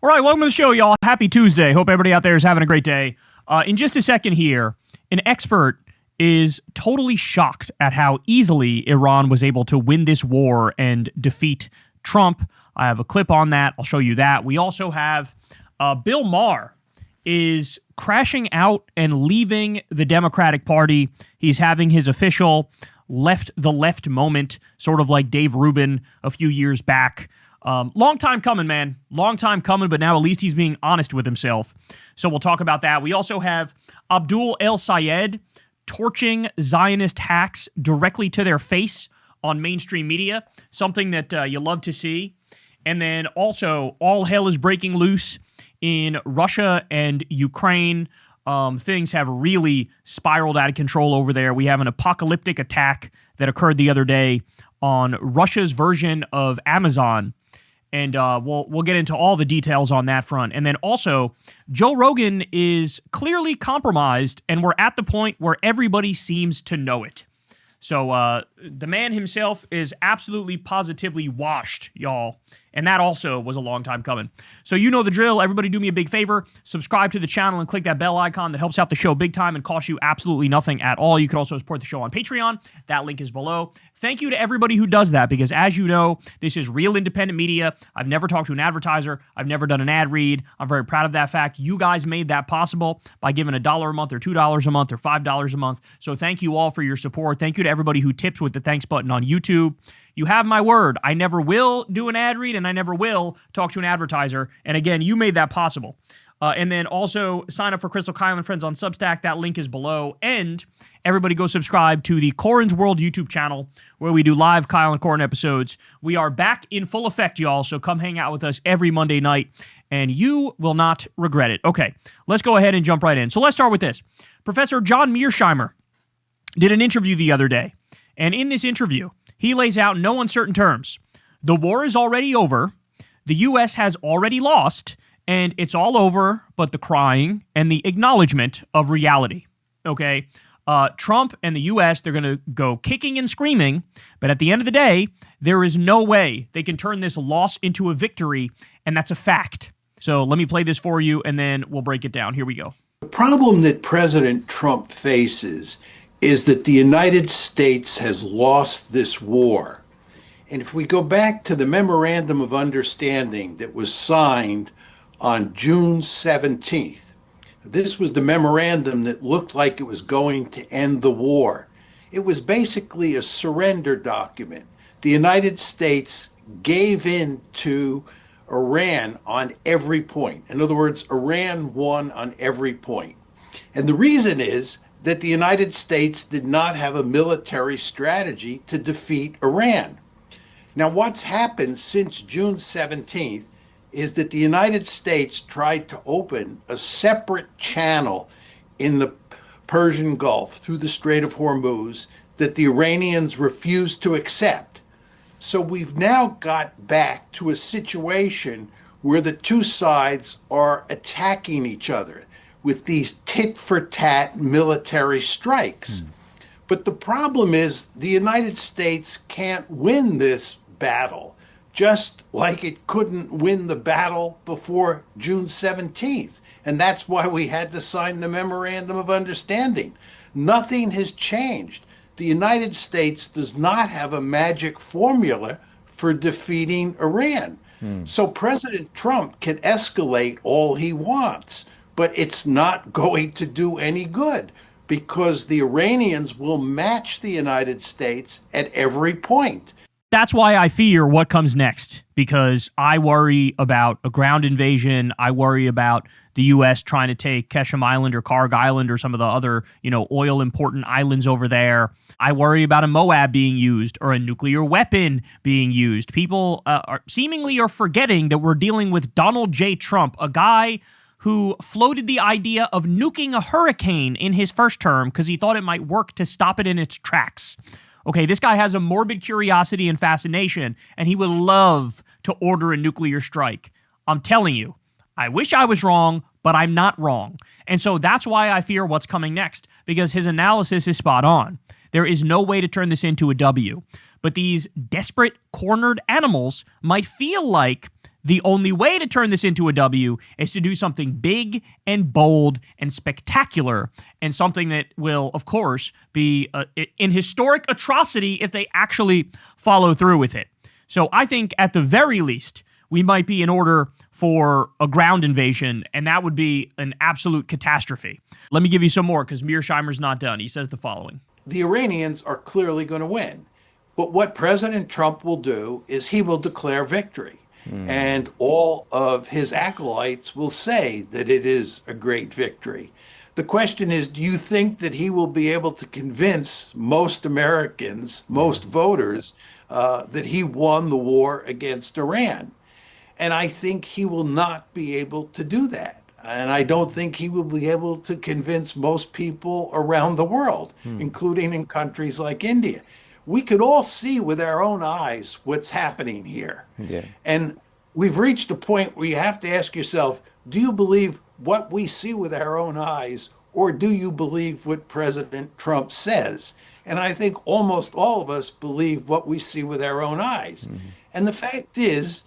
All right, welcome to the show, y'all. Happy Tuesday. Hope everybody out there is having a great day. In just a second here, an expert is totally shocked at how easily Iran was able to win this war and defeat Trump. I have a clip on that. I'll show you that. We also have Bill Maher is crashing out and leaving the Democratic Party. He's having his official left the left moment, sort of like Dave Rubin a few years back. Long time coming, man. Long time coming, but now at least he's being honest with himself. So we'll talk about that. We also have Abdul El-Sayed torching Zionist hacks directly to their face on mainstream media, something that you love to see. And then also, all hell is breaking loose in Russia and Ukraine. Things have really spiraled out of control over there. We have an apocalyptic attack that occurred the other day on Russia's version of Amazon. And we'll get into all the details on that front. And then also, Joe Rogan is clearly compromised, and we're at the point where everybody seems to know it. So the man himself is absolutely positively washed, y'all. And that also was a long time coming. So you know the drill. Everybody do me a big favor. Subscribe to the channel and click that bell icon. That helps out the show big time and costs you absolutely nothing at all. You can also support the show on Patreon. That link is below. Thank you to everybody who does that, because as you know, this is real independent media. I've never talked to an advertiser. I've never done an ad read. I'm very proud of that fact. You guys made that possible by giving $1 a month or $2 a month or $5 a month. So thank you all for your support. Thank you to everybody who tips with the thanks button on YouTube. You have my word. I never will do an ad read, and I never will talk to an advertiser. And again, you made that possible. And then also sign up for Crystal Kyle and Friends on Substack. That link is below. And everybody go subscribe to the Corin's World YouTube channel, where we do live Kyle and Corin episodes. We are back in full effect, y'all, so come hang out with us every Monday night, and you will not regret it. Okay, let's go ahead and jump right in. So let's start with this. Professor John Mearsheimer did an interview the other day, and in this interview, he lays out in no uncertain terms: the war is already over, the U.S. has already lost, and it's all over but the crying and the acknowledgement of reality, okay? Trump and the U.S., they're going to go kicking and screaming, but at the end of the day, there is no way they can turn this loss into a victory, and that's a fact. So let me play this for you, and then we'll break it down. Here we go. The problem that President Trump faces is that the United States has lost this war. And if we go back to the Memorandum of Understanding that was signed on June 17th, this was the memorandum that looked like it was going to end the war. It was basically a surrender document. The United States gave in to Iran on every point. In other words, Iran won on every point. And the reason is that the United States did not have a military strategy to defeat Iran. Now, what's happened since June 17th is that the United States tried to open a separate channel in the Persian Gulf through the Strait of Hormuz that the Iranians refused to accept. So we've now got back to a situation where the two sides are attacking each other with these tit-for-tat military strikes. But the problem is the United States can't win this battle, just like it couldn't win the battle before June 17th. And that's why we had to sign the Memorandum of Understanding. Nothing has changed. The United States does not have a magic formula for defeating Iran. So President Trump can escalate all he wants, but it's not going to do any good, because the Iranians will match the United States at every point. That's why I fear what comes next, because I worry about a ground invasion. I worry about the U.S. trying to take Keshem Island or Karg Island or some of the other, oil important islands over there. I worry about a Moab being used or a nuclear weapon being used. People are forgetting that we're dealing with Donald J. Trump, a guy who floated the idea of nuking a hurricane in his first term because he thought it might work to stop it in its tracks. Okay, this guy has a morbid curiosity and fascination, and he would love to order a nuclear strike. I'm telling you, I wish I was wrong, but I'm not wrong. And so that's why I fear what's coming next, because his analysis is spot on. There is no way to turn this into a W. But these desperate, cornered animals might feel like The only way to turn this into a W is to do something big and bold and spectacular, and something that will, of course, be an historic atrocity if they actually follow through with it. So I think at the very least, we might be in order for a ground invasion, and that would be an absolute catastrophe. Let me give you some more, because Mearsheimer's not done. He says the following. The Iranians are clearly going to win. But what President Trump will do is he will declare victory. And all of his acolytes will say that it is a great victory. The question is, do you think that he will be able to convince most Americans, most voters, that he won the war against Iran? And I think he will not be able to do that. And I don't think he will be able to convince most people around the world, including in countries like India. We could all see with our own eyes what's happening here. Yeah. And we've reached a point where you have to ask yourself, do you believe what we see with our own eyes, or do you believe what President Trump says? And I think almost all of us believe what we see with our own eyes. And the fact is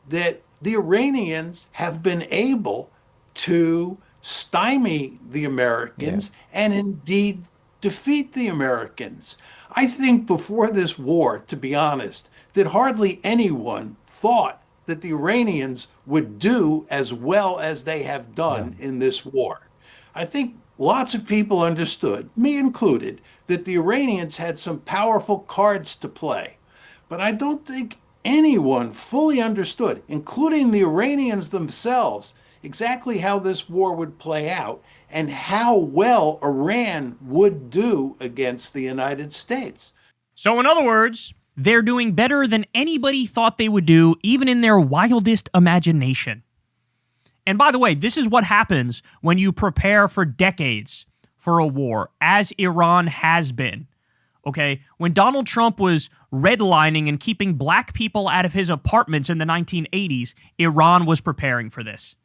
that the Iranians have been able to stymie the Americans and indeed defeat the Americans. I think before this war, to be honest, that hardly anyone thought that the Iranians would do as well as they have done in this war. I think lots of people understood, me included, that the Iranians had some powerful cards to play. But I don't think anyone fully understood, including the Iranians themselves, exactly how this war would play out and how well Iran would do against the United States. So in other words, they're doing better than anybody thought they would do, even in their wildest imagination. And by the way, this is what happens when you prepare for decades for a war, as Iran has been. Okay? When Donald Trump was redlining and keeping black people out of his apartments in the 1980s, Iran was preparing for this.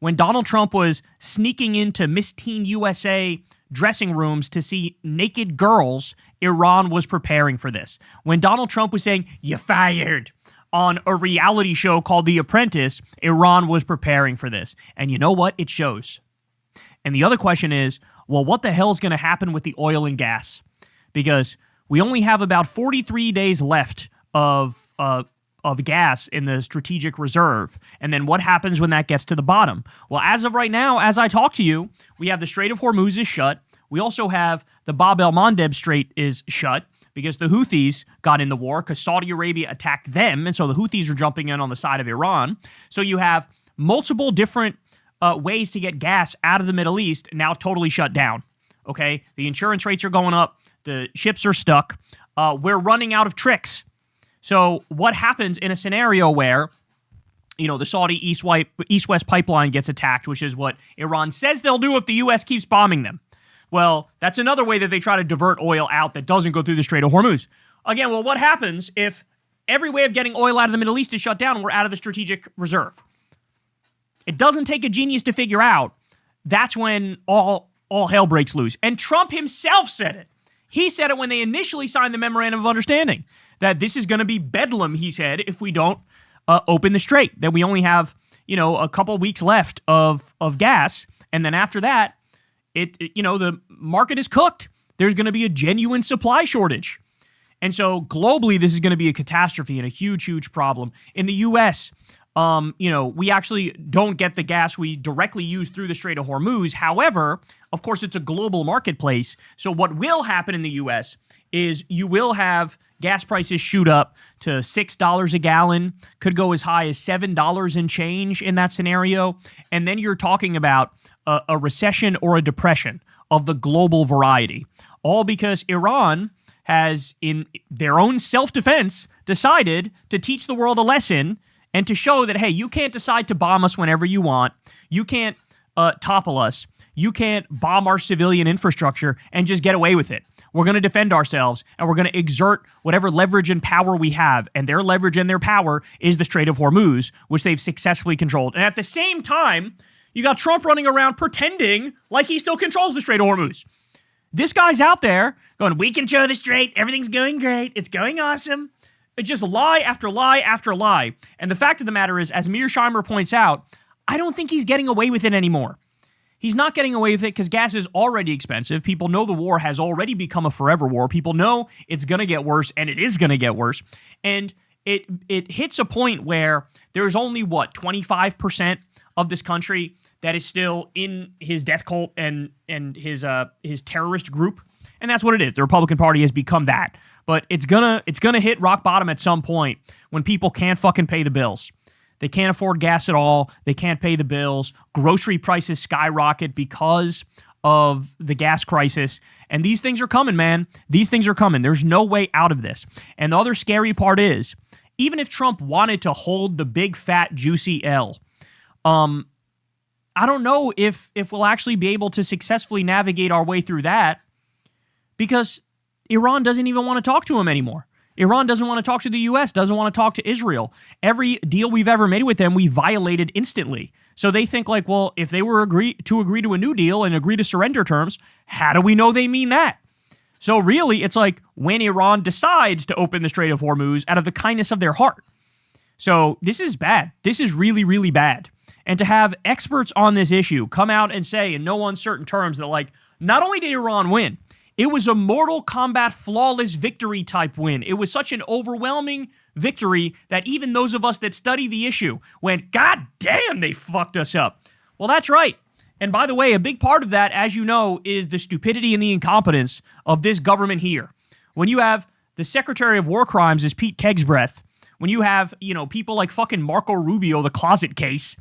When Donald Trump was sneaking into Miss Teen USA dressing rooms to see naked girls, Iran was preparing for this. When Donald Trump was saying, "You're fired," on a reality show called The Apprentice, Iran was preparing for this. And you know what? It shows. And the other question is, well, what the hell is going to happen with the oil and gas? Because we only have about 43 days left of gas in the strategic reserve. And then what happens when that gets to the bottom? Well, as of right now, as I talk to you, we have the Strait of Hormuz is shut. We also have the Bab el-Mandeb Strait is shut because the Houthis got in the war because Saudi Arabia attacked them. And so the Houthis are jumping in on the side of Iran. So you have multiple different ways to get gas out of the Middle East now totally shut down. Okay? The insurance rates are going up. The ships are stuck. We're running out of tricks. So what happens in a scenario where, the Saudi East-West pipeline gets attacked, which is what Iran says they'll do if the U.S. keeps bombing them? Well, that's another way that they try to divert oil out that doesn't go through the Strait of Hormuz. Again, well, what happens if every way of getting oil out of the Middle East is shut down and we're out of the strategic reserve? It doesn't take a genius to figure out. That's when all hell breaks loose. And Trump himself said it. He said it when they initially signed the Memorandum of Understanding, that this is going to be bedlam, he said, if we don't open the strait, that we only have, a couple weeks left of gas. And then after that, the market is cooked. There's going to be a genuine supply shortage. And so globally, this is going to be a catastrophe and a huge, huge problem. In the U.S., we actually don't get the gas we directly use through the Strait of Hormuz. However, of course, it's a global marketplace. So what will happen in the U.S. is you will have gas prices shoot up to $6 a gallon, could go as high as $7 and change in that scenario. And then you're talking about a recession or a depression of the global variety, all because Iran has, in their own self-defense, decided to teach the world a lesson and to show that, hey, you can't decide to bomb us whenever you want. You can't topple us. You can't bomb our civilian infrastructure and just get away with it. We're going to defend ourselves, and we're going to exert whatever leverage and power we have. And their leverage and their power is the Strait of Hormuz, which they've successfully controlled. And at the same time, you got Trump running around pretending like he still controls the Strait of Hormuz. This guy's out there going, we control the strait. Everything's going great. It's going awesome. It's just lie after lie after lie. And the fact of the matter is, as Mearsheimer points out, I don't think he's getting away with it anymore. He's not getting away with it because gas is already expensive. People know the war has already become a forever war. People know it's going to get worse, and it is going to get worse. And it hits a point where there's only, 25% of this country that is still in his death cult and his terrorist group. And that's what it is. The Republican Party has become that. But it's gonna hit rock bottom at some point when people can't fucking pay the bills. They can't afford gas at all. They can't pay the bills. Grocery prices skyrocket because of the gas crisis. And these things are coming, man. These things are coming. There's no way out of this. And the other scary part is, even if Trump wanted to hold the big, fat, juicy L, I don't know if we'll actually be able to successfully navigate our way through that, because Iran doesn't even want to talk to him anymore. Iran doesn't want to talk to the U.S., doesn't want to talk to Israel. Every deal we've ever made with them, we violated instantly. So they think like, well, if they were agree to a new deal and agree to surrender terms, how do we know they mean that? So really, it's like when Iran decides to open the Strait of Hormuz out of the kindness of their heart. So this is bad. This is really, really bad. And to have experts on this issue come out and say in no uncertain terms that, like, not only did Iran win, it was a Mortal Kombat flawless victory type win. It was such an overwhelming victory that even those of us that study the issue went, God damn, they fucked us up. Well, that's right. And by the way, a big part of that, as you know, is the stupidity and the incompetence of this government here. When you have the Secretary of War Crimes is Pete Kegsbreath, when you have, people like fucking Marco Rubio, the closet case,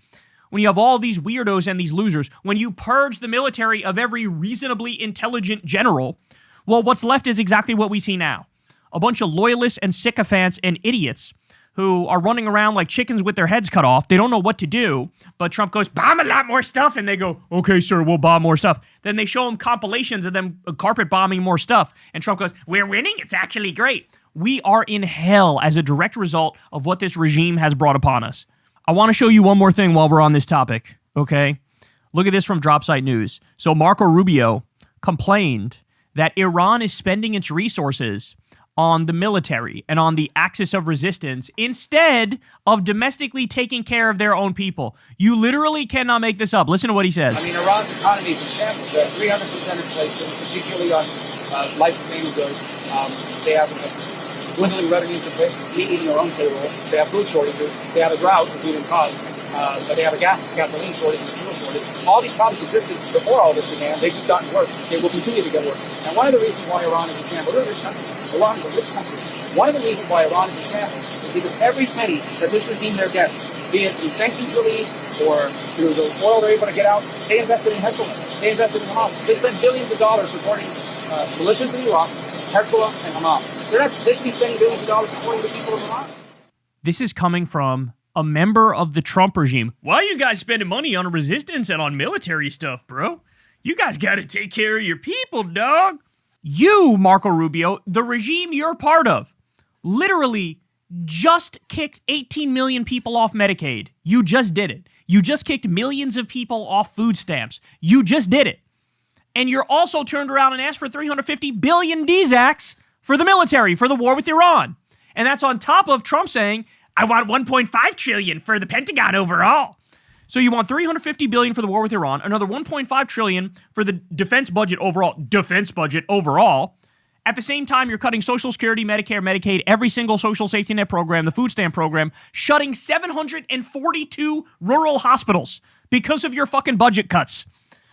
when you have all these weirdos and these losers, when you purge the military of every reasonably intelligent general, well, what's left is exactly what we see now. A bunch of loyalists and sycophants and idiots who are running around like chickens with their heads cut off. They don't know what to do, but Trump goes, bomb a lot more stuff, and they go, okay, sir, we'll bomb more stuff. Then they show them compilations of them carpet bombing more stuff, and Trump goes, we're winning? It's actually great. We are in hell as a direct result of what this regime has brought upon us. I want to show you one more thing while we're on this topic, okay? Look at this from Dropsite News. So Marco Rubio complained that Iran is spending its resources on the military and on the axis of resistance instead of domestically taking care of their own people. You literally cannot make this up. Listen to what he says. I mean, Iran's economy is in shambles. They have 300% inflation, particularly on life-sustaining goods. They have dwindling revenues to pay, eating their own payroll. They have food shortages. They have a drought, which we didn't cause. But they have a gasoline shortage and a fuel shortage. All these problems existed before all this began. They've just gotten worse. They will continue to get worse. And one of the reasons why Iran is in shambles, we're a rich country. Iran is a rich country. One of the reasons why Iran is in shambles is because every penny that this regime there gets, be it through sanctions relief or through the oil they're able to get out, they invested in Hezbollah. They invested in Hamas. They spent billions of dollars supporting militias in Iraq, Hezbollah, and Hamas. They should be spending billions of dollars supporting the people of Iran. This is coming from a member of the Trump regime. Why are you guys spending money on resistance and on military stuff, bro? You guys got to take care of your people, dog. You, Marco Rubio, the regime you're part of, literally just kicked 18 million people off Medicaid. You just did it. You just kicked millions of people off food stamps. You just did it. And you're also turned around and asked for 350 billion DZACs for the military, for the war with Iran. And that's on top of Trump saying, I want 1.5 trillion for the Pentagon overall. So you want 350 billion for the war with Iran, another 1.5 trillion for the defense budget overall. At the same time, you're cutting Social Security, Medicare, Medicaid, every single social safety net program, the food stamp program, shutting 742 rural hospitals because of your fucking budget cuts.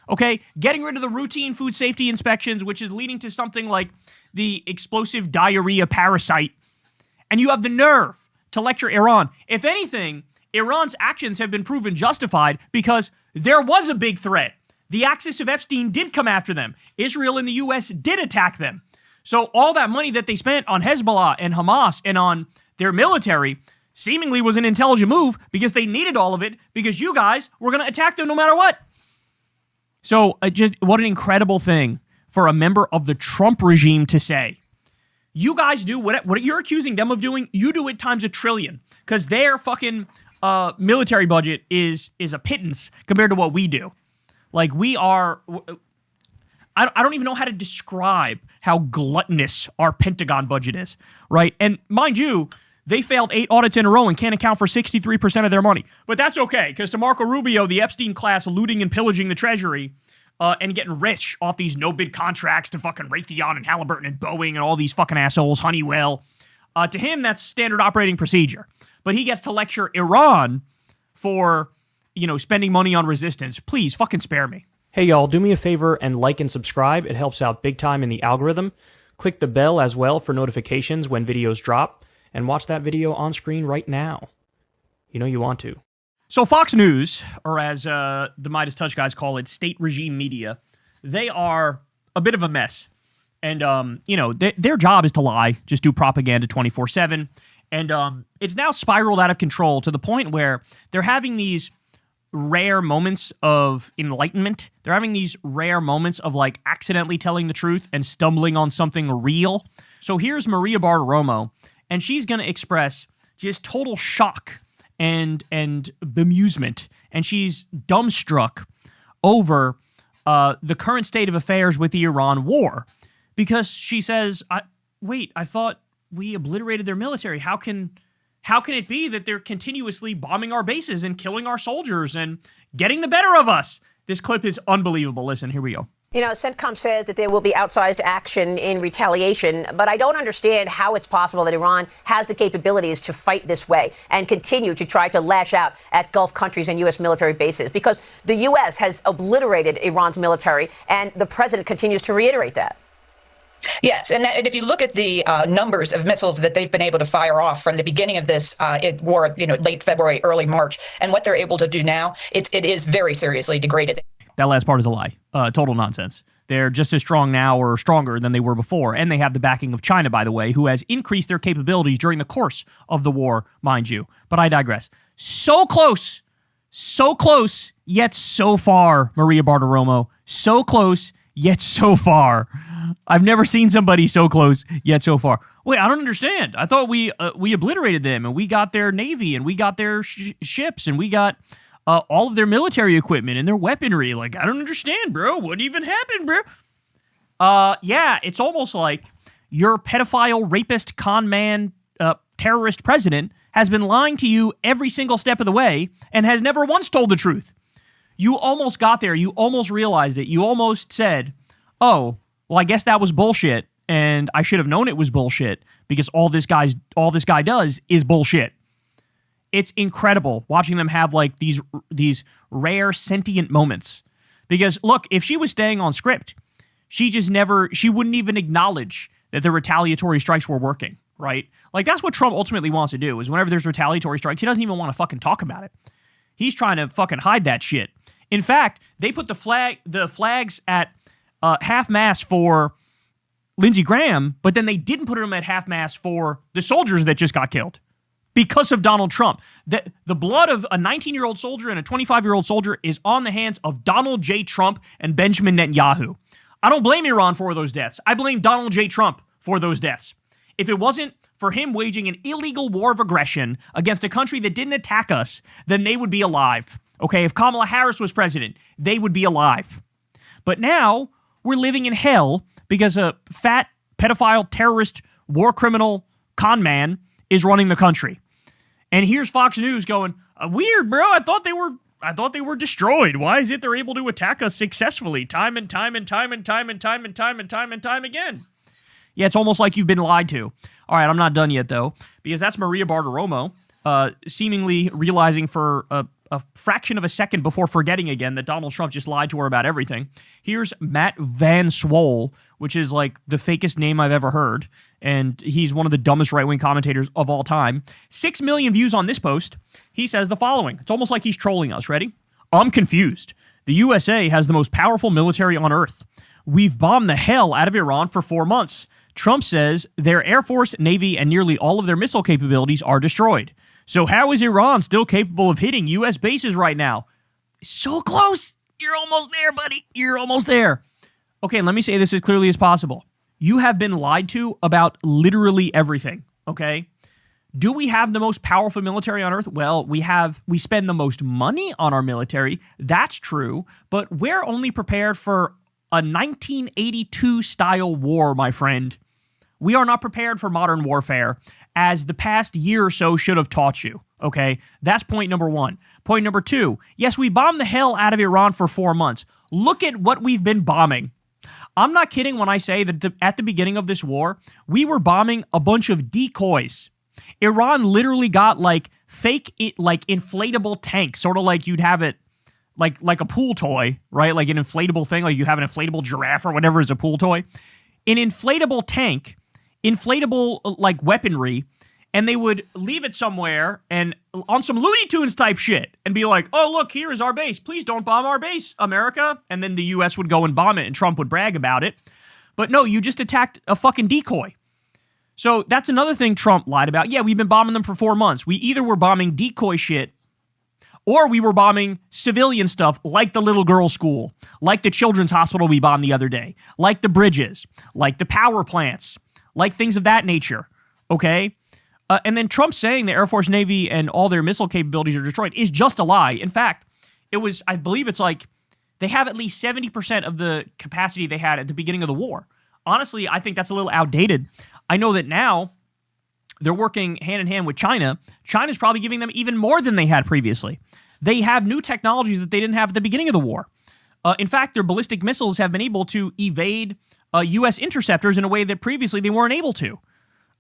Okay? Getting rid of the routine food safety inspections, which is leading to something like the explosive diarrhea parasite. And you have the nerve to lecture Iran. If anything, Iran's actions have been proven justified because there was a big threat. The axis of Epstein did come after them. Israel and the U.S. did attack them. So all that money that they spent on Hezbollah and Hamas and on their military seemingly was an intelligent move because they needed all of it because you guys were going to attack them no matter what. So just what an incredible thing for a member of the Trump regime to say. You guys do what you're accusing them of doing, you do it times a trillion because their fucking military budget is a pittance compared to what we do. Like we are, I don't even know how to describe how gluttonous our Pentagon budget is, right? And mind you, They failed 8 audits in a row and can't account for 63% of their money. But that's okay, because to Marco Rubio, the Epstein class looting and pillaging the Treasury and getting rich off these no-bid contracts to fucking Raytheon and Halliburton and Boeing and all these fucking assholes, Honeywell, to him, that's standard operating procedure. But he gets to lecture Iran for, spending money on resistance. Please, fucking spare me. Hey y'all, do me a favor and like and subscribe. It helps out big time in the algorithm. Click the bell as well for notifications when videos drop. And watch that video on screen right now. You know you want to. So Fox News, or as the Midas Touch guys call it, state regime media, they are a bit of a mess. And, their job is to lie, just do propaganda 24/7. And it's now spiraled out of control to the point where they're having these rare moments of enlightenment. They're having these rare moments of, accidentally telling the truth and stumbling on something real. So here's Maria Bartiromo, and she's going to express just total shock and bemusement, and she's dumbstruck over the current state of affairs with the Iran war, because she says, I thought we obliterated their military. How can it be that they're continuously bombing our bases and killing our soldiers and getting the better of us? This clip is unbelievable. Listen, here we go. CENTCOM says that there will be outsized action in retaliation, but I don't understand how it's possible that Iran has the capabilities to fight this way and continue to try to lash out at Gulf countries and U.S. military bases, because the U.S. has obliterated Iran's military, and the president continues to reiterate that. Yes, and if you look at the numbers of missiles that they've been able to fire off from the beginning of this war, late February, early March, and what they're able to do now, it is very seriously degraded. That last part is a lie. Total nonsense. They're just as strong now or stronger than they were before. And they have the backing of China, by the way, who has increased their capabilities during the course of the war, mind you. But I digress. So close, yet so far, Maria Bartiromo. So close, yet so far. I've never seen somebody so close, yet so far. Wait, I don't understand. I thought we obliterated them, and we got their navy, and we got their ships, and we got all of their military equipment and their weaponry. I don't understand, bro. What even happened, bro? Yeah, it's almost like your pedophile, rapist, con man, terrorist president has been lying to you every single step of the way and has never once told the truth. You almost got there. You almost realized it. You almost said, oh, well, I guess that was bullshit, and I should have known it was bullshit because all this guy does is bullshit. It's incredible watching them have these rare sentient moments. Because look, if she was staying on script, she wouldn't even acknowledge that the retaliatory strikes were working, right? That's what Trump ultimately wants to do, is whenever there's retaliatory strikes, he doesn't even want to fucking talk about it. He's trying to fucking hide that shit. In fact, they put the flags at half-mast for Lindsey Graham, but then they didn't put them at half-mast for the soldiers that just got killed. Because of Donald Trump. The blood of a 19-year-old soldier and a 25-year-old soldier is on the hands of Donald J. Trump and Benjamin Netanyahu. I don't blame Iran for those deaths. I blame Donald J. Trump for those deaths. If it wasn't for him waging an illegal war of aggression against a country that didn't attack us, then they would be alive. Okay, if Kamala Harris was president, they would be alive. But now, we're living in hell because a fat, pedophile, terrorist, war criminal, con man is running the country. And here's Fox News going, weird, bro. I thought they were destroyed. Why is it they're able to attack us successfully time and time again? Yeah, it's almost like you've been lied to. All right, I'm not done yet, though, because that's Maria Bartiromo seemingly realizing for a fraction of a second before forgetting again that Donald Trump just lied to her about everything. Here's Matt Van Swole, which is the fakest name I've ever heard, and he's one of the dumbest right-wing commentators of all time. 6 million views on this post. He says the following. It's almost like he's trolling us. Ready? I'm confused. The USA has the most powerful military on earth. We've bombed the hell out of Iran for 4 months. Trump says their Air Force, Navy, and nearly all of their missile capabilities are destroyed. So how is Iran still capable of hitting U.S. bases right now? So close. You're almost there, buddy. You're almost there. Okay, let me say this as clearly as possible. You have been lied to about literally everything, okay? Do we have the most powerful military on earth? Well, we spend the most money on our military. That's true, but we're only prepared for a 1982 style war, my friend. We are not prepared for modern warfare, as the past year or so should have taught you, okay? That's point number one. Point number two, yes, we bombed the hell out of Iran for 4 months. Look at what we've been bombing. I'm not kidding when I say that at the beginning of this war, we were bombing a bunch of decoys. Iran literally got like fake, like inflatable tanks, sort of like you'd have it like a pool toy, right? Like an inflatable thing, like you have an inflatable giraffe or whatever is a pool toy. An inflatable tank, inflatable like weaponry, and they would leave it somewhere and on some Looney Tunes type shit and be like, oh, look, here is our base. Please don't bomb our base, America. And then the U.S. would go and bomb it and Trump would brag about it. But no, you just attacked a fucking decoy. So that's another thing Trump lied about. Yeah, we've been bombing them for 4 months. We either were bombing decoy shit or we were bombing civilian stuff like the little girls' school, like the children's hospital we bombed the other day, like the bridges, like the power plants, like things of that nature, okay? And then Trump saying the Air Force, Navy, and all their missile capabilities are destroyed is just a lie. In fact, I believe it's like they have at least 70% of the capacity they had at the beginning of the war. Honestly, I think that's a little outdated. I know that now they're working hand in hand with China. China's probably giving them even more than they had previously. They have new technologies that they didn't have at the beginning of the war. In fact, their ballistic missiles have been able to evade U.S. interceptors in a way that previously they weren't able to.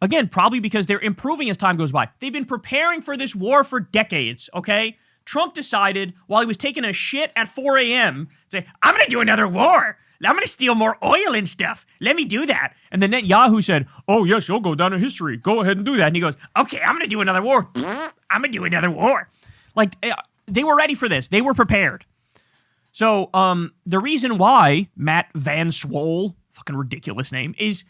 Again, probably because they're improving as time goes by. They've been preparing for this war for decades, okay? Trump decided while he was taking a shit at 4 a.m. to say, I'm going to do another war. I'm going to steal more oil and stuff. Let me do that. And then Netanyahu said, oh, yes, you'll go down in history. Go ahead and do that. And he goes, okay, I'm going to do another war. I'm going to do another war. Like, they were ready for this. They were prepared. So the reason why Matt Van Swole, fucking ridiculous name, is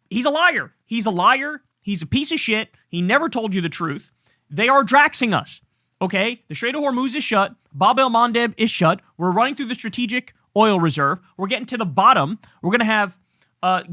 he's a liar. He's a liar. He's a piece of shit. He never told you the truth. They are draxing us, okay? The Strait of Hormuz is shut. Bab el-Mandeb is shut. We're running through the strategic oil reserve. We're getting to the bottom. We're going to have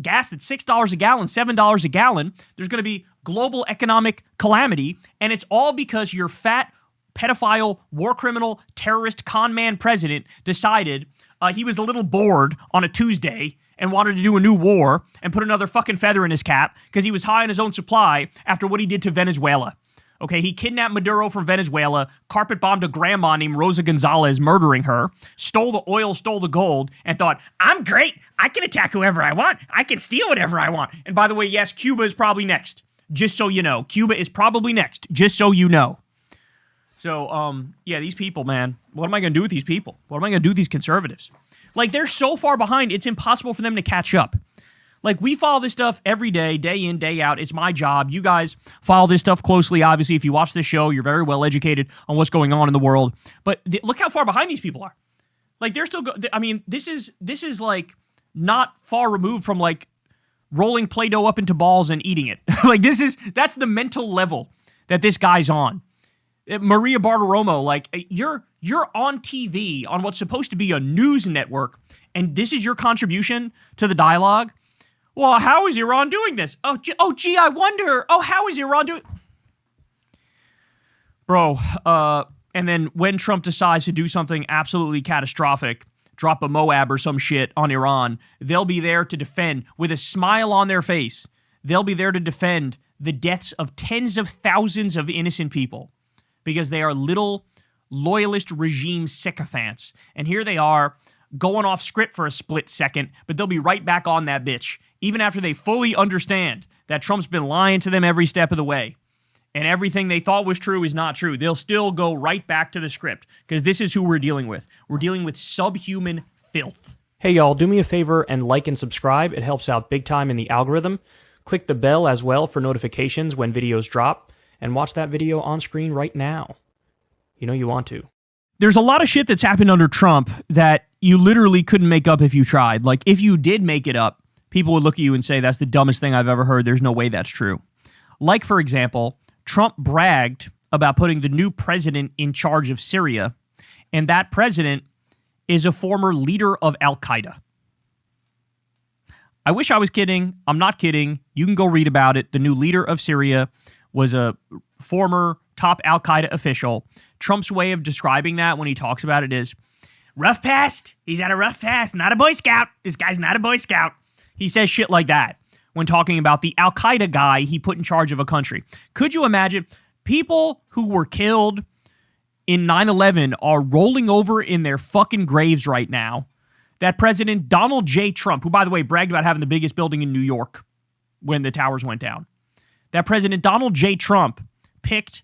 gas that's $6 a gallon, $7 a gallon. There's going to be global economic calamity, and it's all because your fat, pedophile, war criminal, terrorist, con man president decided he was a little bored on a Tuesday and wanted to do a new war and put another fucking feather in his cap because he was high on his own supply after what he did to Venezuela. Okay, he kidnapped Maduro from Venezuela, carpet bombed a grandma named Rosa Gonzalez, murdering her, stole the oil, stole the gold, and thought, I'm great. I can attack whoever I want. I can steal whatever I want. And by the way, yes, Cuba is probably next. Just so you know. Cuba is probably next. Just so you know. So, yeah, these people, man. What am I going to do with these people? What am I going to do with these conservatives? Like, they're so far behind, it's impossible for them to catch up. Like, we follow this stuff every day, day in, day out. It's my job. You guys follow this stuff closely, obviously. If you watch this show, you're very well educated on what's going on in the world. But look how far behind these people are. Like, they're still... I mean, this is like, not far removed from, like, rolling Play-Doh up into balls and eating it. Like, that's the mental level that this guy's on. Maria Bartiromo, like, you're on TV on what's supposed to be a news network, and this is your contribution to the dialogue? Well, how is Iran doing this? Oh, gee, I wonder. Oh, how is Iran doing? Bro, and then when Trump decides to do something absolutely catastrophic, drop a Moab or some shit on Iran, they'll be there to defend with a smile on their face. They'll be there to defend the deaths of tens of thousands of innocent people because they are little loyalist regime sycophants. And here they are going off script for a split second, but they'll be right back on that bitch, even after they fully understand that Trump's been lying to them every step of the way. And everything they thought was true is not true. They'll still go right back to the script because this is who we're dealing with. We're dealing with subhuman filth. Hey, y'all, do me a favor and like and subscribe. It helps out big time in the algorithm. Click the bell as well for notifications when videos drop, and watch that video on screen right now. You know you want to. There's a lot of shit that's happened under Trump that you literally couldn't make up if you tried. Like, if you did make it up, people would look at you and say, that's the dumbest thing I've ever heard. There's no way that's true. Like, for example, Trump bragged about putting the new president in charge of Syria, and that president is a former leader of Al-Qaeda. I wish I was kidding. I'm not kidding. You can go read about it. The new leader of Syria was a former top Al-Qaeda official. Trump's way of describing that when he talks about it is, rough past. He's had a rough past. Not a Boy Scout. This guy's not a Boy Scout. He says shit like that. when talking about the Al-Qaeda guy he put in charge of a country. Could you imagine? People who were killed in 9/11 are rolling over in their fucking graves right now. That President Donald J. Trump, who, by the way, bragged about having the biggest building in New York when the towers went down. That President Donald J. Trump picked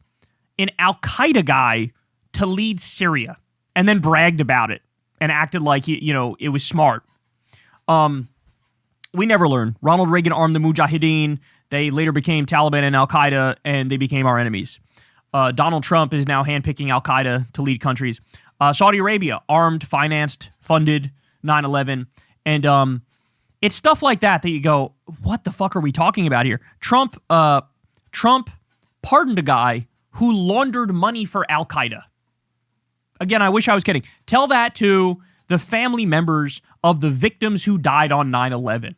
an Al-Qaeda guy to lead Syria and then bragged about it and acted like, it was smart. We never learned. Ronald Reagan armed the Mujahideen. They later became Taliban and Al-Qaeda, and they became our enemies. Donald Trump is now handpicking Al-Qaeda to lead countries. Saudi Arabia armed, financed, funded 9/11. And it's stuff like that you go, what the fuck are we talking about here? Trump pardoned a guy who laundered money for Al-Qaeda. Again, I wish I was kidding. Tell that to the family members of the victims who died on 9/11,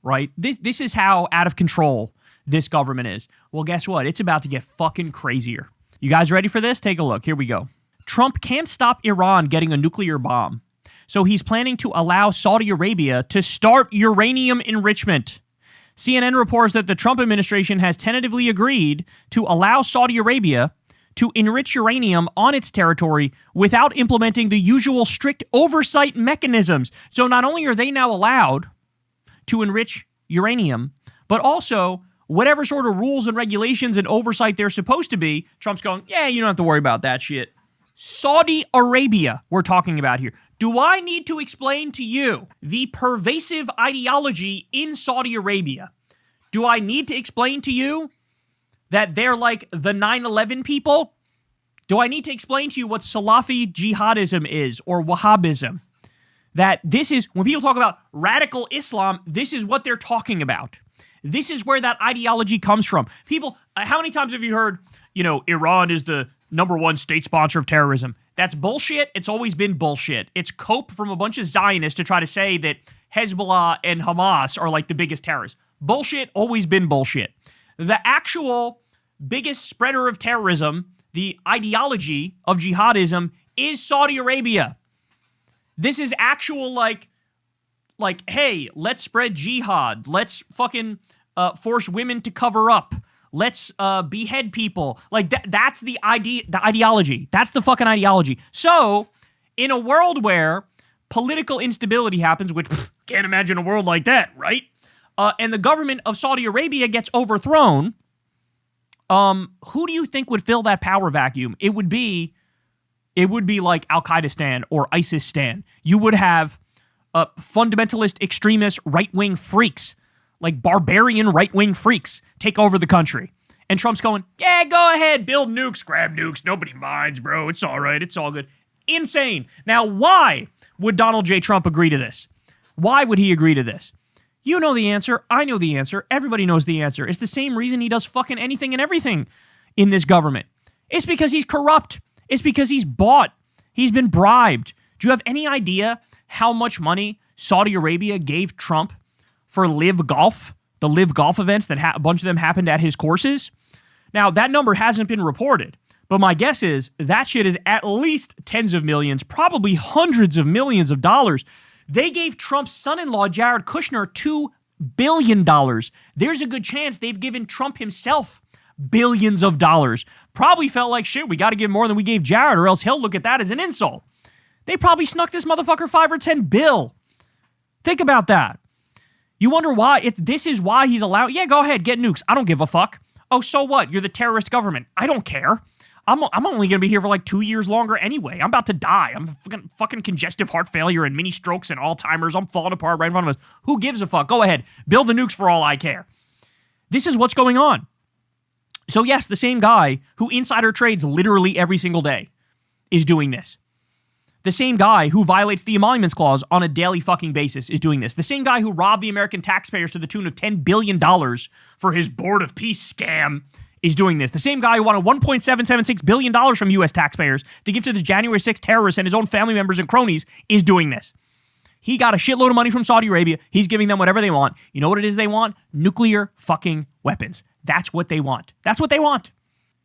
right? This is how out of control this government is. Well, guess what? It's about to get fucking crazier. You guys ready for this? Take a look. Here we go. Trump can't stop Iran getting a nuclear bomb, so he's planning to allow Saudi Arabia to start uranium enrichment. CNN reports that the Trump administration has tentatively agreed to allow Saudi Arabia to enrich uranium on its territory without implementing the usual strict oversight mechanisms. So not only are they now allowed to enrich uranium, but also whatever sort of rules and regulations and oversight they're supposed to be, Trump's going, yeah, you don't have to worry about that shit. Saudi Arabia, we're talking about here. Do I need to explain to you the pervasive ideology in Saudi Arabia? Do I need to explain to you that they're like the 9/11 people? Do I need to explain to you what Salafi jihadism is or Wahhabism? That this is, when people talk about radical Islam, this is what they're talking about. This is where that ideology comes from. People, how many times have you heard, Iran is the #1 state sponsor of terrorism? That's bullshit. It's always been bullshit. It's cope from a bunch of Zionists to try to say that Hezbollah and Hamas are like the biggest terrorists. Bullshit, always been bullshit. The actual biggest spreader of terrorism, the ideology of jihadism, is Saudi Arabia. This is actual like, hey, let's spread jihad. Let's fucking force women to cover up. Let's behead people. That's the ideology. That's the fucking ideology. So, in a world where political instability happens, which can't imagine a world like that, right? And the government of Saudi Arabia gets overthrown, who do you think would fill that power vacuum? It would be like Al-Qaeda-stan or ISIS-stan. You would have fundamentalist, extremist, right-wing freaks, like barbarian right-wing freaks, take over the country. And Trump's going, yeah, go ahead, build nukes, grab nukes, nobody minds, bro, it's all right, it's all good. Insane. Now, why would Donald J. Trump agree to this? Why would he agree to this? You know the answer, I know the answer, everybody knows the answer. It's the same reason he does fucking anything and everything in this government. It's because he's corrupt. It's because he's bought. He's been bribed. Do you have any idea how much money Saudi Arabia gave Trump for Live Golf, the Live Golf events that a bunch of them happened at his courses? Now, that number hasn't been reported, but my guess is that shit is at least tens of millions, probably hundreds of millions of dollars. They gave Trump's son-in-law, Jared Kushner, $2 billion. There's a good chance they've given Trump himself billions of dollars. Probably felt like, shit, we got to give more than we gave Jared, or else he'll look at that as an insult. They probably snuck this motherfucker $5 or $10 billion. Think about that. You wonder why? This is why he's allowed. Yeah, go ahead, get nukes. I don't give a fuck. Oh, so what? You're the terrorist government. I don't care. I'm only going to be here for like 2 years longer anyway. I'm about to die. I'm fucking congestive heart failure and mini strokes and Alzheimer's. I'm falling apart right in front of us. Who gives a fuck? Go ahead. Build the nukes for all I care. This is what's going on. So yes, the same guy who insider trades literally every single day is doing this. The same guy who violates the emoluments clause on a daily fucking basis is doing this. The same guy who robbed the American taxpayers to the tune of $10 billion for his Board of Peace scam is doing this. The same guy who wanted $1.776 billion from U.S. taxpayers to give to the January 6th terrorists and his own family members and cronies is doing this. He got a shitload of money from Saudi Arabia. He's giving them whatever they want. You know what it is they want? Nuclear fucking weapons. That's what they want. That's what they want.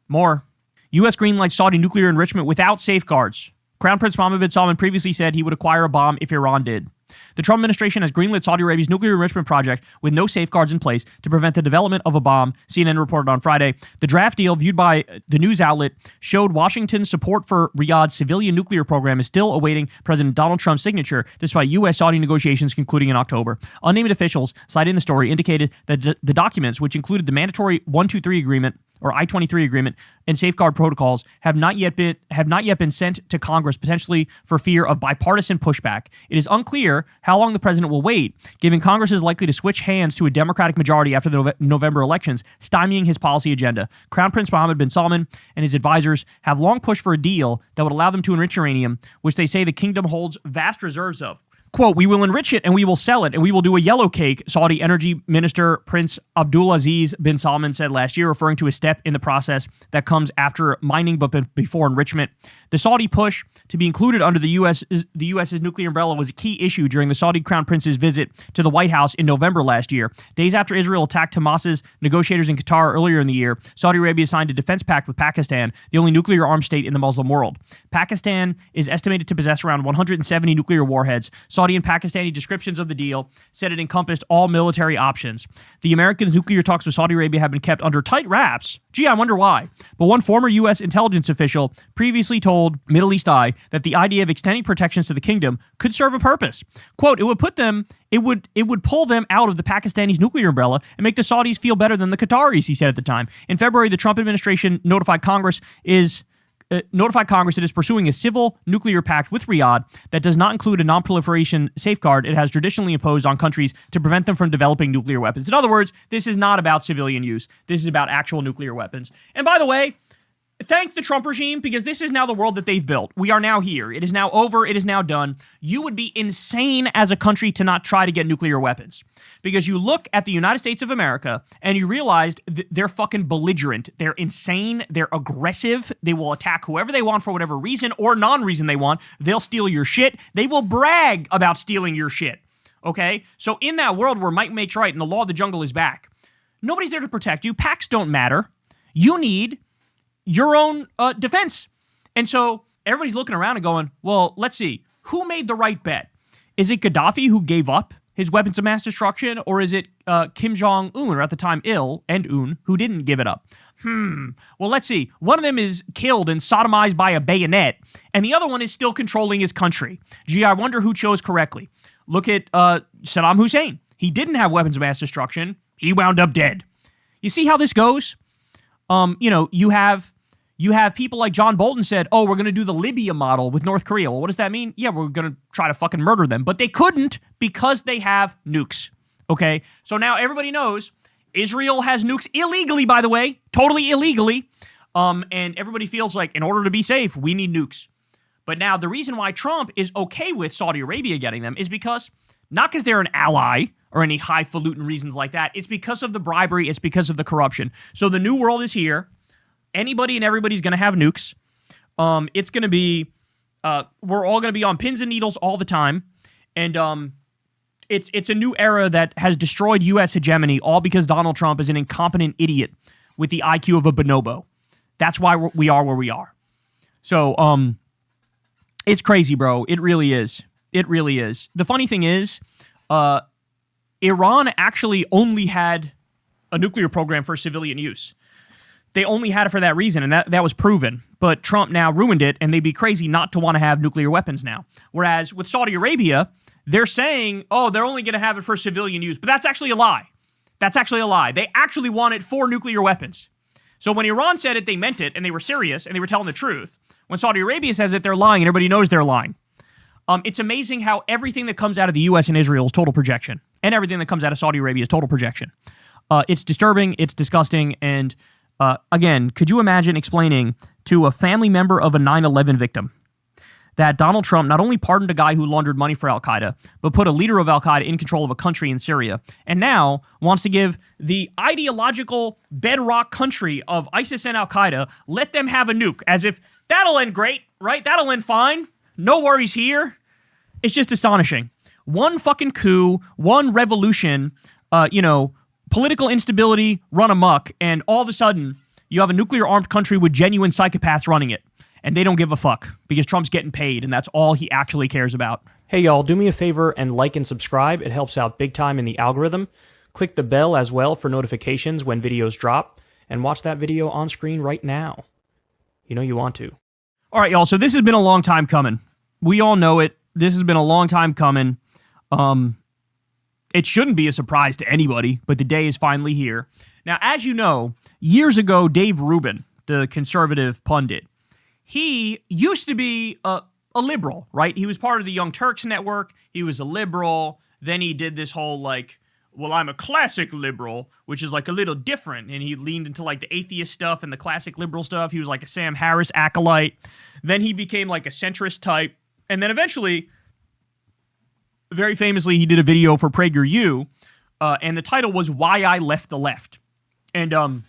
More. U.S. greenlights Saudi nuclear enrichment without safeguards. Crown Prince Mohammed bin Salman previously said he would acquire a bomb if Iran did. The Trump administration has greenlit Saudi Arabia's nuclear enrichment project with no safeguards in place to prevent the development of a bomb, CNN reported on Friday. The draft deal, viewed by the news outlet, showed Washington's support for Riyadh's civilian nuclear program is still awaiting President Donald Trump's signature, despite U.S.-Saudi negotiations concluding in October. Unnamed officials cited in the story indicated that the documents, which included the mandatory 123 agreement, or I-23 agreement, and safeguard protocols have not yet been sent to Congress, potentially for fear of bipartisan pushback. It is unclear how long the president will wait, given Congress is likely to switch hands to a Democratic majority after the November elections, stymieing his policy agenda. Crown Prince Mohammed bin Salman and his advisors have long pushed for a deal that would allow them to enrich uranium, which they say the kingdom holds vast reserves of. Quote, "We will enrich it and we will sell it and we will do a yellow cake," Saudi Energy Minister Prince Abdulaziz bin Salman said last year, referring to a step in the process that comes after mining but before enrichment. The Saudi push to be included under the U.S.'s nuclear umbrella was a key issue during the Saudi Crown Prince's visit to the White House in November last year. Days after Israel attacked Hamas's negotiators in Qatar earlier in the year, Saudi Arabia signed a defense pact with Pakistan, the only nuclear-armed state in the Muslim world. Pakistan is estimated to possess around 170 nuclear warheads. Saudi and Pakistani descriptions of the deal said it encompassed all military options. The Americans' nuclear talks with Saudi Arabia have been kept under tight wraps. Gee, I wonder why. But one former U.S. intelligence official previously told Middle East Eye that the idea of extending protections to the kingdom could serve a purpose. Quote, it would pull them out of the Pakistanis' nuclear umbrella and make the Saudis feel better than the Qataris, he said at the time. In February, the Trump administration notified Congress it is pursuing a civil nuclear pact with Riyadh that does not include a non-proliferation safeguard it has traditionally imposed on countries to prevent them from developing nuclear weapons. In other words, this is not about civilian use. This is about actual nuclear weapons. And by the way, thank the Trump regime, because this is now the world that they've built. We are now here. It is now over. It is now done. You would be insane as a country to not try to get nuclear weapons, because you look at the United States of America and you realize they're fucking belligerent. They're insane. They're aggressive. They will attack whoever they want for whatever reason or non-reason they want. They'll steal your shit. They will brag about stealing your shit. Okay? So in that world where might makes right and the law of the jungle is back, nobody's there to protect you. Pacts don't matter. You need your own defense. And so everybody's looking around and going, well, let's see. Who made the right bet? Is it Gaddafi, who gave up his weapons of mass destruction, or is it Kim Jong-un, or at the time Un, who didn't give it up? Well, let's see. One of them is killed and sodomized by a bayonet, and the other one is still controlling his country. Gee, I wonder who chose correctly. Look at Saddam Hussein. He didn't have weapons of mass destruction. He wound up dead. You see how this goes? You have people like John Bolton said, oh, we're going to do the Libya model with North Korea. Well, what does that mean? Yeah, we're going to try to fucking murder them. But they couldn't because they have nukes. Okay? So now everybody knows Israel has nukes illegally, by the way. Totally illegally. And everybody feels like in order to be safe, we need nukes. But now the reason why Trump is okay with Saudi Arabia getting them is because, not because they're an ally or any highfalutin reasons like that. It's because of the bribery. It's because of the corruption. So the new world is here. Anybody and everybody's going to have nukes. It's going to be, we're all going to be on pins and needles all the time. And it's a new era that has destroyed U.S. hegemony, all because Donald Trump is an incompetent idiot with the IQ of a bonobo. That's why we are where we are. So it's crazy, bro. It really is. It really is. The funny thing is, Iran actually only had a nuclear program for civilian use. They only had it for that reason, and that was proven. But Trump now ruined it, and they'd be crazy not to want to have nuclear weapons now. Whereas with Saudi Arabia, they're saying, oh, they're only going to have it for civilian use. But that's actually a lie. That's actually a lie. They actually want it for nuclear weapons. So when Iran said it, they meant it, and they were serious, and they were telling the truth. When Saudi Arabia says it, they're lying, and everybody knows they're lying. It's amazing how everything that comes out of the U.S. and Israel is total projection, and everything that comes out of Saudi Arabia is total projection. It's disturbing, it's disgusting, and again, could you imagine explaining to a family member of a 9/11 victim that Donald Trump not only pardoned a guy who laundered money for Al-Qaeda, but put a leader of Al-Qaeda in control of a country in Syria, and now wants to give the ideological bedrock country of ISIS and Al-Qaeda, let them have a nuke, as if that'll end great, right? That'll end fine. No worries here. It's just astonishing. One fucking coup, one revolution, political instability run amok, and all of a sudden, you have a nuclear-armed country with genuine psychopaths running it, and they don't give a fuck because Trump's getting paid, and that's all he actually cares about. Hey y'all, do me a favor and like and subscribe. It helps out big time in the algorithm. Click the bell as well for notifications when videos drop, and watch that video on screen right now. You know you want to. All right, y'all. So this has been a long time coming. We all know it. This has been a long time coming. It shouldn't be a surprise to anybody, but the day is finally here. Now, as you know, years ago, Dave Rubin, the conservative pundit, he used to be a liberal, right? He was part of the Young Turks network. He was a liberal. Then he did this whole like, well, I'm a classic liberal, which is like a little different. And he leaned into like the atheist stuff and the classic liberal stuff. He was like a Sam Harris acolyte. Then he became like a centrist type. And then eventually, very famously, he did a video for PragerU. And the title was Why I Left the Left. And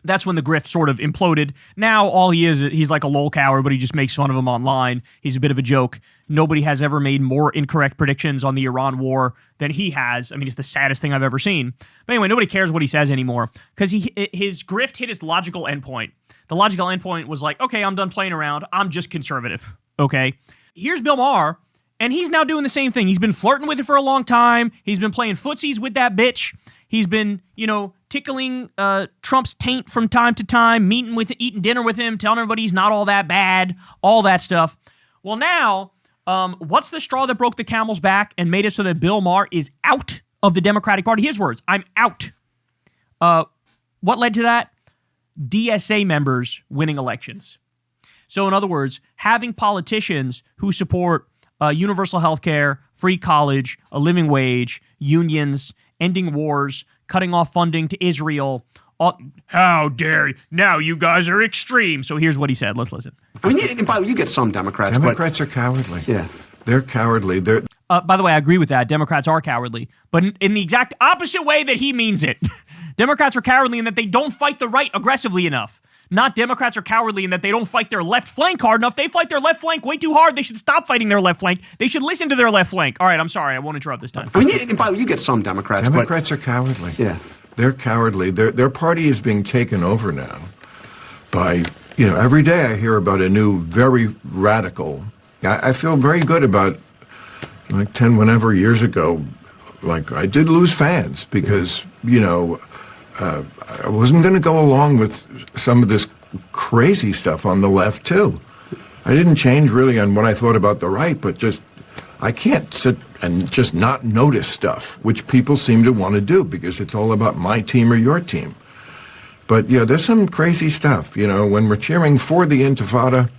that's when the grift sort of imploded. Now, all he is, he's like a lol cower, but he just makes fun of him online. He's a bit of a joke. Nobody has ever made more incorrect predictions on the Iran war than he has. I mean, it's the saddest thing I've ever seen. But anyway, nobody cares what he says anymore because his grift hit its logical endpoint. The logical endpoint was like, okay, I'm done playing around. I'm just conservative, okay? Here's Bill Maher, and he's now doing the same thing. He's been flirting with it for a long time. He's been playing footsies with that bitch. He's been, tickling Trump's taint from time to time, eating dinner with him, telling everybody he's not all that bad, all that stuff. Well, now, what's the straw that broke the camel's back and made it so that Bill Maher is out of the Democratic Party? His words, I'm out. What led to that? DSA members winning elections. So in other words, having politicians who support universal health care, free college, a living wage, unions, ending wars, cutting off funding to Israel. How dare you? Now you guys are extreme. So here's what he said. Let's listen. I mean, you get some Democrats. Democrats are cowardly. Yeah. They're cowardly. By the way, I agree with that. Democrats are cowardly, but in the exact opposite way that he means it. Democrats are cowardly in that they don't fight the right aggressively enough. Not Democrats are cowardly in that they don't fight their left flank hard enough. They fight their left flank way too hard. They should stop fighting their left flank. They should listen to their left flank. All right, I'm sorry. I won't interrupt this time. I mean, you get some Democrats. Democrats are cowardly. Yeah. They're cowardly. Their party is being taken over now by, every day I hear about a new, very radical. I feel very good about, like 10 whenever years ago, like I did lose fans because, I wasn't going to go along with some of this crazy stuff on the left, too. I didn't change really on what I thought about the right, but I can't sit and just not notice stuff, which people seem to want to do because it's all about my team or your team. But, yeah, there's some crazy stuff. When we're cheering for the Intifada,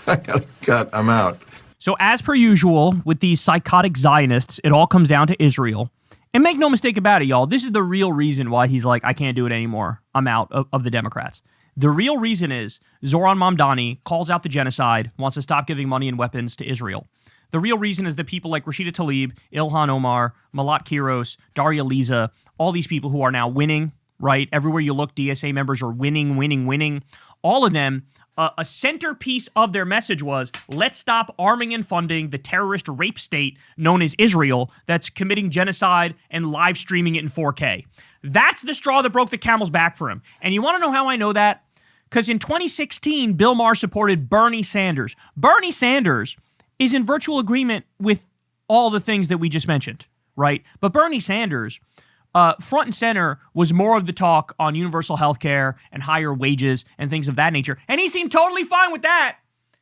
I gotta cut, I'm out. So as per usual, with these psychotic Zionists, it all comes down to Israel. And make no mistake about it, y'all, this is the real reason why he's like, I can't do it anymore. I'm out of the Democrats. The real reason is Zoran Mamdani calls out the genocide, wants to stop giving money and weapons to Israel. The real reason is that people like Rashida Tlaib, Ilhan Omar, Malat Kiros, Daria Liza, all these people who are now winning, right? Everywhere you look, DSA members are winning. All of them, a centerpiece of their message was, let's stop arming and funding the terrorist rape state known as Israel that's committing genocide and live streaming it in 4K. That's the straw that broke the camel's back for him. And you want to know how I know that? Because in 2016, Bill Maher supported Bernie Sanders. Bernie Sanders is in virtual agreement with all the things that we just mentioned, right? But Bernie Sanders, front and center, was more of the talk on universal health care and higher wages and things of that nature. And he seemed totally fine with that.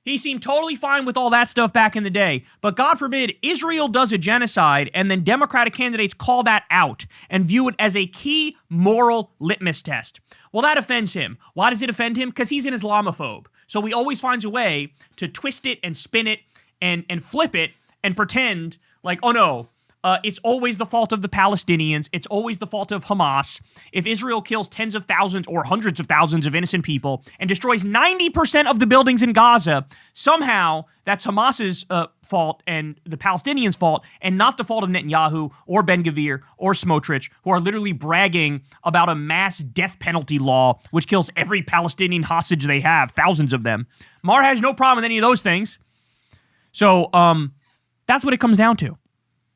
He seemed totally fine with all that stuff back in the day. But God forbid, Israel does a genocide and then Democratic candidates call that out and view it as a key moral litmus test. Well, that offends him. Why does it offend him? Because he's an Islamophobe. So he always finds a way to twist it and spin it and flip it and pretend like, oh no, it's always the fault of the Palestinians. It's always the fault of Hamas. If Israel kills tens of thousands or hundreds of thousands of innocent people and destroys 90% of the buildings in Gaza, somehow that's Hamas's fault and the Palestinians' fault and not the fault of Netanyahu or Ben-Gvir or Smotrich, who are literally bragging about a mass death penalty law which kills every Palestinian hostage they have, thousands of them. Maher has no problem with any of those things. So that's what it comes down to.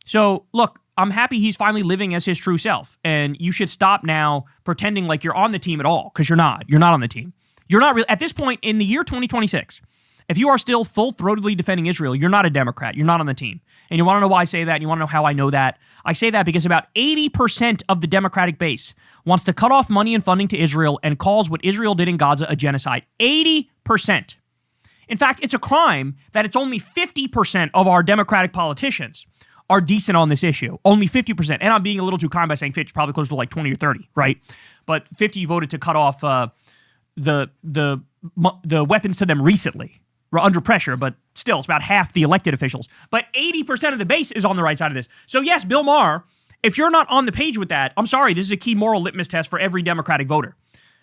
So, look, I'm happy he's finally living as his true self, and you should stop now pretending like you're on the team at all, because you're not. You're not on the team. You're not really, at this point in the year 2026, If you are still full-throatedly defending Israel, you're not a Democrat. You're not on the team. And you want to know why I say that? And you want to know how I know that? I say that because about 80% of the Democratic base wants to cut off money and funding to Israel and calls what Israel did in Gaza a genocide. 80%. In fact, it's a crime that it's only 50% of our Democratic politicians are decent on this issue. Only 50%. And I'm being a little too kind by saying 50, probably close to like 20 or 30, right? But 50 voted to cut off the weapons to them recently. We're under pressure, but still, it's about half the elected officials. But 80% of the base is on the right side of this. So yes, Bill Maher, if you're not on the page with that, I'm sorry, this is a key moral litmus test for every Democratic voter.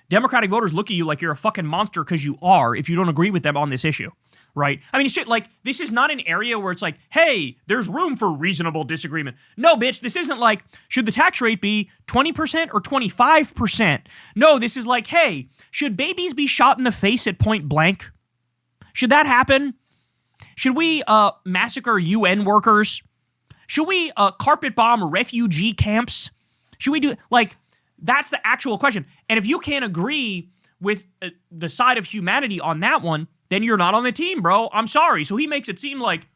Democratic voters look at you like you're a fucking monster because you are if you don't agree with them on this issue, right? I mean, shit, like, this is not an area where it's like, hey, there's room for reasonable disagreement. No, bitch, this isn't like, should the tax rate be 20% or 25%? No, this is like, hey, should babies be shot in the face at point blank? Should that happen? Should we massacre UN workers? Should we carpet bomb refugee camps? Should we do, like, that's the actual question. And if you can't agree with the side of humanity on that one, then you're not on the team, bro. I'm sorry. So he makes it seem like,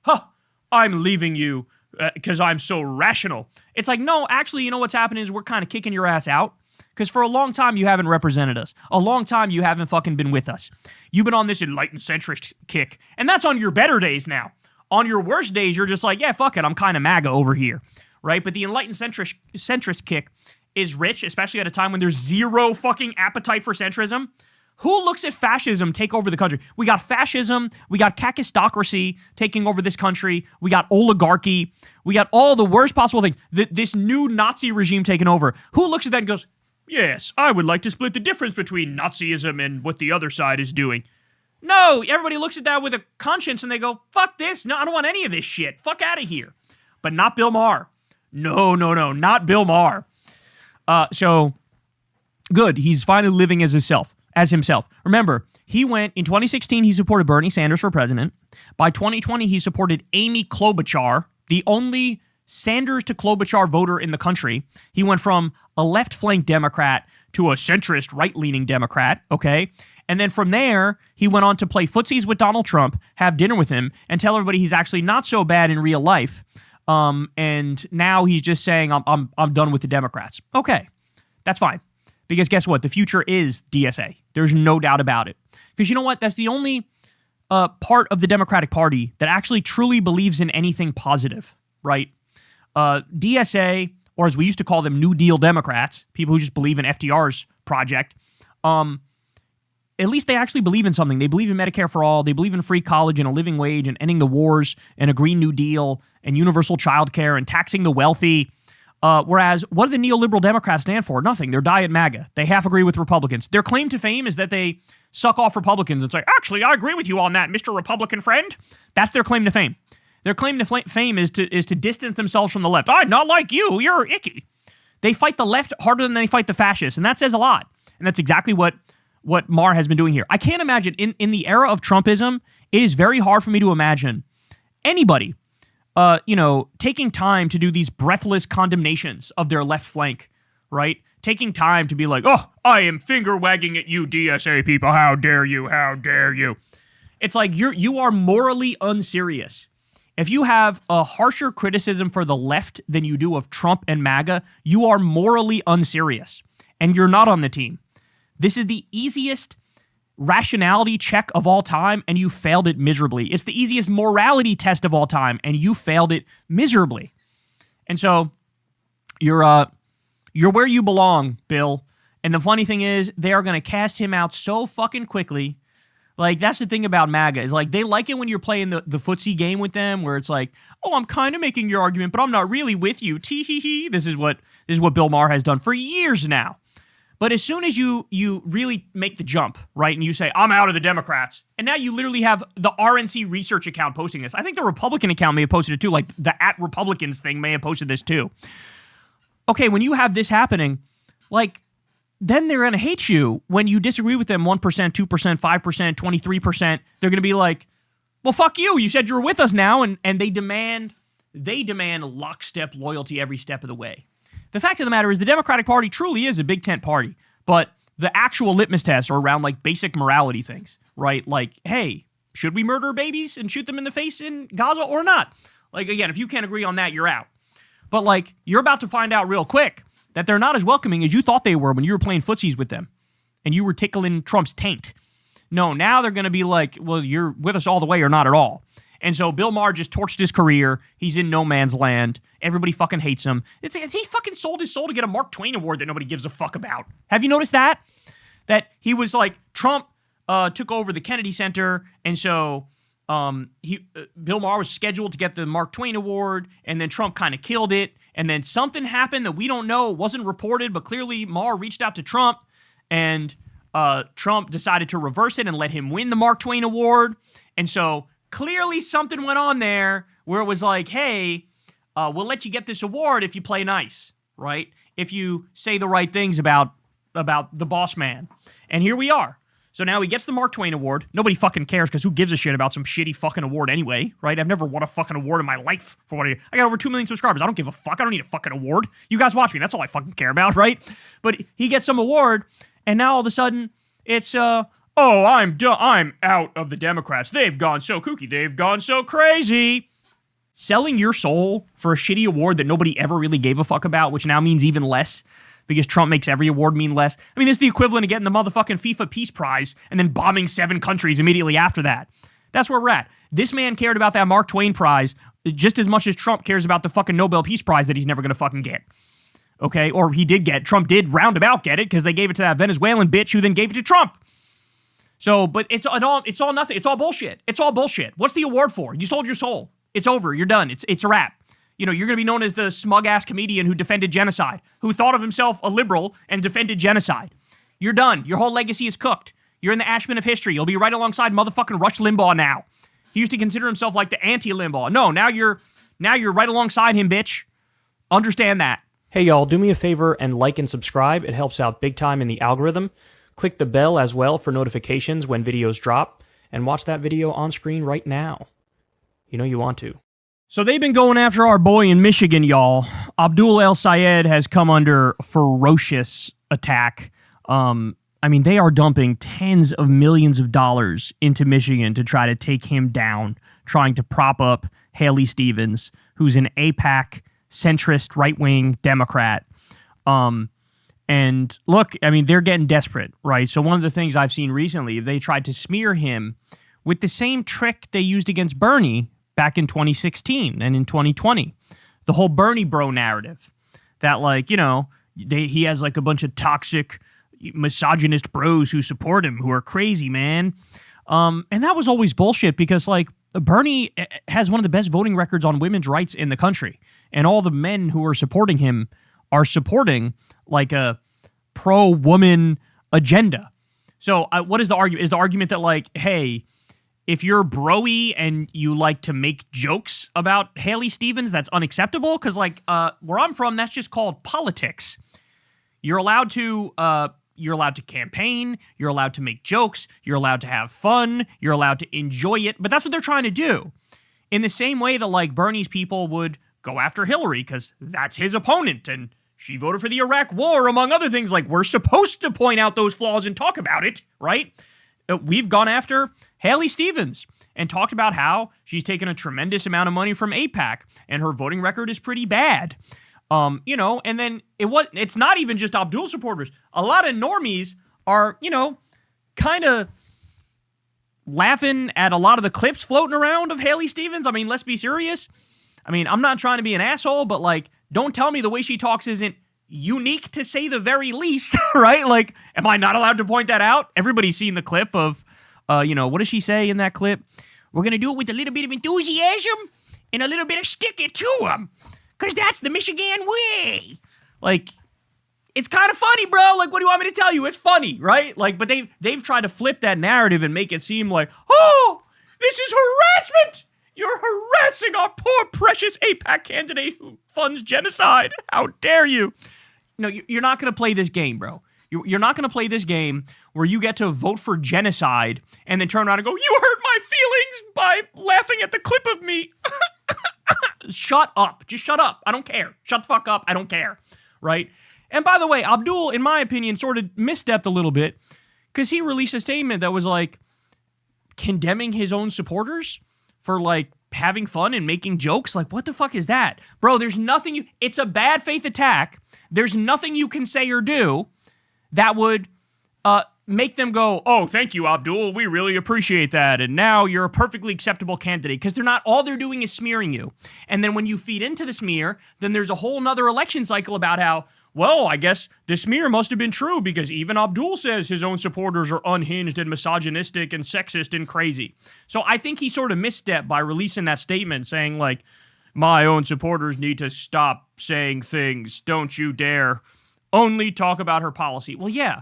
I'm leaving you because I'm so rational. It's like, no, actually, you know what's happening is we're kind of kicking your ass out. Because for a long time, you haven't represented us. A long time, you haven't fucking been with us. You've been on this enlightened centrist kick. And that's on your better days now. On your worst days, you're just like, yeah, fuck it, I'm kind of MAGA over here. Right? But the enlightened centrist kick is rich, especially at a time when there's zero fucking appetite for centrism. Who looks at fascism take over the country? We got fascism. We got kakistocracy taking over this country. We got oligarchy. We got all the worst possible things. This new Nazi regime taking over. Who looks at that and goes, yes, I would like to split the difference between Nazism and what the other side is doing. No, everybody looks at that with a conscience and they go, fuck this. No, I don't want any of this shit. Fuck out of here. But not Bill Maher. No, not Bill Maher. So, good. He's finally living as himself. Remember, he went, in 2016, he supported Bernie Sanders for president. By 2020, he supported Amy Klobuchar, the only Sanders to Klobuchar voter in the country. He went from a left-flank Democrat to a centrist right-leaning Democrat, okay? And then from there, he went on to play footsies with Donald Trump, have dinner with him, and tell everybody he's actually not so bad in real life. And now he's just saying, I'm done with the Democrats. Okay, that's fine. Because guess what? The future is DSA. There's no doubt about it. Because you know what? That's the only part of the Democratic Party that actually truly believes in anything positive, right? DSA, or as we used to call them, New Deal Democrats, people who just believe in FDR's project, at least they actually believe in something. They believe in Medicare for all. They believe in free college and a living wage and ending the wars and a Green New Deal and universal child care and taxing the wealthy. Whereas, what do the neoliberal Democrats stand for? Nothing. They're diet MAGA. They half agree with Republicans. Their claim to fame is that they suck off Republicans and say, actually, I agree with you on that, Mr. Republican friend. That's their claim to fame. Their claim to fame is to distance themselves from the left. I'm not like you. You're icky. They fight the left harder than they fight the fascists, and that says a lot. And that's exactly what Maher has been doing here. I can't imagine, in the era of Trumpism, it is very hard for me to imagine anybody, taking time to do these breathless condemnations of their left flank, right? Taking time to be like, oh, I am finger wagging at you, DSA people. How dare you? How dare you? It's like you are morally unserious. If you have a harsher criticism for the left than you do of Trump and MAGA, you are morally unserious, and you're not on the team. This is the easiest rationality check of all time, and you failed it miserably. It's the easiest morality test of all time, and you failed it miserably. And so you're where you belong, Bill. And the funny thing is, they are going to cast him out so fucking quickly. Like, that's the thing about MAGA, is like, they like it when you're playing the footsie game with them, where it's like, oh, I'm kind of making your argument, but I'm not really with you. Tee-hee-hee. This is what Bill Maher has done for years now. But as soon as you really make the jump, right, and you say, I'm out of the Democrats, and now you literally have the RNC research account posting this. I think the Republican account may have posted it too, like the @Republicans thing may have posted this too. Okay, when you have this happening, like, then they're going to hate you when you disagree with them 1%, 2%, 5%, 23%. They're going to be like, well, fuck you. You said you were with us now, and they demand lockstep loyalty every step of the way. The fact of the matter is the Democratic Party truly is a big tent party, but the actual litmus tests are around like basic morality things, right? Like, hey, Should we murder babies and shoot them in the face in Gaza or not? Like, again, if you can't agree on that, you're out. But, like, you're about to find out real quick that they're not as welcoming as you thought they were when you were playing footsies with them and you were tickling Trump's taint. No, now they're going to be like, well, you're with us all the way or not at all. And so Bill Maher just torched his career. He's in no man's land. Everybody fucking hates him. He fucking sold his soul to get a Mark Twain award that nobody gives a fuck about. Have you noticed that? That he was like, Trump took over the Kennedy Center, and so Bill Maher was scheduled to get the Mark Twain award, and then Trump kind of killed it, and then something happened that we don't know, wasn't reported, but clearly Maher reached out to Trump, and Trump decided to reverse it and let him win the Mark Twain award, and so clearly something went on there where it was like, hey, we'll let you get this award if you play nice, right? If you say the right things about the boss man. And here we are. So now he gets the Mark Twain award. Nobody fucking cares because who gives a shit about some shitty fucking award anyway, right? I've never won a fucking award in my life for what I do. I got over 2 million subscribers. I don't give a fuck. I don't need a fucking award. You guys watch me. That's all I fucking care about, right? But he gets some award, and now all of a sudden it's, I'm out of the Democrats. They've gone so kooky. They've gone so crazy. Selling your soul for a shitty award that nobody ever really gave a fuck about, which now means even less because Trump makes every award mean less. I mean, this is the equivalent of getting the motherfucking FIFA Peace Prize and then bombing 7 countries immediately after that. That's where we're at. This man cared about that Mark Twain Prize just as much as Trump cares about the fucking Nobel Peace Prize that he's never going to fucking get. Okay? Or he did get. Trump did roundabout get it because they gave it to that Venezuelan bitch who then gave it to Trump. So, but it's all nothing. It's all bullshit. It's all bullshit. What's the award for? You sold your soul. It's over. You're done. It's a wrap. You know, you're going to be known as the smug-ass comedian who defended genocide, who thought of himself a liberal and defended genocide. You're done. Your whole legacy is cooked. You're in the ash bin of history. You'll be right alongside motherfucking Rush Limbaugh now. He used to consider himself like the anti-Limbaugh. No, now you're right alongside him, bitch. Understand that. Hey, y'all, do me a favor and like and subscribe. It helps out big time in the algorithm. Click the bell as well for notifications when videos drop, and watch that video on screen right now. You know you want to. So they've been going after our boy in Michigan, y'all. Abdul El-Sayed has come under ferocious attack. I mean, they are dumping tens of millions of dollars into Michigan to try to take him down, trying to prop up Haley Stevens, who's an APAC centrist right-wing Democrat. And look, I mean, they're getting desperate, right? So one of the things I've seen recently, they tried to smear him with the same trick they used against Bernie back in 2016 and in 2020. The whole Bernie bro narrative that, like, you know, he has like a bunch of toxic misogynist bros who support him, who are crazy, man. And that was always bullshit because, like, Bernie has one of the best voting records on women's rights in the country. And all the men who are supporting him are supporting like a pro-woman agenda. So what is the argument? Is the argument that, like, hey, if you're broy and you like to make jokes about Haley Stevens, that's unacceptable? Because, like, where I'm from, that's just called politics. You're allowed to campaign. You're allowed to make jokes. You're allowed to have fun. You're allowed to enjoy it. But that's what they're trying to do. In the same way that, like, Bernie's people would go after Hillary because that's his opponent and she voted for the Iraq War, among other things. Like, we're supposed to point out those flaws and talk about it, right? We've gone after Haley Stevens and talked about how she's taken a tremendous amount of money from APAC and her voting record is pretty bad. You know, and then it's not even just Abdul supporters. A lot of normies are, you know, kind of laughing at a lot of the clips floating around of Haley Stevens. I mean, let's be serious. I mean, I'm not trying to be an asshole, but, like, don't tell me the way she talks isn't unique, to say the very least, right? Like, am I not allowed to point that out? Everybody's seen the clip of, you know, what does she say in that clip? We're going to do it with a little bit of enthusiasm and a little bit of stick it to them, because that's the Michigan way. Like, it's kind of funny, bro. Like, what do you want me to tell you? It's funny, right? Like, but they've tried to flip that narrative and make it seem like, oh, this is harassment. You're harassing our poor, precious APAC candidate who funds genocide. How dare you? No, you're not going to play this game, bro. You're not going to play this game where you get to vote for genocide and then turn around and go, you hurt my feelings by laughing at the clip of me. Shut up. Just shut up. I don't care. Shut the fuck up. I don't care. Right? And by the way, Abdul, in my opinion, sort of misstepped a little bit because he released a statement that was like, condemning his own supporters for like having fun and making jokes. Like, what the fuck is that? Bro, there's nothing it's a bad faith attack. There's nothing you can say or do that would make them go, oh, thank you, Abdul. We really appreciate that. And now you're a perfectly acceptable candidate. Because all they're doing is smearing you. And then when you feed into the smear, then there's a whole nother election cycle about how, well, I guess the smear must have been true because even Abdul says his own supporters are unhinged and misogynistic and sexist and crazy. So I think he sort of misstepped by releasing that statement saying, like, my own supporters need to stop saying things. Don't you dare only talk about her policy. Well, yeah,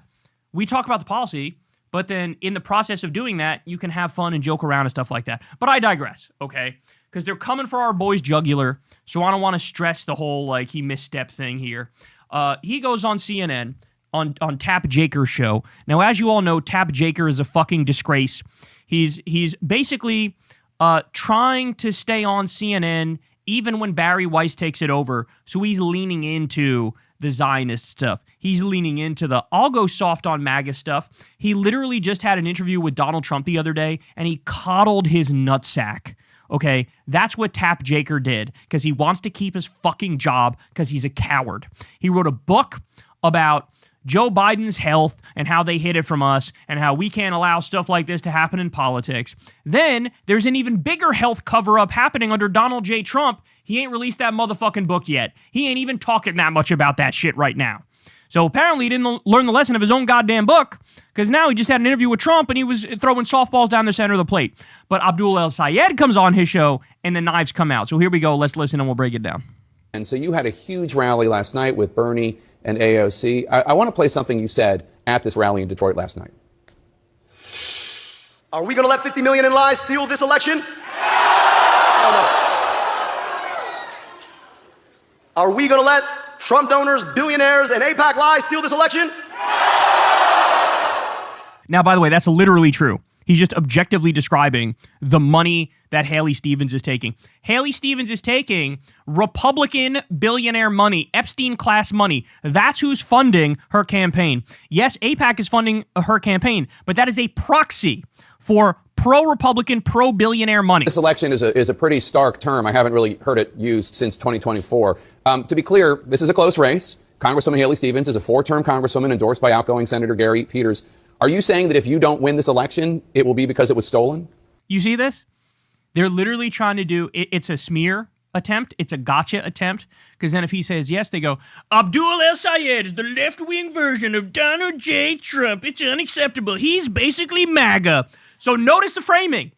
we talk about the policy, but then in the process of doing that, you can have fun and joke around and stuff like that. But I digress, okay? Because they're coming for our boy's jugular, so I don't want to stress the whole, like, he misstepped thing here. He goes on CNN, on Tap Jaker's show. Now, as you all know, Tap Jaker is a fucking disgrace. He's basically trying to stay on CNN even when Barry Weiss takes it over, so he's leaning into the Zionist stuff. He's leaning into the I'll go soft on MAGA stuff. He literally just had an interview with Donald Trump the other day, and he coddled his nutsack. Okay, that's what Tap Jaker did, because he wants to keep his fucking job because he's a coward. He wrote a book about Joe Biden's health and how they hid it from us and how we can't allow stuff like this to happen in politics. Then there's an even bigger health cover-up happening under Donald J. Trump. He ain't released that motherfucking book yet. He ain't even talking that much about that shit right now. So apparently he didn't learn the lesson of his own goddamn book, because now he just had an interview with Trump and he was throwing softballs down the center of the plate. But Abdul El-Sayed comes on his show and the knives come out. So here we go. Let's listen and we'll break it down. And so you had a huge rally last night with Bernie and AOC. I want to play something you said at this rally in Detroit last night. Are we going to let 50 million in lies steal this election? No. Are we going to let Trump donors, billionaires, and APAC lies steal this election? Now, by the way, that's literally true. He's just objectively describing the money that Haley Stevens is taking. Haley Stevens is taking Republican billionaire money, Epstein-class money. That's who's funding her campaign. Yes, AIPAC is funding her campaign, but that is a proxy for pro-Republican, pro-billionaire money. This election is a pretty stark term. I haven't really heard it used since 2024. To be clear, this is a close race. Congresswoman Haley Stevens is a 4-term congresswoman endorsed by outgoing Senator Gary Peters. Are you saying that if you don't win this election, it will be because it was stolen? You see this? They're literally trying to do, it's a smear attempt. It's a gotcha attempt. Because then if he says yes, they go, Abdul El-Sayed is the left-wing version of Donald J. Trump. It's unacceptable. He's basically MAGA. So notice the framing.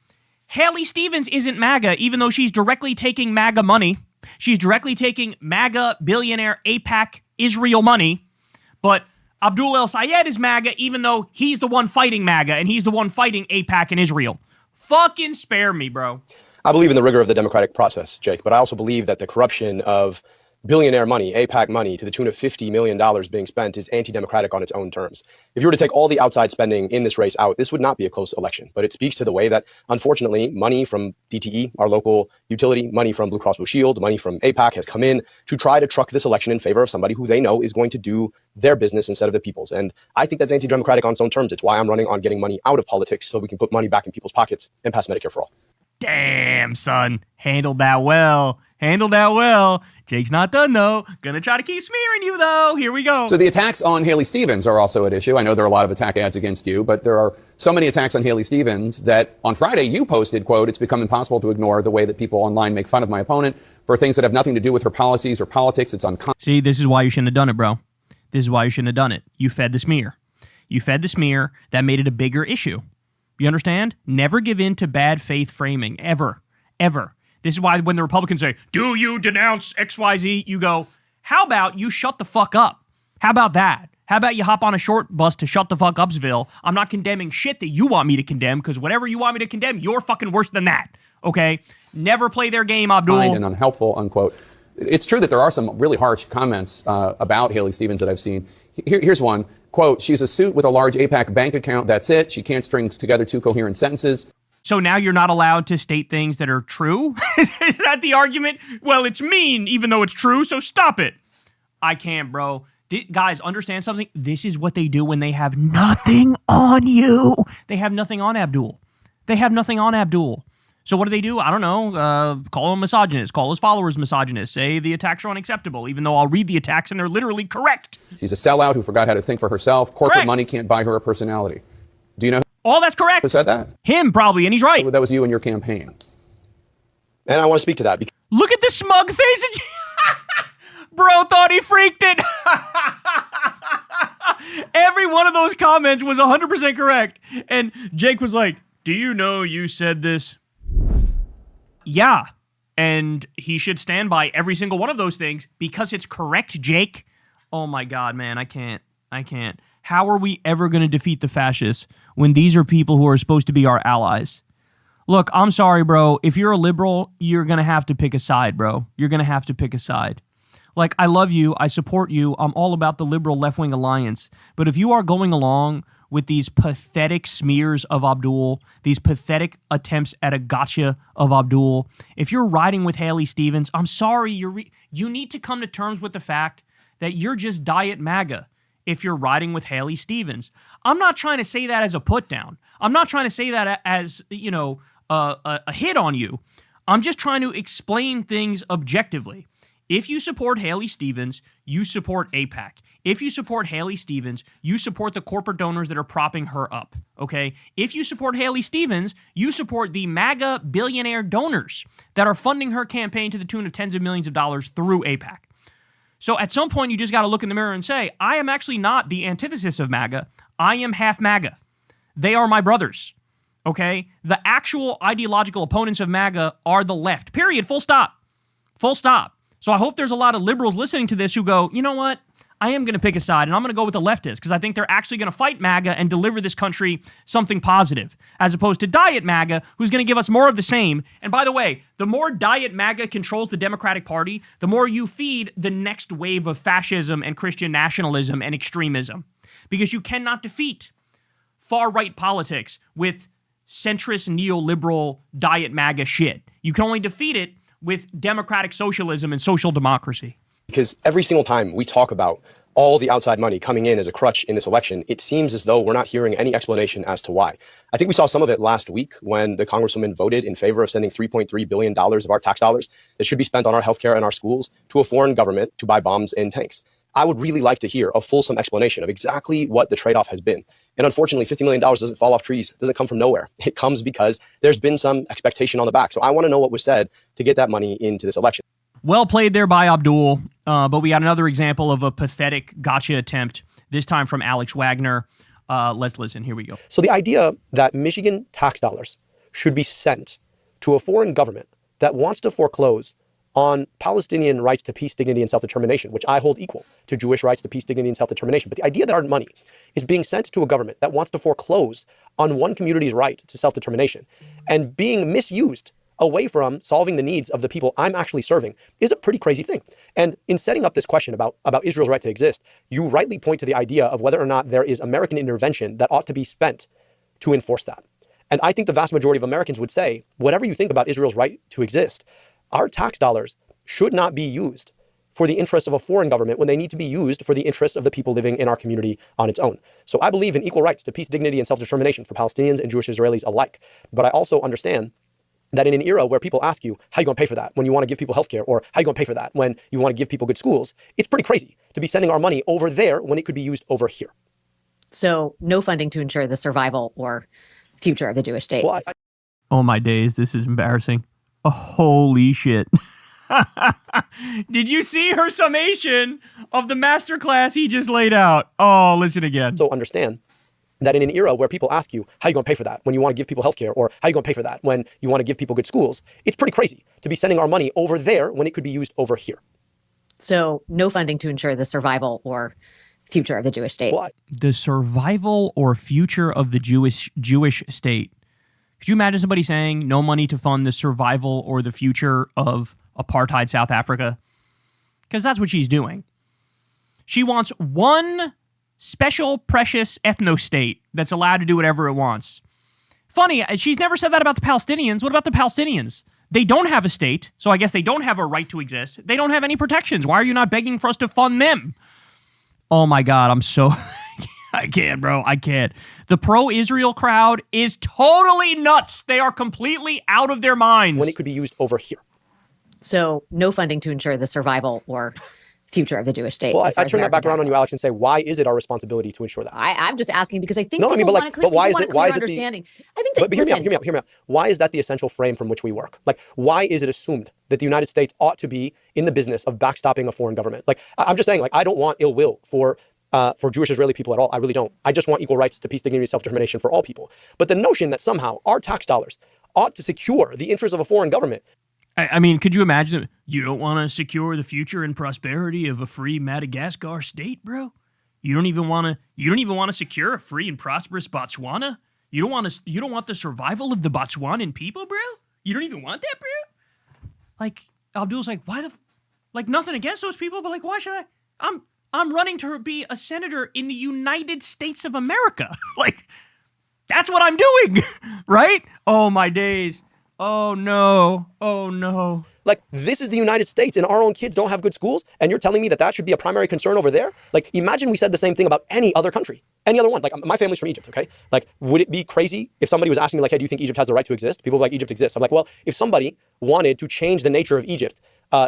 Haley Stevens isn't MAGA, even though she's directly taking MAGA money. She's directly taking MAGA billionaire AIPAC Israel money. But Abdul El-Sayed is MAGA, even though he's the one fighting MAGA and he's the one fighting AIPAC and Israel. Fucking spare me, bro. I believe in the rigor of the democratic process, Jake, but I also believe that the corruption of billionaire money, AIPAC money, to the tune of $50 million being spent is anti-democratic on its own terms. If you were to take all the outside spending in this race out, this would not be a close election. But it speaks to the way that, unfortunately, money from DTE, our local utility, money from Blue Cross Blue Shield, money from AIPAC has come in to try to truck this election in favor of somebody who they know is going to do their business instead of the people's. And I think that's anti-democratic on its own terms. It's why I'm running on getting money out of politics so we can put money back in people's pockets and pass Medicare for all. Damn, son. Handled that well. Handled that well. Jake's not done, though. Gonna try to keep smearing you, though. Here we go. So the attacks on Haley Stevens are also at issue. I know there are a lot of attack ads against you, but there are so many attacks on Haley Stevens that on Friday you posted, quote, it's become impossible to ignore the way that people online make fun of my opponent for things that have nothing to do with her policies or politics. It's unconscious. See, this is why you shouldn't have done it, bro. This is why you shouldn't have done it. You fed the smear. You fed the smear. That made it a bigger issue. You understand? Never give in to bad faith framing. Ever. Ever. This is why when the Republicans say, do you denounce XYZ? You go, how about you shut the fuck up? How about that? How about you hop on a short bus to shut the fuck upsville? I'm not condemning shit that you want me to condemn, because whatever you want me to condemn, you're fucking worse than that. Okay? Never play their game, Abdul. And unhelpful, unquote. It's true that there are some really harsh comments about Haley Stevens that I've seen. Here's one. Quote, she's a suit with a large AIPAC bank account. That's it. She can't string together 2 coherent sentences. So now you're not allowed to state things that are true? Is that the argument? Well, it's mean, even though it's true, so stop it. I can't, bro. Guys, understand something? This is what they do when they have nothing on you. They have nothing on Abdul. They have nothing on Abdul. So what do? I don't know. Call him misogynist. Call his followers misogynist. Say the attacks are unacceptable, even though I'll read the attacks and they're literally correct. She's a sellout who forgot how to think for herself. Corporate money can't buy her a personality. Do you know Oh, that's correct. who said that? Him, probably, and he's right. That was you in your campaign. And I want to speak to that because Look at the smug face. Bro thought he freaked it. Every one of those comments was 100% correct. And Jake was like, do you know you said this? Yeah. And he should stand by every single one of those things because it's correct, Jake. Oh my God, man, I can't. How are we ever going to defeat the fascists when these are people who are supposed to be our allies? Look, I'm sorry, bro. If you're a liberal, you're going to have to pick a side, bro. You're going to have to pick a side. Like, I love you. I support you. I'm all about the liberal left-wing alliance. But if you are going along with these pathetic smears of Abdul, these pathetic attempts at a gotcha of Abdul, if you're riding with Haley Stevens, I'm sorry. You need to come to terms with the fact that you're just diet MAGA if you're riding with Haley Stevens. I'm not trying to say that as a put-down. I'm not trying to say that as, a hit on you. I'm just trying to explain things objectively. If you support Haley Stevens, you support APAC. If you support Haley Stevens, you support the corporate donors that are propping her up, okay? If you support Haley Stevens, you support the MAGA billionaire donors that are funding her campaign to the tune of tens of millions of dollars through APAC. So at some point, you just got to look in the mirror and say, I am actually not the antithesis of MAGA. I am half MAGA. They are my brothers, okay? The actual ideological opponents of MAGA are the left, period, full stop. Full stop. So I hope there's a lot of liberals listening to this who go, you know what? I am going to pick a side, and I'm going to go with the leftists because I think they're actually going to fight MAGA and deliver this country something positive, as opposed to diet MAGA, who's going to give us more of the same. And by the way, the more diet MAGA controls the Democratic Party, the more you feed the next wave of fascism and Christian nationalism and extremism, because you cannot defeat far-right politics with centrist neoliberal diet MAGA shit. You can only defeat it with democratic socialism and social democracy. Because every single time we talk about all the outside money coming in as a crutch in this election, it seems as though we're not hearing any explanation as to why. I think we saw some of it last week when the Congresswoman voted in favor of sending $3.3 billion of our tax dollars that should be spent on our healthcare and our schools to a foreign government to buy bombs and tanks. I would really like to hear a fulsome explanation of exactly what the trade-off has been. And unfortunately, $50 million doesn't fall off trees. It doesn't come from nowhere. It comes because there's been some expectation on the back. So I want to know what was said to get that money into this election. Well played there by Abdul, but we got another example of a pathetic gotcha attempt, this time from Alex Wagner. Let's listen. Here we go. So the idea that Michigan tax dollars should be sent to a foreign government that wants to foreclose on Palestinian rights to peace, dignity, and self-determination, which I hold equal to Jewish rights to peace, dignity, and self-determination. But the idea that our money is being sent to a government that wants to foreclose on one community's right to self-determination and being misused away from solving the needs of the people I'm actually serving is a pretty crazy thing. And in setting up this question about Israel's right to exist, you rightly point to the idea of whether or not there is American intervention that ought to be spent to enforce that. And I think the vast majority of Americans would say, whatever you think about Israel's right to exist, our tax dollars should not be used for the interests of a foreign government when they need to be used for the interests of the people living in our community on its own. So I believe in equal rights to peace, dignity, and self-determination for Palestinians and Jewish Israelis alike. But I also understand that in an era where people ask you, how are you going to pay for that when you want to give people healthcare, or how are you going to pay for that when you want to give people good schools, it's pretty crazy to be sending our money over there when it could be used over here. So no funding to ensure the survival or future of the Jewish state. Well, Oh my days, this is embarrassing. Oh, holy shit. Did you see her summation of the masterclass he just laid out? Oh, listen again. So understand that in an era where people ask you, how are you going to pay for that when you want to give people healthcare, or how are you going to pay for that when you want to give people good schools, it's pretty crazy to be sending our money over there when it could be used over here. So no funding to ensure the survival or future of the Jewish state. Well, The survival or future of the Jewish state. Could you imagine somebody saying no money to fund the survival or the future of apartheid South Africa? Because that's what she's doing. She wants one special, precious ethno-state that's allowed to do whatever it wants. Funny, she's never said that about the Palestinians. What about the Palestinians? They don't have a state, so I guess they don't have a right to exist. They don't have any protections. Why are you not begging for us to fund them? Oh my God, I'm so... I can't, bro. I can't. The pro-Israel crowd is totally nuts. They are completely out of their minds. When it could be used over here. So no funding to ensure the survival or future of the Jewish state. Well, I turn that back around on you, Alex, and say, why is it our responsibility to ensure that? I'm just asking because I think no, I mean, but like, but why is it? Why is it understanding? I think that, but hear me out. Why is that the essential frame from which we work? Like, why is it assumed that the United States ought to be in the business of backstopping a foreign government? Like, I'm just saying, like, I don't want ill will for Jewish Israeli people at all. I really don't. I just want equal rights to peace, dignity, and self-determination for all people. But the notion that somehow our tax dollars ought to secure the interests of a foreign government. I mean, could you imagine? You don't want to secure the future and prosperity of a free Madagascar state, bro? You don't even want to secure a free and prosperous Botswana? You don't want the survival of the Botswanan people, bro? You don't even want that, bro? Like, Abdul's like, why like, nothing against those people, but like, why should I'm running to be a senator in the United States of America. Like, that's what I'm doing, right? Oh, my days. Oh, no. Oh, no. Like, this is the United States and our own kids don't have good schools, and you're telling me that should be a primary concern over there? Like, imagine we said the same thing about any other country, any other one. Like, my family's from Egypt, okay? Like, would it be crazy if somebody was asking me, like, hey, do you think Egypt has the right to exist? People are like, Egypt exists. I'm like, well, if somebody wanted to change the nature of Egypt,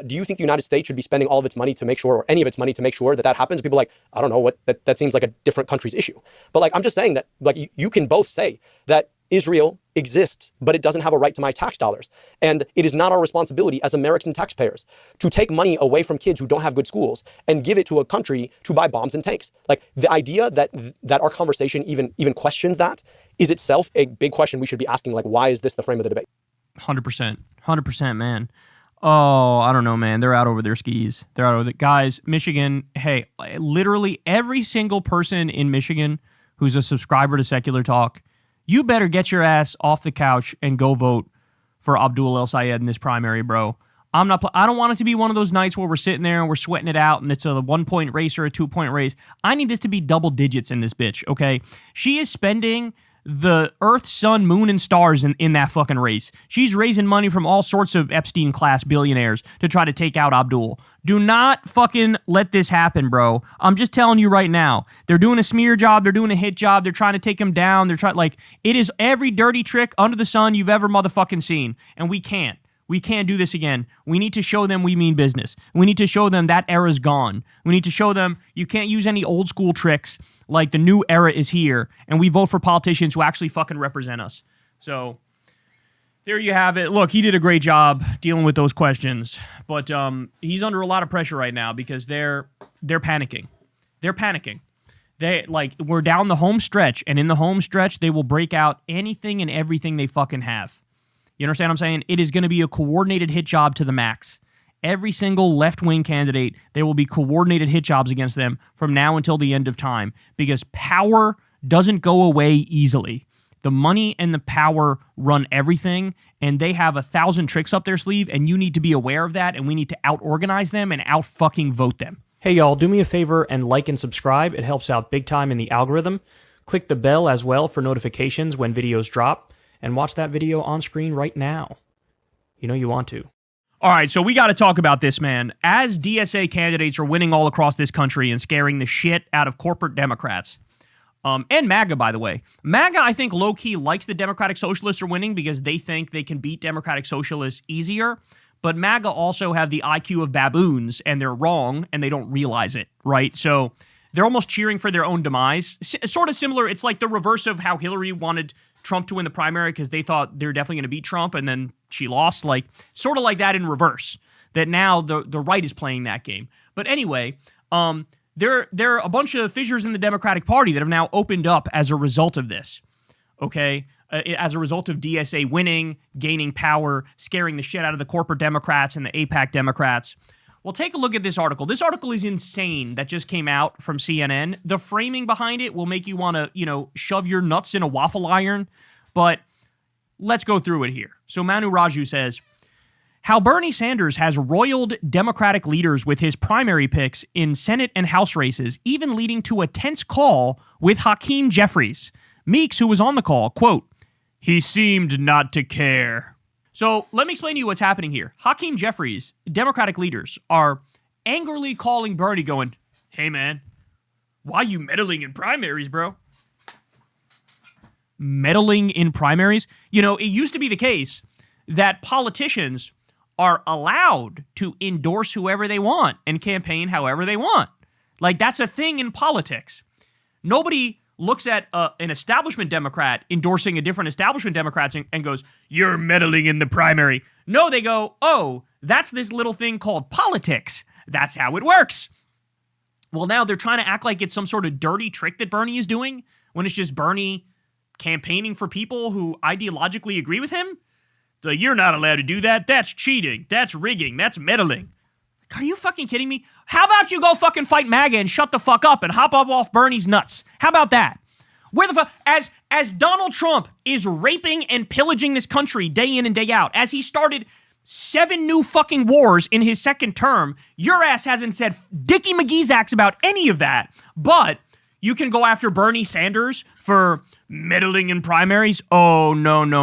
do you think the United States should be spending all of its money to make sure, or any of its money to make sure that happens? People are like, I don't know, that seems like a different country's issue. But like, I'm just saying that, like, you can both say that Israel exists, but it doesn't have a right to my tax dollars. And it is not our responsibility as American taxpayers to take money away from kids who don't have good schools and give it to a country to buy bombs and tanks. Like, the idea that our conversation even questions that is itself a big question we should be asking. Like, why is this the frame of the debate? 100%, man. Oh, I don't know, man. They're out over their skis. They're out over guys, Michigan, hey, literally every single person in Michigan who's a subscriber to Secular Talk, you better get your ass off the couch and go vote for Abdul El Sayed in this primary, bro. I don't want it to be one of those nights where we're sitting there and we're sweating it out and it's a 1-point race or a 2-point race. I need this to be double digits in this bitch, okay? She is spending the earth, sun, moon, and stars in that fucking race. She's raising money from all sorts of Epstein-class billionaires to try to take out Abdul. Do not fucking let this happen, bro. I'm just telling you right now. They're doing a smear job. They're doing a hit job. They're trying to take him down. They're trying, like, it is every dirty trick under the sun you've ever motherfucking seen. And we can't. We can't do this again. We need to show them we mean business. We need to show them that era's gone. We need to show them you can't use any old school tricks. Like, the new era is here, and we vote for politicians who actually fucking represent us. So there you have it. Look, he did a great job dealing with those questions, but he's under a lot of pressure right now because they're panicking. They're panicking. We're down the home stretch, and in the home stretch, they will break out anything and everything they fucking have. You understand what I'm saying? It is going to be a coordinated hit job to the max. Every single left-wing candidate, there will be coordinated hit jobs against them from now until the end of time because power doesn't go away easily. The money and the power run everything, and they have 1,000 tricks up their sleeve, and you need to be aware of that, and we need to out-organize them and out-fucking-vote them. Hey, y'all, do me a favor and like and subscribe. It helps out big time in the algorithm. Click the bell as well for notifications when videos drop. And watch that video on screen right now. You know you want to. All right, so we got to talk about this, man. As DSA candidates are winning all across this country and scaring the shit out of corporate Democrats, and MAGA, by the way. MAGA, I think, low-key likes the Democratic Socialists are winning because they think they can beat Democratic Socialists easier. But MAGA also have the IQ of baboons, and they're wrong, and they don't realize it, right? So they're almost cheering for their own demise. Sort of similar. It's like the reverse of how Hillary wanted Trump to win the primary because they thought they were definitely going to beat Trump, and then she lost. Like, sort of like that in reverse, that now the right is playing that game. But anyway, there are a bunch of fissures in the Democratic Party that have now opened up as a result of this, okay? As a result of DSA winning, gaining power, scaring the shit out of the corporate Democrats and the APAC Democrats. Well, take a look at this article. This article is insane that just came out from CNN. The framing behind it will make you want to, shove your nuts in a waffle iron. But let's go through it here. So Manu Raju says, how Bernie Sanders has roiled Democratic leaders with his primary picks in Senate and House races, even leading to a tense call with Hakeem Jeffries. Meeks, who was on the call, quote, he seemed not to care. So let me explain to you what's happening here. Hakeem Jeffries, Democratic leaders, are angrily calling Bernie going, hey man, Why are you meddling in primaries, bro? Meddling in primaries? You know, it used to be the case that politicians are allowed to endorse whoever they want and campaign however they want. Like, that's a thing in politics. Nobody looks at an establishment Democrat endorsing a different establishment Democrat and goes, you're meddling in the primary. No, they go, oh, that's this little thing called politics. That's how it works. Well, now they're trying to act like it's some sort of dirty trick that Bernie is doing when it's just Bernie campaigning for people who ideologically agree with him. So you're not allowed to do that. That's cheating. That's rigging. That's meddling. Are you fucking kidding me? How about you go fucking fight MAGA and shut the fuck up and hop up off Bernie's nuts? How about that? Where the fuck, as Donald Trump is raping and pillaging this country day in and day out, as he started 7 new fucking wars in his second term, your ass hasn't said Dickie McGee's acts about any of that, but you can go after Bernie Sanders for meddling in primaries? Oh, no. We're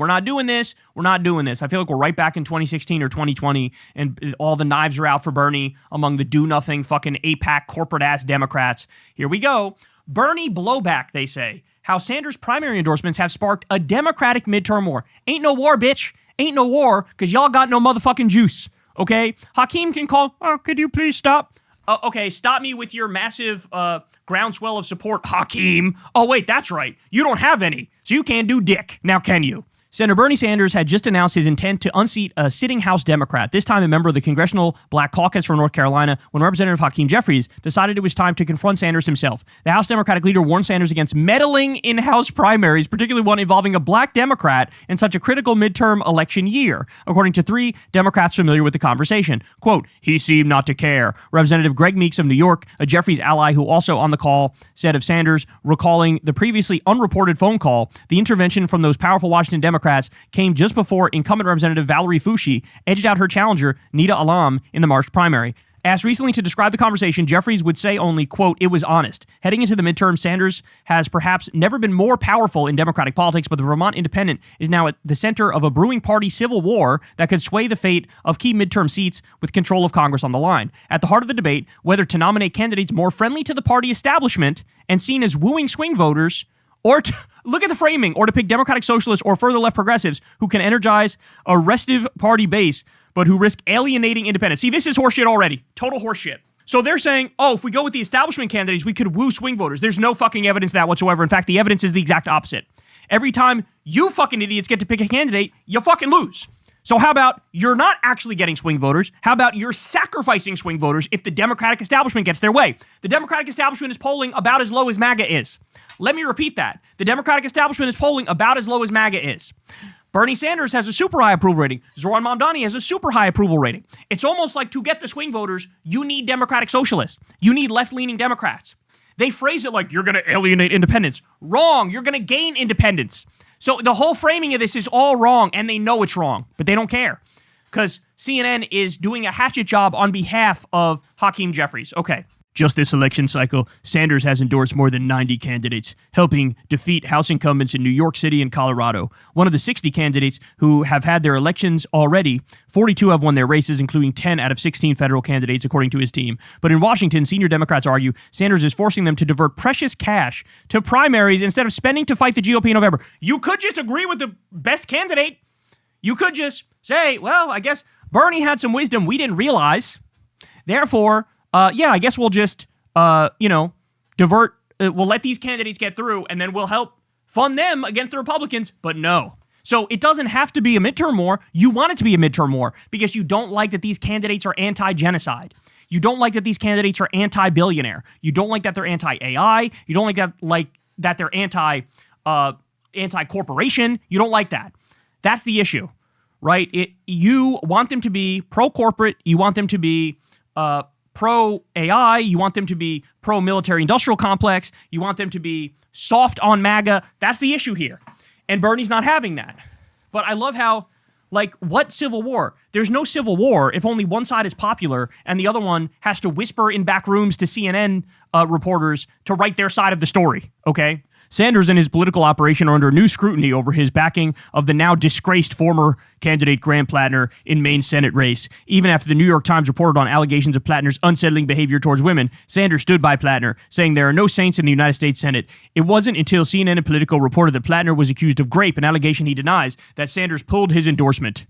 not doing this. We're not doing this. I feel like we're right back in 2016 or 2020, and all the knives are out for Bernie among the do-nothing fucking APAC corporate-ass Democrats. Here we go. Bernie blowback, they say. How Sanders' primary endorsements have sparked a Democratic midterm war. Ain't no war, bitch. Ain't no war, because y'all got no motherfucking juice, okay? Hakeem can call, oh, could you please stop? Okay, stop me with your massive groundswell of support, Hakeem. Oh, wait, that's right. You don't have any, so you can't do dick. Now, can you? Senator Bernie Sanders had just announced his intent to unseat a sitting House Democrat, this time a member of the Congressional Black Caucus from North Carolina, when Representative Hakeem Jeffries decided it was time to confront Sanders himself. The House Democratic leader warned Sanders against meddling in House primaries, particularly one involving a black Democrat in such a critical midterm election year, according to 3 Democrats familiar with the conversation. Quote, he seemed not to care. Representative Greg Meeks of New York, a Jeffries ally who also on the call, said of Sanders, recalling the previously unreported phone call, the intervention from those powerful Washington Democrats came just before incumbent Representative Valerie Foushee edged out her challenger, Nita Alam, in the March primary. Asked recently to describe the conversation, Jeffries would say only, quote, it was honest. Heading into the midterm, Sanders has perhaps never been more powerful in Democratic politics, but the Vermont Independent is now at the center of a brewing party civil war that could sway the fate of key midterm seats with control of Congress on the line. At the heart of the debate, whether to nominate candidates more friendly to the party establishment and seen as wooing swing voters, or to, look at the framing, or to pick Democratic Socialists or further left progressives who can energize a restive party base, but who risk alienating independents. See, this is horseshit already. Total horseshit. So they're saying, oh, if we go with the establishment candidates, we could woo swing voters. There's no fucking evidence of that whatsoever. In fact, the evidence is the exact opposite. Every time you fucking idiots get to pick a candidate, you fucking lose. So how about you're not actually getting swing voters? How about you're sacrificing swing voters if the Democratic establishment gets their way? The Democratic establishment is polling about as low as MAGA is. Let me repeat that. The Democratic establishment is polling about as low as MAGA is. Bernie Sanders has a super high approval rating. Zoran Mamdani has a super high approval rating. It's almost like to get the swing voters, you need Democratic Socialists. You need left-leaning Democrats. They phrase it like you're going to alienate independents. Wrong. You're going to gain independents. So the whole framing of this is all wrong, and they know it's wrong, but they don't care because CNN is doing a hatchet job on behalf of Hakeem Jeffries. Okay. Just this election cycle, Sanders has endorsed more than 90 candidates, helping defeat House incumbents in New York City and Colorado. One of the 60 candidates who have had their elections already, 42 have won their races, including 10 out of 16 federal candidates, according to his team. But in Washington, senior Democrats argue Sanders is forcing them to divert precious cash to primaries instead of spending to fight the GOP in November. You could just agree with the best candidate. You could just say, well, I guess Bernie had some wisdom we didn't realize. Therefore, I guess we'll just, divert, we'll let these candidates get through, and then we'll help fund them against the Republicans. But no. So it doesn't have to be a midterm war. You want it to be a midterm war because you don't like that these candidates are anti-genocide. You don't like that these candidates are anti-billionaire. You don't like that they're anti-AI. You don't like that they're anti-corporation. You don't like that. That's the issue, right? You want them to be pro-corporate. You want them to be pro-AI, you want them to be pro-military industrial complex, you want them to be soft on MAGA. That's the issue here. And Bernie's not having that. But I love how, what civil war? There's no civil war if only one side is popular and the other one has to whisper in back rooms to CNN reporters to write their side of the story, okay? Sanders and his political operation are under new scrutiny over his backing of the now disgraced former candidate Graham Plattner in Maine's Senate race. Even after the New York Times reported on allegations of Plattner's unsettling behavior towards women, Sanders stood by Plattner, saying there are no saints in the United States Senate. It wasn't until CNN and Politico reported that Plattner was accused of rape, an allegation he denies, that Sanders pulled his endorsement.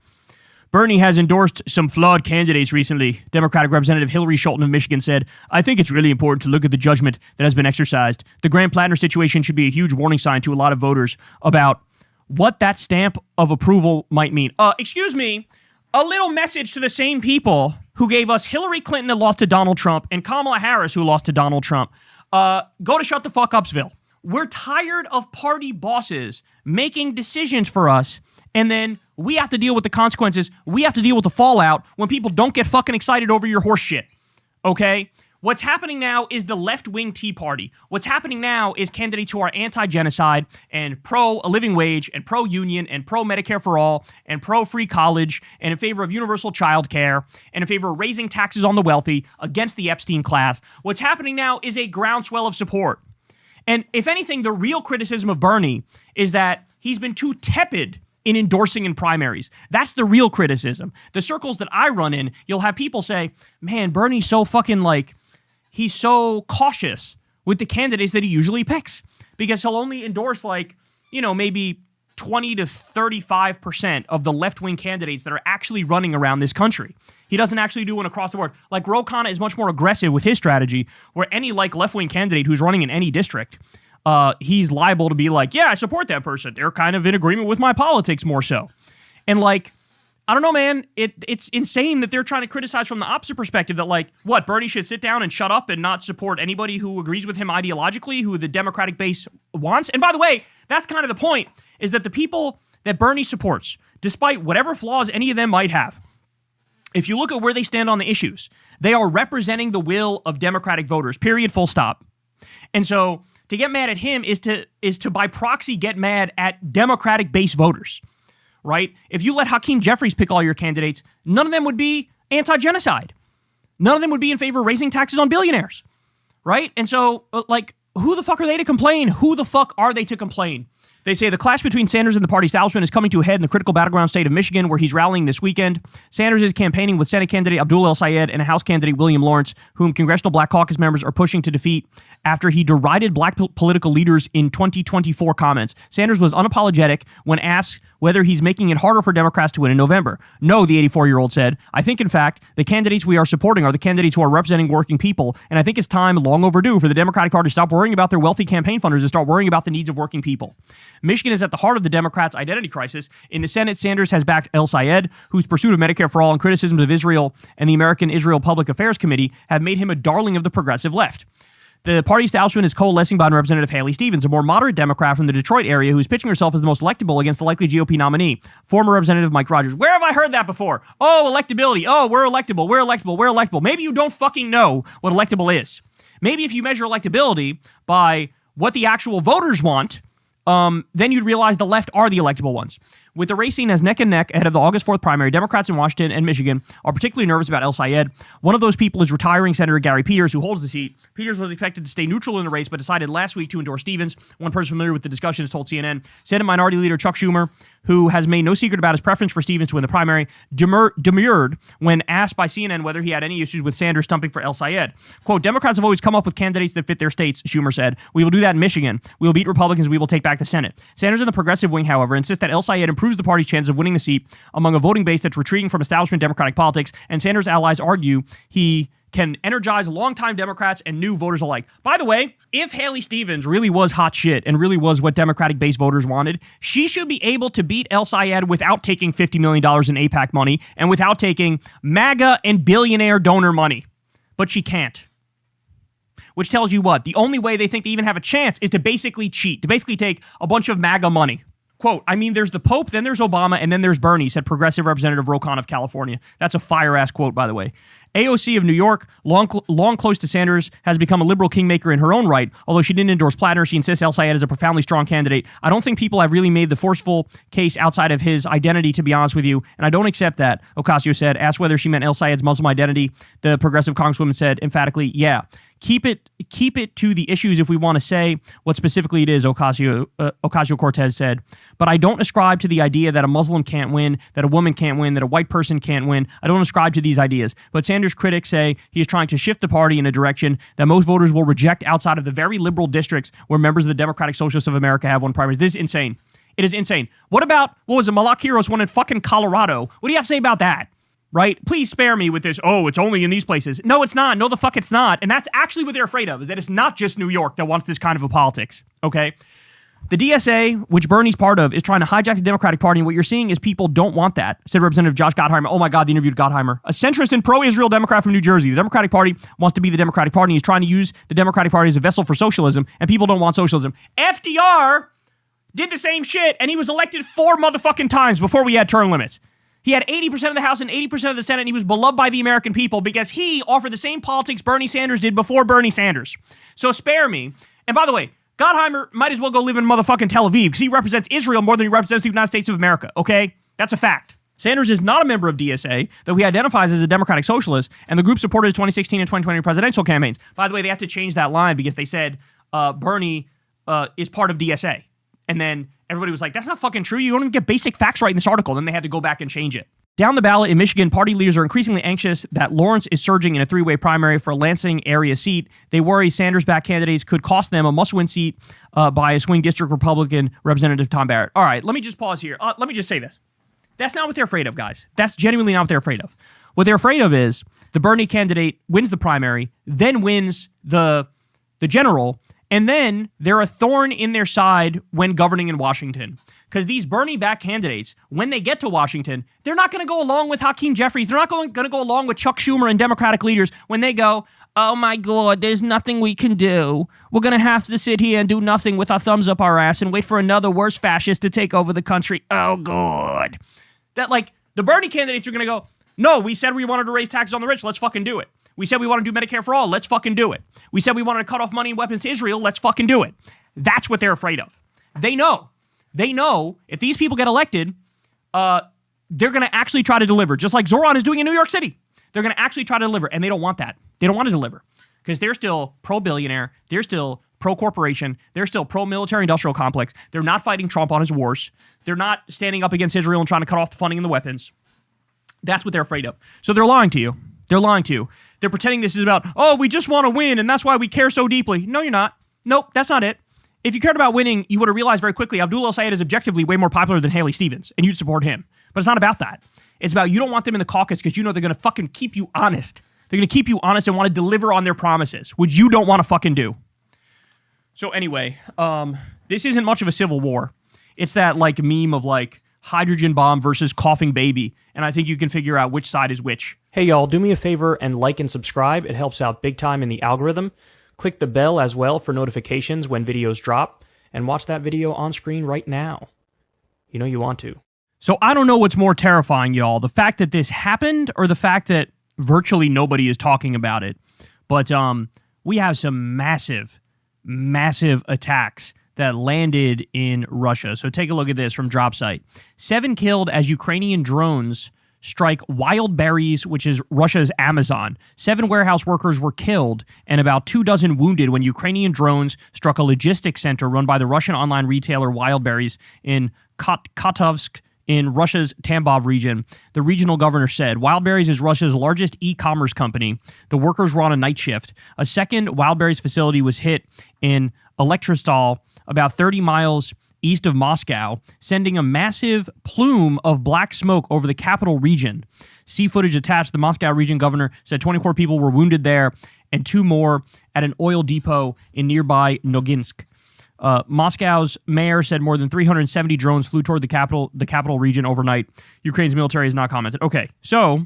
Bernie has endorsed some flawed candidates recently. Democratic Representative Hillary Scholten of Michigan said, I think it's really important to look at the judgment that has been exercised. The Graham Plattner situation should be a huge warning sign to a lot of voters about what that stamp of approval might mean. Excuse me, a little message to the same people who gave us Hillary Clinton that lost to Donald Trump and Kamala Harris who lost to Donald Trump. Go to shut the fuck upsville. We're tired of party bosses making decisions for us, and then we have to deal with the consequences. We have to deal with the fallout when people don't get fucking excited over your horse shit. Okay? What's happening now is the left-wing Tea Party. What's happening now is candidates who are anti-genocide and pro-a living wage and pro-union and pro-Medicare for all and pro-free college and in favor of universal child care and in favor of raising taxes on the wealthy against the Epstein class. What's happening now is a groundswell of support. And if anything, the real criticism of Bernie is that he's been too tepid in endorsing in primaries. That's the real criticism. The circles that I run in, you'll have people say, man, Bernie's so fucking he's so cautious with the candidates that he usually picks because he'll only endorse maybe 20 to 35% of the left-wing candidates that are actually running around this country. He doesn't actually do one across the board. Like Rogan is much more aggressive with his strategy where any left-wing candidate who's running in any district, he's liable to be like, yeah, I support that person. They're kind of in agreement with my politics more so. And I don't know, man. It's insane that they're trying to criticize from the opposite perspective that Bernie should sit down and shut up and not support anybody who agrees with him ideologically, who the Democratic base wants. And by the way, that's kind of the point, is that the people that Bernie supports, despite whatever flaws any of them might have, if you look at where they stand on the issues, they are representing the will of Democratic voters, period, full stop. And so to get mad at him is to by proxy get mad at Democratic base voters. Right? If you let Hakeem Jeffries pick all your candidates, none of them would be anti-genocide. None of them would be in favor of raising taxes on billionaires. Right? And so, who the fuck are they to complain? Who the fuck are they to complain? They say the clash between Sanders and the party establishment is coming to a head in the critical battleground state of Michigan, where he's rallying this weekend. Sanders is campaigning with Senate candidate Abdul El-Sayed and House candidate William Lawrence, whom Congressional Black Caucus members are pushing to defeat after he derided black political leaders in 2024 comments. Sanders was unapologetic when asked whether he's making it harder for Democrats to win in November. No, the 84-year-old said, I think, in fact, the candidates we are supporting are the candidates who are representing working people, and I think it's time, long overdue, for the Democratic Party to stop worrying about their wealthy campaign funders and start worrying about the needs of working people. Michigan is at the heart of the Democrats' identity crisis. In the Senate, Sanders has backed El-Sayed, whose pursuit of Medicare for all and criticisms of Israel and the American Israel Public Affairs Committee have made him a darling of the progressive left. The party establishment is coalescing behind Representative Haley Stevens, a more moderate Democrat from the Detroit area who's pitching herself as the most electable against the likely GOP nominee, former Representative Mike Rogers. Where have I heard that before? Oh, electability. Oh, we're electable. We're electable. We're electable. Maybe you don't fucking know what electable is. Maybe if you measure electability by what the actual voters want, then you'd realize the left are the electable ones. With the race seen as neck and neck ahead of the August 4th primary, Democrats in Washington and Michigan are particularly nervous about El-Sayed. One of those people is retiring Senator Gary Peters, who holds the seat. Peters was expected to stay neutral in the race, but decided last week to endorse Stevens. One person familiar with the discussion has told CNN. Senate Minority Leader Chuck Schumer, who has made no secret about his preference for Stevens to win the primary, demurred when asked by CNN whether he had any issues with Sanders stumping for El-Sayed. Quote, Democrats have always come up with candidates that fit their states, Schumer said. We will do that in Michigan. We will beat Republicans. We will take back the Senate. Sanders and the progressive wing, however, insist that El-Sayed improves the party's chances of winning the seat among a voting base that's retreating from establishment Democratic politics, and Sanders' allies argue he can energize longtime Democrats and new voters alike. By the way, if Haley Stevens really was hot shit and really was what Democratic base voters wanted, she should be able to beat El-Sayed without taking $50 million in APAC money and without taking MAGA and billionaire donor money. But she can't. Which tells you what? The only way they think they even have a chance is to basically cheat, to basically take a bunch of MAGA money. Quote, I mean, there's the Pope, then there's Obama, and then there's Bernie, said Progressive Representative Rogan of California. That's a fire-ass quote, by the way. AOC of New York, long close to Sanders, has become a liberal kingmaker in her own right. Although she didn't endorse Plattner, she insists El-Sayed is a profoundly strong candidate. I don't think people have really made the forceful case outside of his identity, to be honest with you, and I don't accept that, Ocasio said. Asked whether she meant El-Sayed's Muslim identity, the progressive congresswoman said emphatically, yeah. keep it to the issues if we want to say what specifically it is Ocasio-Cortez said. But I don't ascribe to the idea that a Muslim can't win, that a woman can't win, that a white person can't win. I don't ascribe to these ideas. But Sanders' critics say he is trying to shift the party in a direction that most voters will reject outside of the very liberal districts where members of the Democratic Socialists of America have won primaries. This is insane. It is insane. What about, what was it, Malak Heroes won in fucking Colorado? What do you have to say about that? Right? Please spare me with this, oh, it's only in these places. No, it's not. No, the fuck it's not. And that's actually what they're afraid of, is that it's not just New York that wants this kind of a politics, okay? The DSA, which Bernie's part of, is trying to hijack the Democratic Party, and what you're seeing is people don't want that, said Representative Josh Gottheimer. Oh my God, the interviewed Gottheimer. A centrist and pro-Israel Democrat from New Jersey. The Democratic Party wants to be the Democratic Party. He's trying to use the Democratic Party as a vessel for socialism, and people don't want socialism. FDR did the same shit, and he was elected 4 motherfucking times before we had term limits. He had 80% of the House and 80% of the Senate, and he was beloved by the American people because he offered the same politics Bernie Sanders did before Bernie Sanders. So spare me. And by the way, Gottheimer might as well go live in motherfucking Tel Aviv because he represents Israel more than he represents the United States of America, okay? That's a fact. Sanders is not a member of DSA, though he identifies as a Democratic Socialist, and the group supported his 2016 and 2020 presidential campaigns. By the way, they have to change that line because they said Bernie is part of DSA. And then everybody was like, that's not fucking true. You don't even get basic facts right in this article. Then they had to go back and change it. Down the ballot in Michigan, party leaders are increasingly anxious that Lawrence is surging in a 3-way primary for a Lansing area seat. They worry Sanders-backed candidates could cost them a must-win seat by a swing district Republican Representative Tom Barrett. All right, let me just pause here. Let me just say this. That's not what they're afraid of, guys. That's genuinely not what they're afraid of. What they're afraid of is the Bernie candidate wins the primary, then wins the general, and then they're a thorn in their side when governing in Washington. Because these Bernie-backed candidates, when they get to Washington, they're not going to go along with Hakeem Jeffries. They're not going to go along with Chuck Schumer and Democratic leaders when they go, oh my God, there's nothing we can do. We're going to have to sit here and do nothing with our thumbs up our ass and wait for another worse fascist to take over the country. Oh, God. That, like, the Bernie candidates are going to go, no, we said we wanted to raise taxes on the rich. Let's fucking do it. We said we want to do Medicare for all. Let's fucking do it. We said we wanted to cut off money and weapons to Israel. Let's fucking do it. That's what they're afraid of. They know if these people get elected, they're going to actually try to deliver, just like Zoran is doing in New York City. They're going to actually try to deliver, and they don't want that. They don't want to deliver because they're still pro-billionaire. They're still pro-corporation. They're still pro-military industrial complex. They're not fighting Trump on his wars. They're not standing up against Israel and trying to cut off the funding and the weapons. That's what they're afraid of. So they're lying to you. They're lying to you. They're pretending this is about, oh, we just want to win, and that's why we care so deeply. No, you're not. Nope, that's not it. If you cared about winning, you would have realized very quickly Abdul El-Sayed is objectively way more popular than Haley Stevens, and you'd support him. But it's not about that. It's about you don't want them in the caucus because you know they're going to fucking keep you honest. They're going to keep you honest and want to deliver on their promises, which you don't want to fucking do. So anyway, this isn't much of a civil war. It's that like meme of like hydrogen bomb versus coughing baby, and I think you can figure out which side is which. Hey y'all, do me a favor and like and subscribe. It helps out big time in the algorithm. Click the bell as well for notifications when videos drop, and watch that video on screen right now. You know you want to. So I don't know what's more terrifying, y'all. The fact that this happened or the fact that virtually nobody is talking about it. But we have some massive attacks that landed in Russia. So take a look at this from DropSite. 7 killed as Ukrainian drones strike wild berries, which is Russia's Amazon. 7 warehouse workers were killed and about 24 wounded when Ukrainian drones struck a logistics center run by the Russian online retailer Wild Berries in Kotovsk in Russia's Tambov region. The regional governor said, Wild Berries is Russia's largest e-commerce company. The workers were on a night shift. A second Wild Berries facility was hit in Elektrostal, about 30 miles east of Moscow, sending a massive plume of black smoke over the capital region. See footage attached. The Moscow region governor said 24 people were wounded there and 2 more at an oil depot in nearby Noginsk. Moscow's mayor said more than 370 drones flew toward the capital region overnight. Ukraine's military has not commented. Okay, so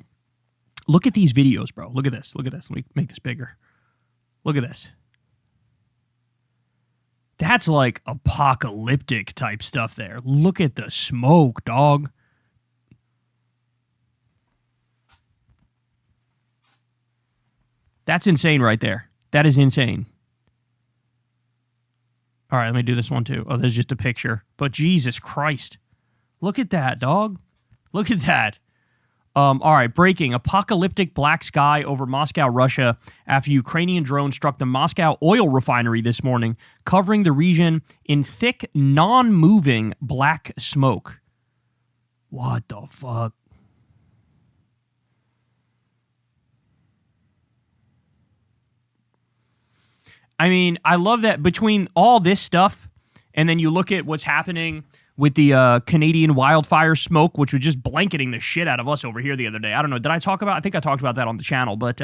look at these videos, bro. Look at this. Look at this. Let me make this bigger. Look at this. That's like apocalyptic type stuff there. Look at the smoke, dog. That's insane right there. That is insane. All right, let me do this one too. Oh, there's just a picture. But Jesus Christ. Look at that, dog. Look at that. All right, breaking. Apocalyptic black sky over Moscow, Russia, after Ukrainian drone struck the Moscow oil refinery this morning, covering the region in thick, non-moving black smoke. What the fuck? I mean, I love that between all this stuff, and then you look at what's happening with the Canadian wildfire smoke, which was just blanketing the shit out of us over here the other day. I don't know. Did I talk about? I think I talked about that on the channel, but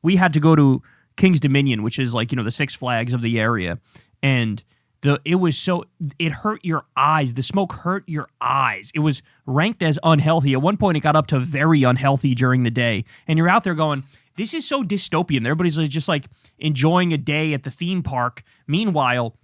we had to go to King's Dominion, which is like, you know, the Six Flags of the area, and it hurt your eyes. The smoke hurt your eyes. It was ranked as unhealthy. At one point, it got up to very unhealthy during the day, and you're out there going, this is so dystopian. Everybody's just like enjoying a day at the theme park. Meanwhile,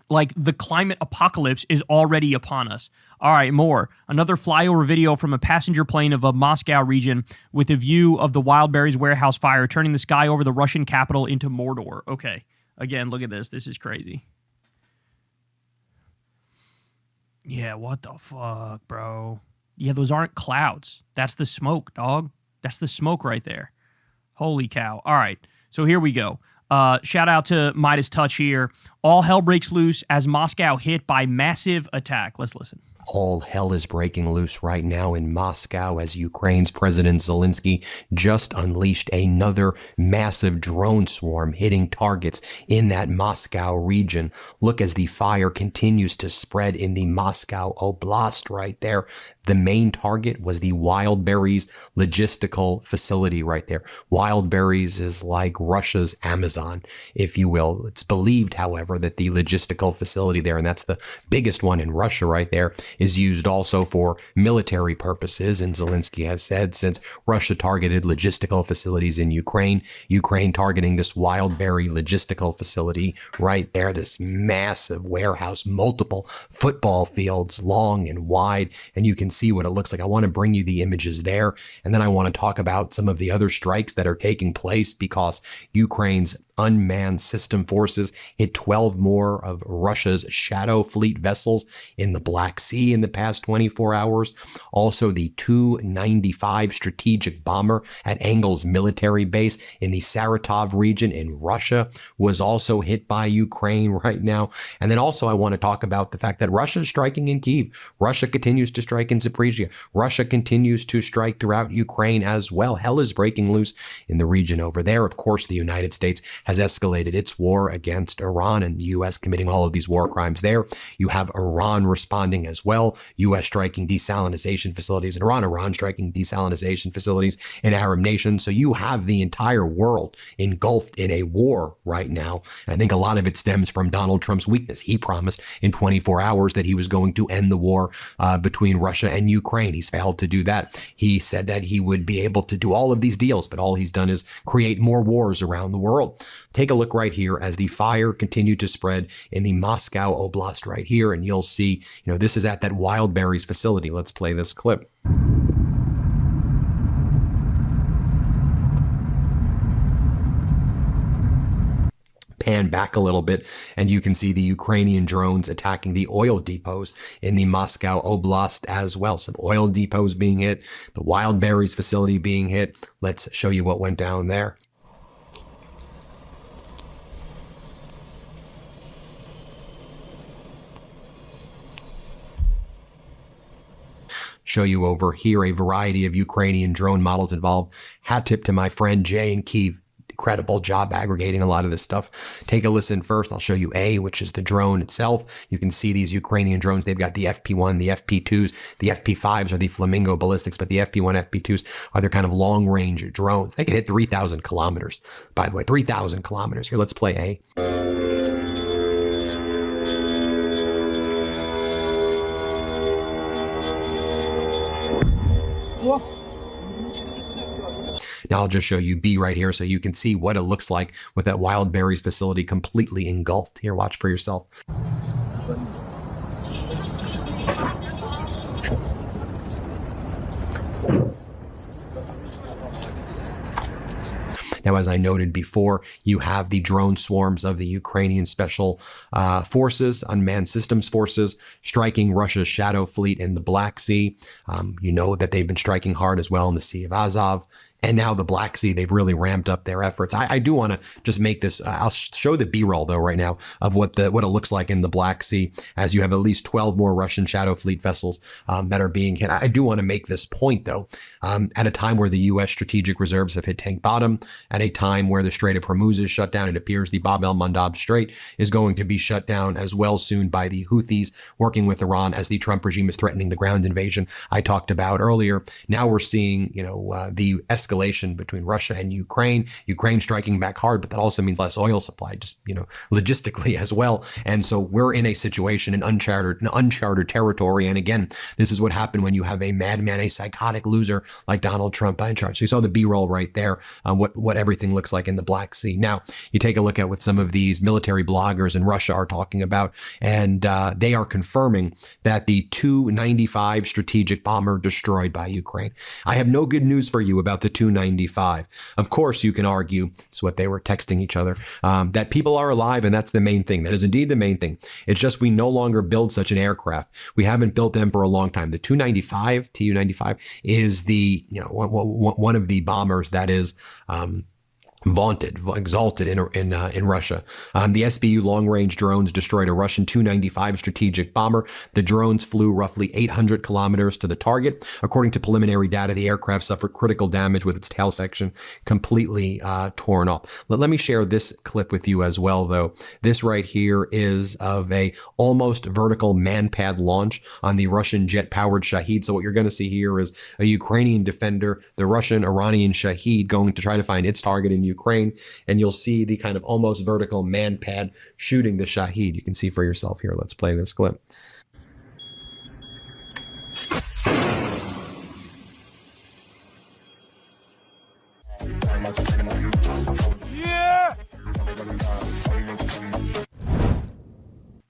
like the climate apocalypse is already upon us. All right, more. Another flyover video from a passenger plane of a Moscow region with a view of the Wildberries warehouse fire turning the sky over the Russian capital into Mordor. Okay, again, look at this. This is crazy. Yeah, what the fuck, bro? Yeah, those aren't clouds. That's the smoke, dog. That's the smoke right there. Holy cow. All right, so here we go. Shout out to Midas Touch here. All hell breaks loose as Moscow hit by massive attack. Let's listen. All hell is breaking loose right now in Moscow as Ukraine's President Zelensky just unleashed another massive drone swarm hitting targets in that Moscow region. Look as the fire continues to spread in the Moscow Oblast right there. The main target was the Wildberries logistical facility right there. Wildberries is like Russia's Amazon, if you will. It's believed, however, that the logistical facility there, and that's the biggest one in Russia right there, is used also for military purposes. And Zelensky has said since Russia targeted logistical facilities in Ukraine targeting this Wildberry logistical facility right there, this massive warehouse, multiple football fields long and wide, and you can see what it looks like. I want to bring you the images there, and then I want to talk about some of the other strikes that are taking place because Ukraine's unmanned system forces hit 12 more of Russia's Shadow Fleet vessels in the Black Sea in the past 24 hours. Also, the Tu-95 strategic bomber at Engel's military base in the Saratov region in Russia was also hit by Ukraine right now. And then also I want to talk about the fact that Russia is striking in Kyiv. Russia continues to strike in Zaporizhia. Russia continues to strike throughout Ukraine as well. Hell is breaking loose in the region over there. Of course, the United States has escalated its war against Iran and the U.S. committing all of these war crimes there. You have Iran responding as well. U.S. striking desalination facilities in Iran striking desalination facilities in Arab nations. So you have the entire world engulfed in a war right now. And I think a lot of it stems from Donald Trump's weakness. He promised in 24 hours that he was going to end the war between Russia and Ukraine. He's failed to do that. He said that he would be able to do all of these deals, but all he's done is create more wars around the world. Take a look right here as the fire continued to spread in the Moscow Oblast right here, and you'll see, this is at that Wildberries facility. Let's play this clip. Pan back a little bit, and you can see the Ukrainian drones attacking the oil depots in the Moscow Oblast as well. Some oil depots being hit, the Wildberries facility being hit. Let's show you what went down there. Show you over here a variety of Ukrainian drone models involved. Hat tip to my friend Jay in Kyiv. Incredible job aggregating a lot of this stuff. Take a listen first. I'll show you A, which is the drone itself. You can see these Ukrainian drones. They've got the FP1, the FP2s, the FP5s are the Flamingo ballistics, but the FP1, FP2s are their kind of long-range drones. They can hit 3,000 kilometers, by the way, 3,000 kilometers. Here, let's play A. Now I'll just show you B right here so you can see what it looks like with that Wildberries facility completely engulfed. Here, watch for yourself. Now, as I noted before, you have the drone swarms of the Ukrainian Special Forces, Unmanned Systems Forces, striking Russia's Shadow Fleet in the Black Sea. You know that they've been striking hard as well in the Sea of Azov. And now the Black Sea, they've really ramped up their efforts. I do want to just make this, I'll show the B-roll though right now of what it looks like in the Black Sea, as you have at least 12 more Russian Shadow Fleet vessels that are being hit. I do want to make this point though, at a time where the U.S. strategic reserves have hit tank bottom, at a time where the Strait of Hormuz is shut down, it appears the Bab el-Mandab Strait is going to be shut down as well soon by the Houthis working with Iran as the Trump regime is threatening the ground invasion I talked about earlier. Now we're seeing, the escalation between Russia and Ukraine striking back hard, but that also means less oil supply, just, logistically as well. And so we're in a situation in uncharted territory. And again, this is what happened when you have a madman, a psychotic loser like Donald Trump in charge. So you saw the B-roll right there, what everything looks like in the Black Sea. Now, you take a look at what some of these military bloggers in Russia are talking about, and they are confirming that the Tu-95 strategic bomber destroyed by Ukraine. I have no good news for you about the Tu-95. Of course, you can argue, it's what they were texting each other, that people are alive, and that's the main thing. That is indeed the main thing. It's just we no longer build such an aircraft. We haven't built them for a long time. The Tu-95 is the one of the bombers that is exalted in Russia. The SBU long-range drones destroyed a Russian Tu-95 strategic bomber. The drones flew roughly 800 kilometers to the target. According to preliminary data, the aircraft suffered critical damage with its tail section completely torn off. Let me share this clip with you as well, though. This right here is of a almost vertical man-pad launch on the Russian jet-powered Shahed. So what you're going to see here is a Ukrainian defender, the Russian Iranian Shahed, going to try to find its target in Ukraine, and you'll see the kind of almost vertical man pad shooting the Shahed. You can see for yourself here. Let's play this clip. Yeah!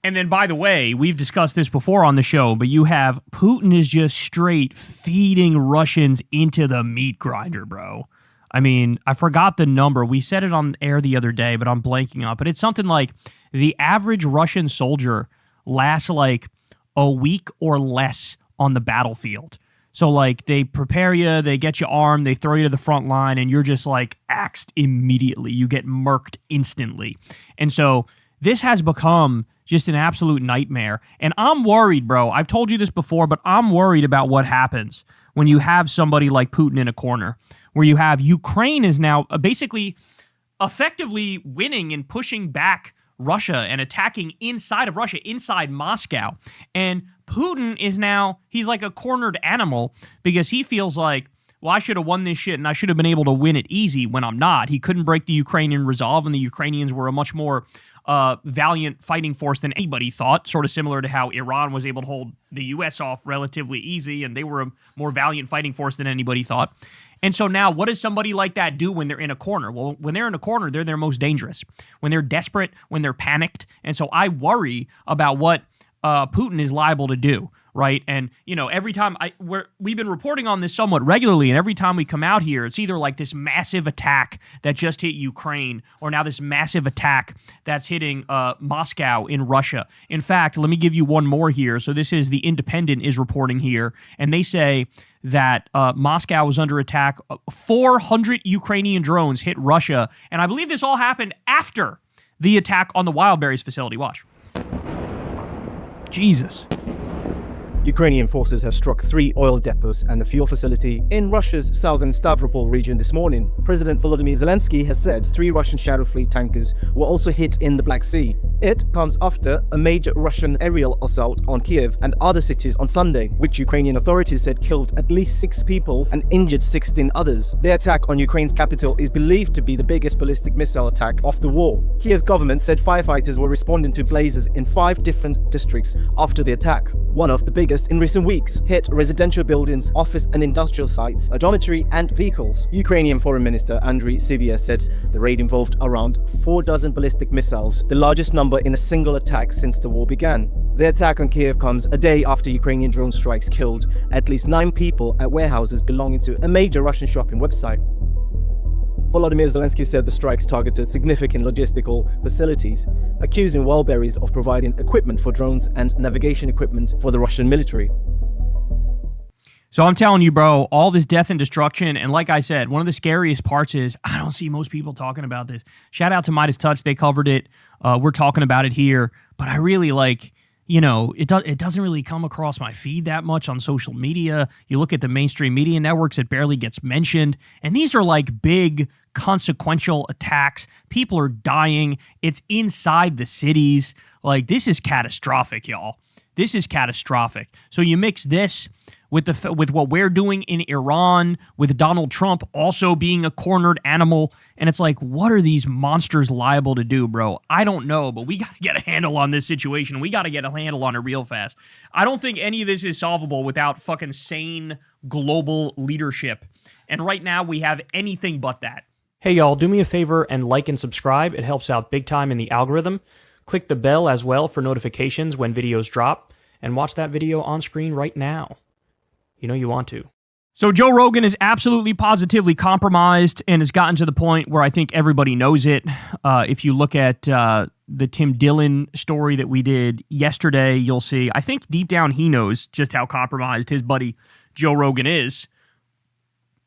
And then, by the way, we've discussed this before on the show, but you have Putin is just straight feeding Russians into the meat grinder, bro. I mean, I forgot the number. We said it on air the other day, but I'm blanking on it. But it's something like the average Russian soldier lasts like a week or less on the battlefield. So like they prepare you, they get you armed, they throw you to the front line, and you're just like axed immediately. You get murked instantly. And so this has become just an absolute nightmare. And I'm worried, bro. I've told you this before, but I'm worried about what happens when you have somebody like Putin in a corner, where you have Ukraine is now basically effectively winning and pushing back Russia and attacking inside of Russia, inside Moscow. And Putin is now, he's like a cornered animal because he feels like, well, I should have won this shit and I should have been able to win it easy when I'm not. He couldn't break the Ukrainian resolve, and the Ukrainians were a much more valiant fighting force than anybody thought, sort of similar to how Iran was able to hold the U.S. off relatively easy, and they were a more valiant fighting force than anybody thought. And so now, what does somebody like that do when they're in a corner? Well, when they're in a corner, they're their most dangerous. When they're desperate, when they're panicked. And so I worry about what Putin is liable to do, right? And, every time we've been reporting on this somewhat regularly, and every time we come out here, it's either like this massive attack that just hit Ukraine, or now this massive attack that's hitting Moscow in Russia. In fact, let me give you one more here. So this is The Independent is reporting here, and they say that Moscow was under attack. 400 Ukrainian drones hit Russia, and I believe this all happened after the attack on the Wildberries facility. Watch. Jesus. Ukrainian forces have struck 3 oil depots and a fuel facility in Russia's southern Stavropol region this morning. President Volodymyr Zelensky has said 3 Russian Shadow Fleet tankers were also hit in the Black Sea. It comes after a major Russian aerial assault on Kiev and other cities on Sunday, which Ukrainian authorities said killed at least 6 people and injured 16 others. The attack on Ukraine's capital is believed to be the biggest ballistic missile attack of the war. Kiev government said firefighters were responding to blazes in 5 different districts after the attack. One of the biggest in recent weeks hit residential buildings, office and industrial sites, a dormitory and vehicles. Ukrainian Foreign Minister Andriy Sybiha said the raid involved around 4 dozen ballistic missiles, the largest number in a single attack since the war began. The attack on Kiev comes a day after Ukrainian drone strikes killed at least 9 people at warehouses belonging to a major Russian shopping website. Volodymyr Zelensky said the strikes targeted significant logistical facilities, accusing Wildberries of providing equipment for drones and navigation equipment for the Russian military. So I'm telling you, bro, all this death and destruction, and like I said, one of the scariest parts is I don't see most people talking about this. Shout out to Midas Touch, they covered it. We're talking about it here, but I really it doesn't really come across my feed that much on social media. You look at the mainstream media networks, it barely gets mentioned, and these are like big consequential attacks. People are dying. It's inside the cities. Like, this is catastrophic, y'all. This is catastrophic. So you mix this with what we're doing in Iran, with Donald Trump also being a cornered animal, and it's like, what are these monsters liable to do, bro? I don't know, but we got to get a handle on this situation. We got to get a handle on it real fast. I don't think any of this is solvable without fucking sane global leadership, and right now we have anything but that. Hey y'all, do me a favor and like and subscribe. It helps out big time in the algorithm. Click the bell as well for notifications when videos drop, and watch that video on screen right now. You know you want to. So Joe Rogan is absolutely positively compromised and has gotten to the point where I think everybody knows it. If you look at the Tim Dillon story that we did yesterday, you'll see, I think deep down he knows just how compromised his buddy Joe Rogan is.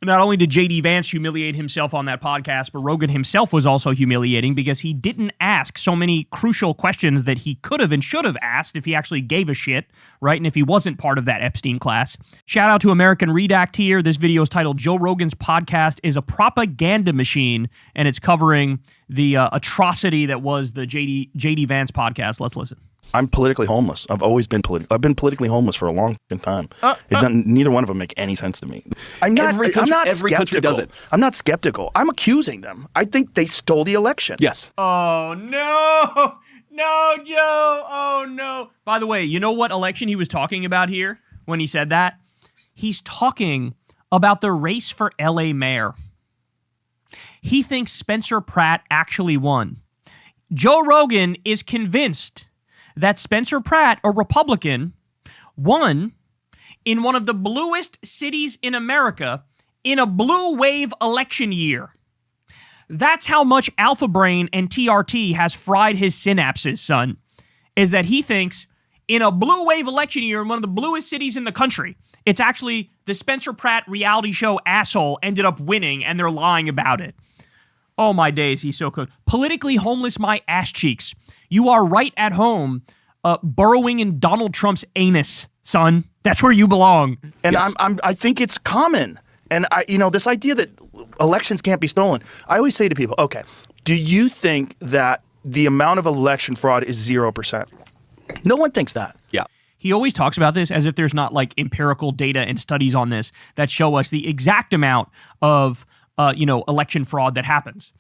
Not only did J.D. Vance humiliate himself on that podcast, but Rogan himself was also humiliating because he didn't ask so many crucial questions that he could have and should have asked if he actually gave a shit, right? And if he wasn't part of that Epstein class. Shout out to American Redact here. This video is titled Joe Rogan's Podcast is a Propaganda Machine, and it's covering the atrocity that was the J.D. Vance podcast. Let's listen. I'm politically homeless. I've always been I've been politically homeless for a long time. Neither one of them make any sense to me. I'm not Every country does it. I'm not skeptical. I'm accusing them. I think they stole the election. Yes. Oh, no. No, Joe. Oh, no. By the way, you know what election he was talking about here when he said that? He's talking about the race for L.A. mayor. He thinks Spencer Pratt actually won. Joe Rogan is convinced that Spencer Pratt, a Republican, won in one of the bluest cities in America in a blue wave election year. That's how much Alpha Brain and TRT has fried his synapses, son, is that he thinks in a blue wave election year in one of the bluest cities in the country, it's actually the Spencer Pratt reality show asshole ended up winning, and they're lying about it. Oh, my days, he's so good. Politically homeless, my ass cheeks. You are right at home, burrowing in Donald Trump's anus, son. That's where you belong. And yes. I think it's common. And this idea that elections can't be stolen. I always say to people, okay, do you think that the amount of election fraud is 0%? No one thinks that. Yeah. He always talks about this as if there's not like empirical data and studies on this that show us the exact amount of election fraud that happens.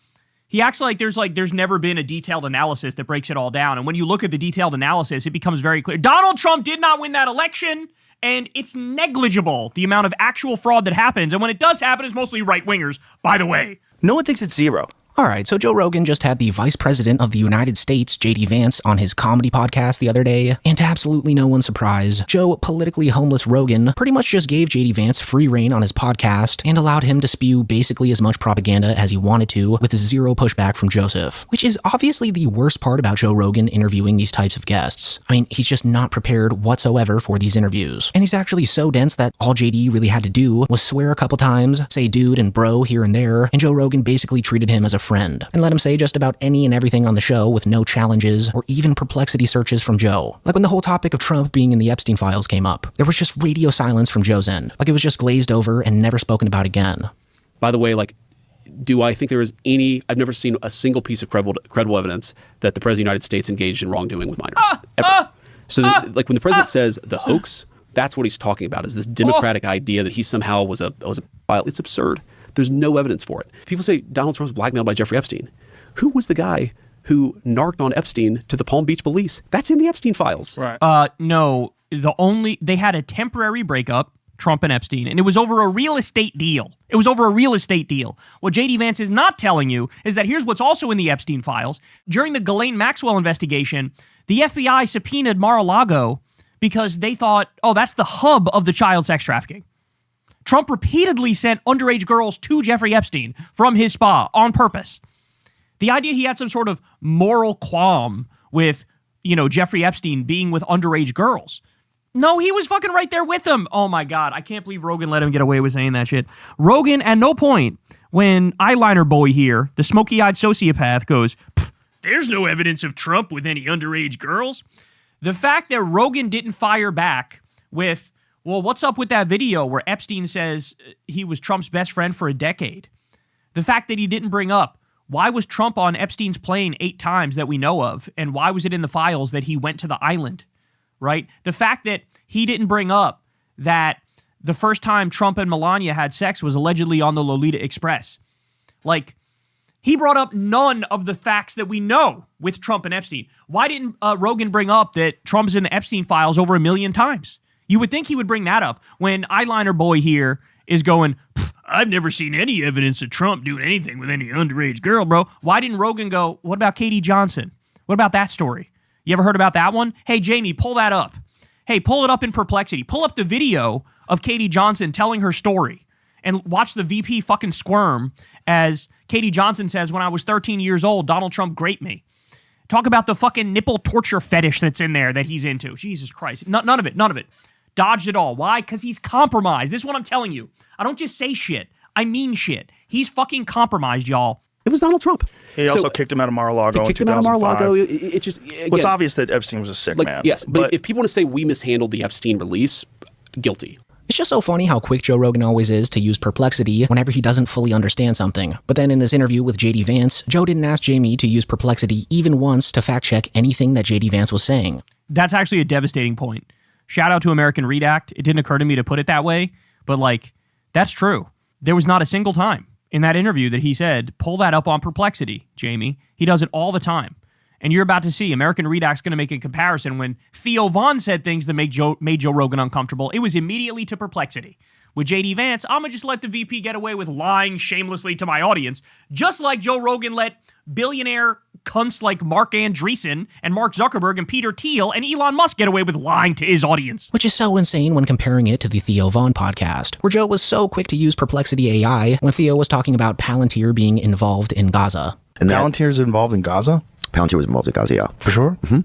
He acts like there's never been a detailed analysis that breaks it all down. And when you look at the detailed analysis, it becomes very clear. Donald Trump did not win that election, and it's negligible, the amount of actual fraud that happens. And when it does happen, it's mostly right-wingers, by the way. No one thinks it's zero. All right, so Joe Rogan just had the Vice President of the United States, J.D. Vance, on his comedy podcast the other day, and to absolutely no one's surprise, Joe politically homeless Rogan pretty much just gave J.D. Vance free reign on his podcast and allowed him to spew basically as much propaganda as he wanted to with zero pushback from Joseph, which is obviously the worst part about Joe Rogan interviewing these types of guests. I mean, he's just not prepared whatsoever for these interviews, and he's actually so dense that all J.D. really had to do was swear a couple times, say dude and bro here and there, and Joe Rogan basically treated him as a friend and let him say just about any and everything on the show with no challenges or even perplexity searches from Joe. Like when the whole topic of Trump being in the Epstein files came up, there was just radio silence from Joe's end. Like it was just glazed over and never spoken about again. By the way, do I think there is I've never seen a single piece of credible evidence that the President of the United States engaged in wrongdoing with minors. Ever. So when the President says the hoax, that's what he's talking about, is this democratic idea that he somehow was a it's absurd. There's no evidence for it. People say Donald Trump was blackmailed by Jeffrey Epstein. Who was the guy who narked on Epstein to the Palm Beach police? That's in the Epstein files. Right. No, they had a temporary breakup, Trump and Epstein, and it was over a real estate deal. What J.D. Vance is not telling you is that here's what's also in the Epstein files. During the Ghislaine Maxwell investigation, the FBI subpoenaed Mar-a-Lago because they thought, that's the hub of the child sex trafficking. Trump repeatedly sent underage girls to Jeffrey Epstein from his spa on purpose. The idea he had some sort of moral qualm with, Jeffrey Epstein being with underage girls. No, he was fucking right there with him. Oh my God, I can't believe Rogan let him get away with saying that shit. Rogan, at no point, when eyeliner boy here, the smoky-eyed sociopath, goes, there's no evidence of Trump with any underage girls. The fact that Rogan didn't fire back with, well, what's up with that video where Epstein says he was Trump's best friend for a decade? The fact that he didn't bring up, why was Trump on Epstein's plane 8 times that we know of? And why was it in the files that he went to the island, right? The fact that he didn't bring up that the first time Trump and Melania had sex was allegedly on the Lolita Express. Like, he brought up none of the facts that we know with Trump and Epstein. Why didn't Rogan bring up that Trump's in the Epstein files over 1 million times? You would think he would bring that up when eyeliner boy here is going, I've never seen any evidence of Trump doing anything with any underage girl, bro. Why didn't Rogan go, what about Katie Johnson? What about that story? You ever heard about that one? Hey, Jamie, pull that up. Hey, pull it up in Perplexity. Pull up the video of Katie Johnson telling her story and watch the VP fucking squirm as Katie Johnson says, when I was 13 years old, Donald Trump raped me. Talk about the fucking nipple torture fetish that's in there that he's into. Jesus Christ. None of it. Dodged it all. Why? Because he's compromised. This is what I'm telling you. I don't just say shit. I mean shit. He's fucking compromised, y'all. It was Donald Trump. He also kicked him out of Mar-a-Lago in 2005. Kicked him out of Mar-a-Lago. It's just, again, it's obvious that Epstein was a sick man. Yes, but if people want to say we mishandled the Epstein release, guilty. It's just so funny how quick Joe Rogan always is to use Perplexity whenever he doesn't fully understand something. But then in this interview with JD Vance, Joe didn't ask Jamie to use Perplexity even once to fact-check anything that JD Vance was saying. That's actually a devastating point. Shout out to American Redact. It didn't occur to me to put it that way, but that's true. There was not a single time in that interview that he said, pull that up on Perplexity, Jamie. He does it all the time. And you're about to see American Redact's going to make a comparison when Theo Von said things that made Joe Rogan uncomfortable. It was immediately to Perplexity. With JD Vance, I'm going to just let the VP get away with lying shamelessly to my audience, just like Joe Rogan let billionaire cunts like Mark Andreessen and Mark Zuckerberg and Peter Thiel and Elon Musk get away with lying to his audience. Which is so insane when comparing it to the Theo Von podcast, where Joe was so quick to use Perplexity AI when Theo was talking about Palantir being involved in Gaza. And Palantir's involved in Gaza? Palantir was involved in Gaza, yeah. For sure? Mm-hmm.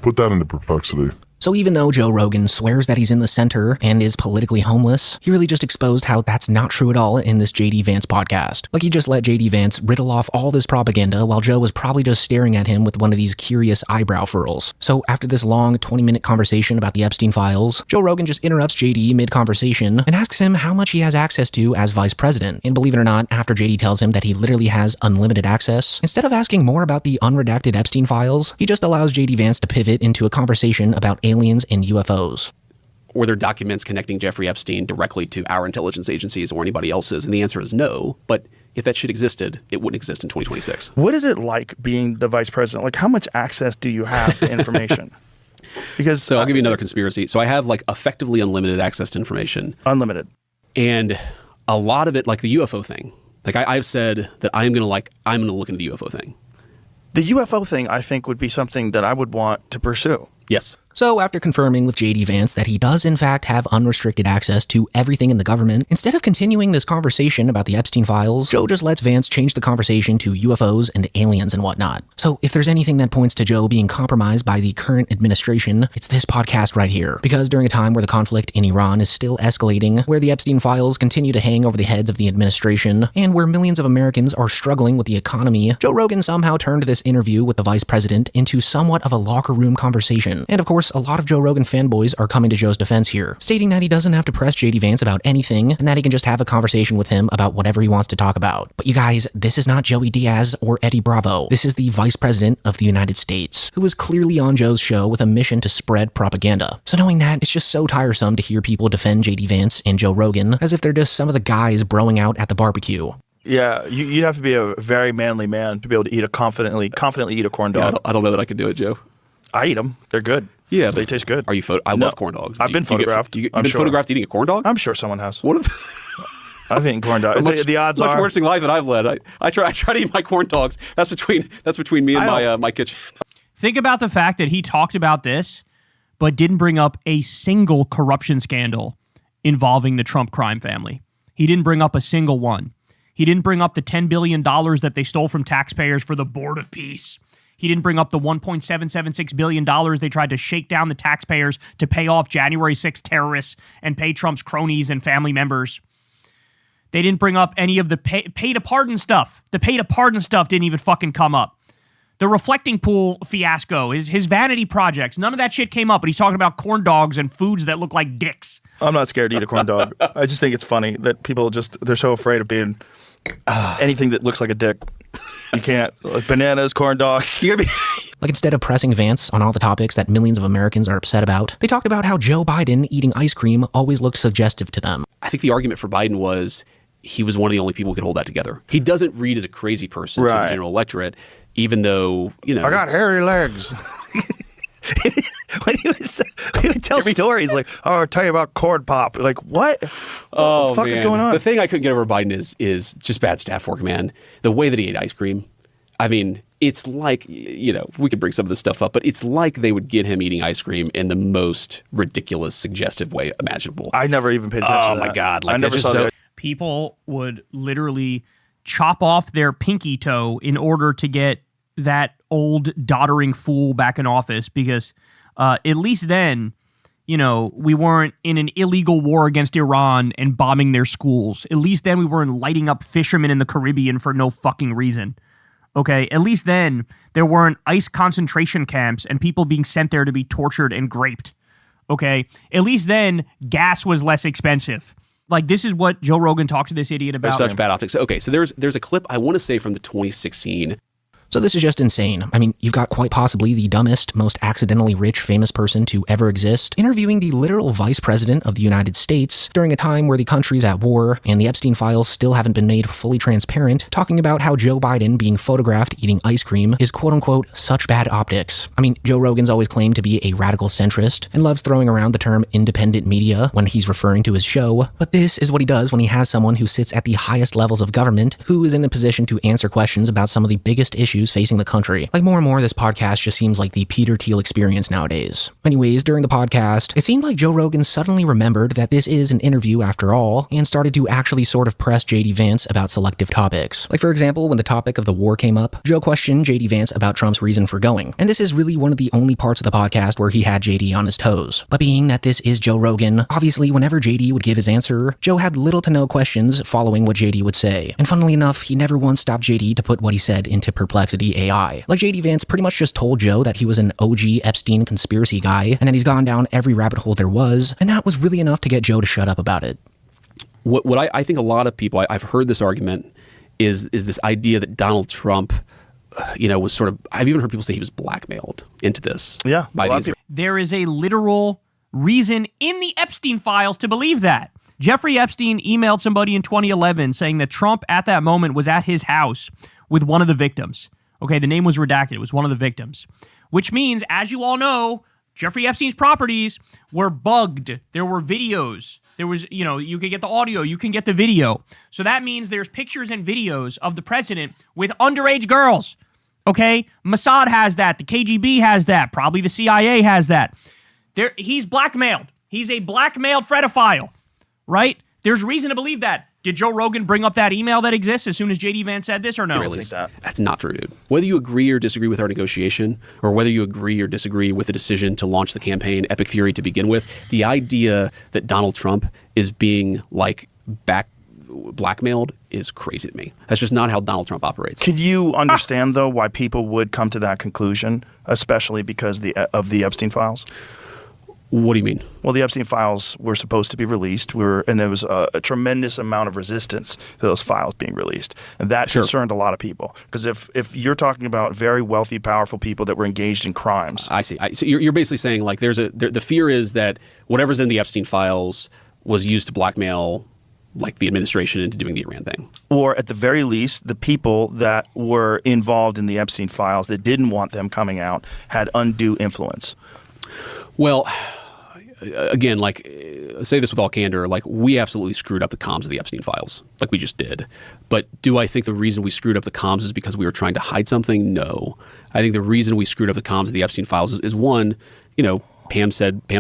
Put that into Perplexity. So even though Joe Rogan swears that he's in the center and is politically homeless, he really just exposed how that's not true at all in this JD Vance podcast. Like, he just let JD Vance riddle off all this propaganda while Joe was probably just staring at him with one of these curious eyebrow furls. So after this long 20-minute conversation about the Epstein files, Joe Rogan just interrupts JD mid-conversation and asks him how much he has access to as vice president. And believe it or not, after JD tells him that he literally has unlimited access, instead of asking more about the unredacted Epstein files, he just allows JD Vance to pivot into a conversation about aliens and UFOs. Were there documents connecting Jeffrey Epstein directly to our intelligence agencies or anybody else's? And the answer is no. But if that shit existed, it wouldn't exist in 2026. What is it like being the vice president? Like, how much access do you have to information? Because I'll give you another conspiracy. So I have effectively unlimited access to information. Unlimited. And a lot of it, like the UFO thing. I've said that I'm going to look into the UFO thing. The UFO thing, I think, would be something that I would want to pursue. Yes. So after confirming with JD Vance that he does in fact have unrestricted access to everything in the government, instead of continuing this conversation about the Epstein files, Joe just lets Vance change the conversation to UFOs and aliens and whatnot. So if there's anything that points to Joe being compromised by the current administration, it's this podcast right here. Because during a time where the conflict in Iran is still escalating, where the Epstein files continue to hang over the heads of the administration, and where millions of Americans are struggling with the economy, Joe Rogan somehow turned this interview with the vice president into somewhat of a locker room conversation. And of course, a lot of Joe Rogan fanboys are coming to Joe's defense here, stating that he doesn't have to press JD Vance about anything and that he can just have a conversation with him about whatever he wants to talk about. But you guys, this is not Joey Diaz or Eddie Bravo. This is the Vice President of the United States, who is clearly on Joe's show with a mission to spread propaganda. So knowing that, it's just so tiresome to hear people defend JD Vance and Joe Rogan as if they're just some of the guys broing out at the barbecue. Yeah, you'd have to be a very manly man to be able to eat confidently eat a corn dog. Yeah, I don't know that I could do it, Joe. I eat them. They're good. Yeah, but they taste good. Are you? I love corn dogs. I've been photographed. You've been photographed eating a corn dog? I'm sure someone has. What? I've eaten corn dogs. The odds much are worse than life that I've led. I try to eat my corn dogs. That's between me and my kitchen. Think about the fact that he talked about this, but didn't bring up a single corruption scandal involving the Trump crime family. He didn't bring up a single one. He didn't bring up the $10 billion that they stole from taxpayers for the Board of Peace. He didn't bring up the $1.776 billion they tried to shake down the taxpayers to pay off January 6th terrorists and pay Trump's cronies and family members. They didn't bring up any of the pay to pardon stuff. The pay to pardon stuff didn't even fucking come up. The reflecting pool fiasco, his vanity projects, none of that shit came up, but he's talking about corn dogs and foods that look like dicks. I'm not scared to eat a corn dog. I just think it's funny that people they're so afraid of being anything that looks like a dick. You can't. Like bananas, corn dogs. Like instead of pressing Vance on all the topics that millions of Americans are upset about, they talked about how Joe Biden eating ice cream always looks suggestive to them. I think the argument for Biden was he was one of the only people who could hold that together. He doesn't read as a crazy person to the general electorate, even though, you know. I got hairy legs. When he would tell stories like, "Oh, I'll tell you about corn pop." Like, what? What the fuck is going on? The thing I couldn't get over Biden is just bad staff work, man. The way that he ate ice cream. I mean, it's like, you know, we could bring some of this stuff up, but it's like they would get him eating ice cream in the most ridiculous, suggestive way imaginable. I never even paid attention to that. Oh, my God. Like, I never saw that. People would literally chop off their pinky toe in order to get that old doddering fool back in office because at least then, you know, we weren't in an illegal war against Iran and bombing their schools. At least then we weren't lighting up fishermen in the Caribbean for no fucking reason. Okay, at least then there weren't ICE concentration camps and people being sent there to be tortured and raped. Okay, at least then gas was less expensive. Like, this is what Joe Rogan talked to this idiot about. Such bad optics. Okay, so there's a clip I want to say from the 2016. So this is just insane. I mean, you've got quite possibly the dumbest, most accidentally rich, famous person to ever exist interviewing the literal vice president of the United States during a time where the country's at war and the Epstein files still haven't been made fully transparent, talking about how Joe Biden being photographed eating ice cream is quote-unquote such bad optics. I mean, Joe Rogan's always claimed to be a radical centrist and loves throwing around the term independent media when he's referring to his show, but this is what he does when he has someone who sits at the highest levels of government who is in a position to answer questions about some of the biggest issues facing the country. Like, more and more, this podcast just seems like the Peter Thiel experience nowadays. Anyways, during the podcast, it seemed like Joe Rogan suddenly remembered that this is an interview after all, and started to actually sort of press JD Vance about selective topics. Like, for example, when the topic of the war came up, Joe questioned JD Vance about Trump's reason for going. And this is really one of the only parts of the podcast where he had JD on his toes. But being that this is Joe Rogan, obviously whenever JD would give his answer, Joe had little to no questions following what JD would say. And funnily enough, he never once stopped JD to put what he said into perplexity AI. Like, JD Vance pretty much just told Joe that he was an OG Epstein conspiracy guy, and that he's gone down every rabbit hole there was, and that was really enough to get Joe to shut up about it. What I think a lot of people, I've heard this argument, is this idea that Donald Trump, you know, was sort of, I've even heard people say he was blackmailed into this. Yeah. There is a literal reason in the Epstein files to believe that. Jeffrey Epstein emailed somebody in 2011 saying that Trump at that moment was at his house with one of the victims. Okay, the name was redacted. It was one of the victims. Which means, as you all know, Jeffrey Epstein's properties were bugged. There were videos. There was, you know, you could get the audio, you can get the video. So that means there's pictures and videos of the president with underage girls. Okay? Mossad has that. The KGB has that. Probably the CIA has that. He's blackmailed. He's a blackmailed fredophile. Right? There's reason to believe that. Did Joe Rogan bring up that email that exists as soon as JD Vance said this or no? Really? That's not true, dude. Whether you agree or disagree with our negotiation, or whether you agree or disagree with the decision to launch the campaign Epic Theory to begin with, the idea that Donald Trump is being like blackmailed is crazy to me. That's just not how Donald Trump operates. Can you understand though why people would come to that conclusion, especially because of the Epstein files? What do you mean? Well, the Epstein files were supposed to be released, and there was a tremendous amount of resistance to those files being released. And that concerned a lot of people. Because if you're talking about very wealthy, powerful people that were engaged in crimes. I see. So you're basically saying, like, the fear is that whatever's in the Epstein files was used to blackmail, like, the administration into doing the Iran thing. Or at the very least, the people that were involved in the Epstein files that didn't want them coming out had undue influence. Well, again, like, say this with all candor, like, we absolutely screwed up the comms of the Epstein files, like we just did. But do I think the reason we screwed up the comms is because we were trying to hide something? No. I think the reason we screwed up the comms of the Epstein files is one, you know, Pam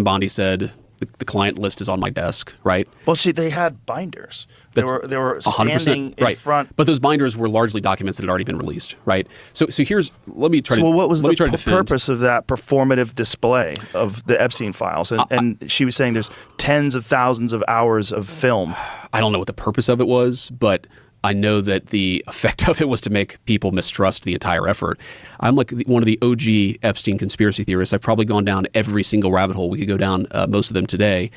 Bondi said, the client list is on my desk, right? Well, see, they had binders. They were standing in front. But those binders were largely documents that had already been released, right? So here's, let me try to. Well, what was the defend. purpose of that performative display of the Epstein files? And she was saying there's tens of thousands of hours of film. I don't know what the purpose of it was, but I know that the effect of it was to make people mistrust the entire effort. I'm like one of the OG Epstein conspiracy theorists. I've probably gone down every single rabbit hole we could go down, most of them today.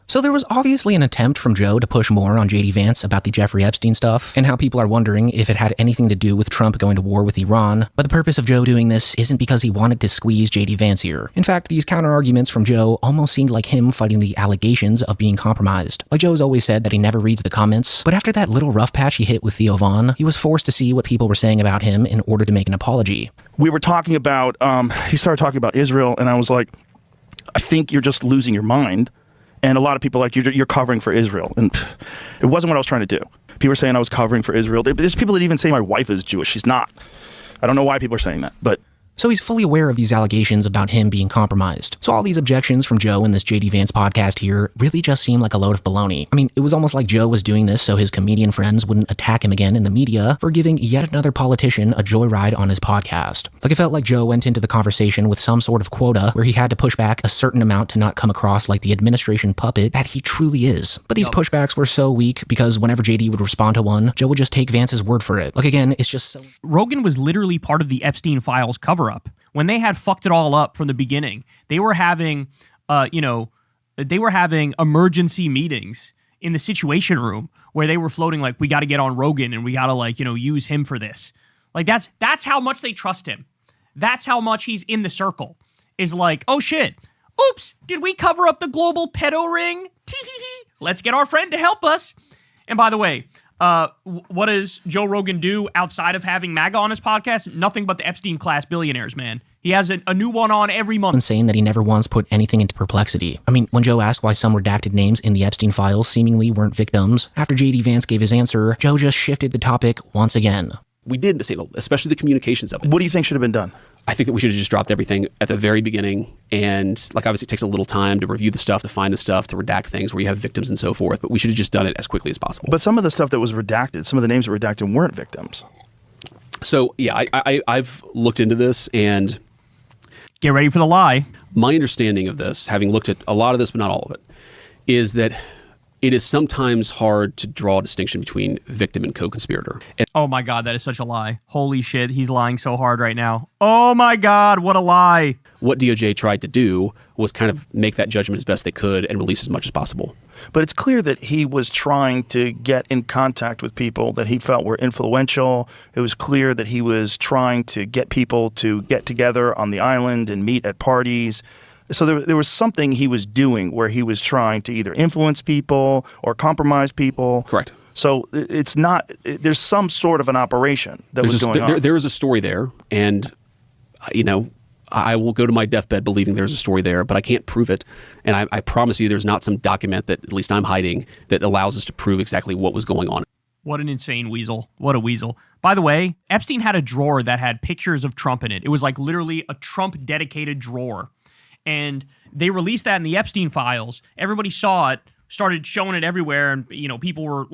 So there was obviously an attempt from Joe to push more on JD Vance about the Jeffrey Epstein stuff, and how people are wondering if it had anything to do with Trump going to war with Iran, but the purpose of Joe doing this isn't because he wanted to squeeze JD Vance here. In fact, these counter-arguments from Joe almost seemed like him fighting the allegations of being compromised. Like Joe's always said that he never reads the comments, but after that little rough patch he hit with Theo Vaughn, he was forced to see what people were saying about him in order to make an apology. We were talking about, he started talking about Israel, and I was like, I think you're just losing your mind. And a lot of people are like, you're covering for Israel. And it wasn't what I was trying to do. People were saying I was covering for Israel. There's people that even say my wife is Jewish. She's not. I don't know why people are saying that, but... So he's fully aware of these allegations about him being compromised. So all these objections from Joe in this JD Vance podcast here really just seem like a load of baloney. I mean, it was almost like Joe was doing this so his comedian friends wouldn't attack him again in the media for giving yet another politician a joyride on his podcast. Like, it felt like Joe went into the conversation with some sort of quota where he had to push back a certain amount to not come across like the administration puppet that he truly is. But these pushbacks were so weak because whenever JD would respond to one, Joe would just take Vance's word for it. Like, again, it's just so... Rogan was literally part of the Epstein files cover-up. When they had fucked it all up from the beginning, they were having, emergency meetings in the Situation Room where they were floating like, we got to get on Rogan and we got to use him for this. Like, that's how much they trust him. That's how much he's in the circle. Is like, oh shit, oops, did we cover up the global pedo ring? Tee-hee-hee. Let's get our friend to help us. And by the way, what does Joe Rogan do outside of having MAGA on his podcast? Nothing but the Epstein class billionaires, man. He has a new one on every month. Saying that he never once put anything into perplexity. I mean, when Joe asked why some redacted names in the Epstein files seemingly weren't victims, after JD Vance gave his answer, Joe just shifted the topic once again. We did disable, especially the communications of it. What do you think should have been done? I think that we should have just dropped everything at the very beginning. And like, obviously it takes a little time to review the stuff, to find the stuff, to redact things where you have victims and so forth. But we should have just done it as quickly as possible. But some of the stuff that was redacted, some of the names that were redacted weren't victims. So yeah, I've looked into this and... Get ready for the lie. My understanding of this, having looked at a lot of this, but not all of it, is that it is sometimes hard to draw a distinction between victim and co-conspirator. Oh my God, that is such a lie. Holy shit, he's lying so hard right now. Oh my God, what a lie. What DOJ tried to do was kind of make that judgment as best they could and release as much as possible. But it's clear that he was trying to get in contact with people that he felt were influential. It was clear that he was trying to get people to get together on the island and meet at parties. So there was something he was doing where he was trying to either influence people or compromise people. Correct. So it's not, there's some sort of an operation that was going on. There is a story there, and, I will go to my deathbed believing there's a story there, but I can't prove it. And I promise you there's not some document that at least I'm hiding that allows us to prove exactly what was going on. What an insane weasel. What a weasel. By the way, Epstein had a drawer that had pictures of Trump in it. It was like literally a Trump-dedicated drawer. And they released that in the Epstein files. Everybody saw it, started showing it everywhere, and people were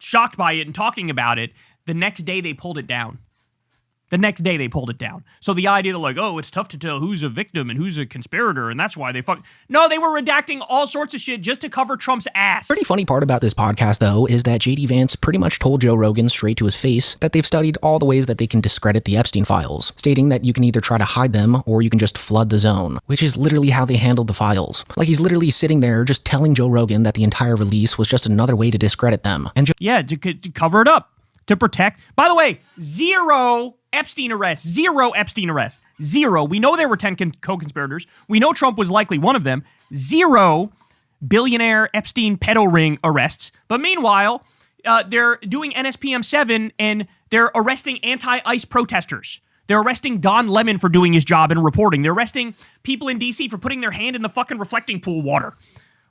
shocked by it and talking about it. The next day they pulled it down. So the idea that it's tough to tell who's a victim and who's a conspirator, and that's why they No, they were redacting all sorts of shit just to cover Trump's ass. Pretty funny part about this podcast, though, is that JD Vance pretty much told Joe Rogan straight to his face that they've studied all the ways that they can discredit the Epstein files, stating that you can either try to hide them or you can just flood the zone, which is literally how they handled the files. Like, he's literally sitting there just telling Joe Rogan that the entire release was just another way to discredit them. And to cover it up, to protect. By the way, zero Epstein arrests. Zero. We know there were 10 co-conspirators. We know Trump was likely one of them. Zero billionaire Epstein pedo ring arrests. But meanwhile, they're doing NSPM 7 and they're arresting anti-ICE protesters. They're arresting Don Lemon for doing his job and reporting. They're arresting people in D.C. for putting their hand in the fucking reflecting pool water.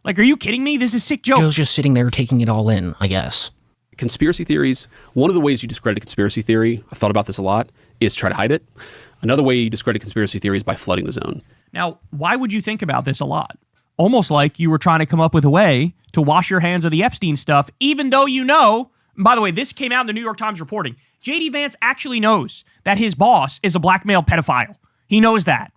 Like, are you kidding me? This is a sick joke. Joe's just sitting there taking it all in, I guess. Conspiracy theories, one of the ways you discredit a conspiracy theory, I've thought about this a lot, is try to hide it. Another way you discredit conspiracy theory is by flooding the zone. Now, why would you think about this a lot? Almost like you were trying to come up with a way to wash your hands of the Epstein stuff, even though you know, and by the way, this came out in the New York Times reporting, J.D. Vance actually knows that his boss is a blackmail pedophile. He knows that.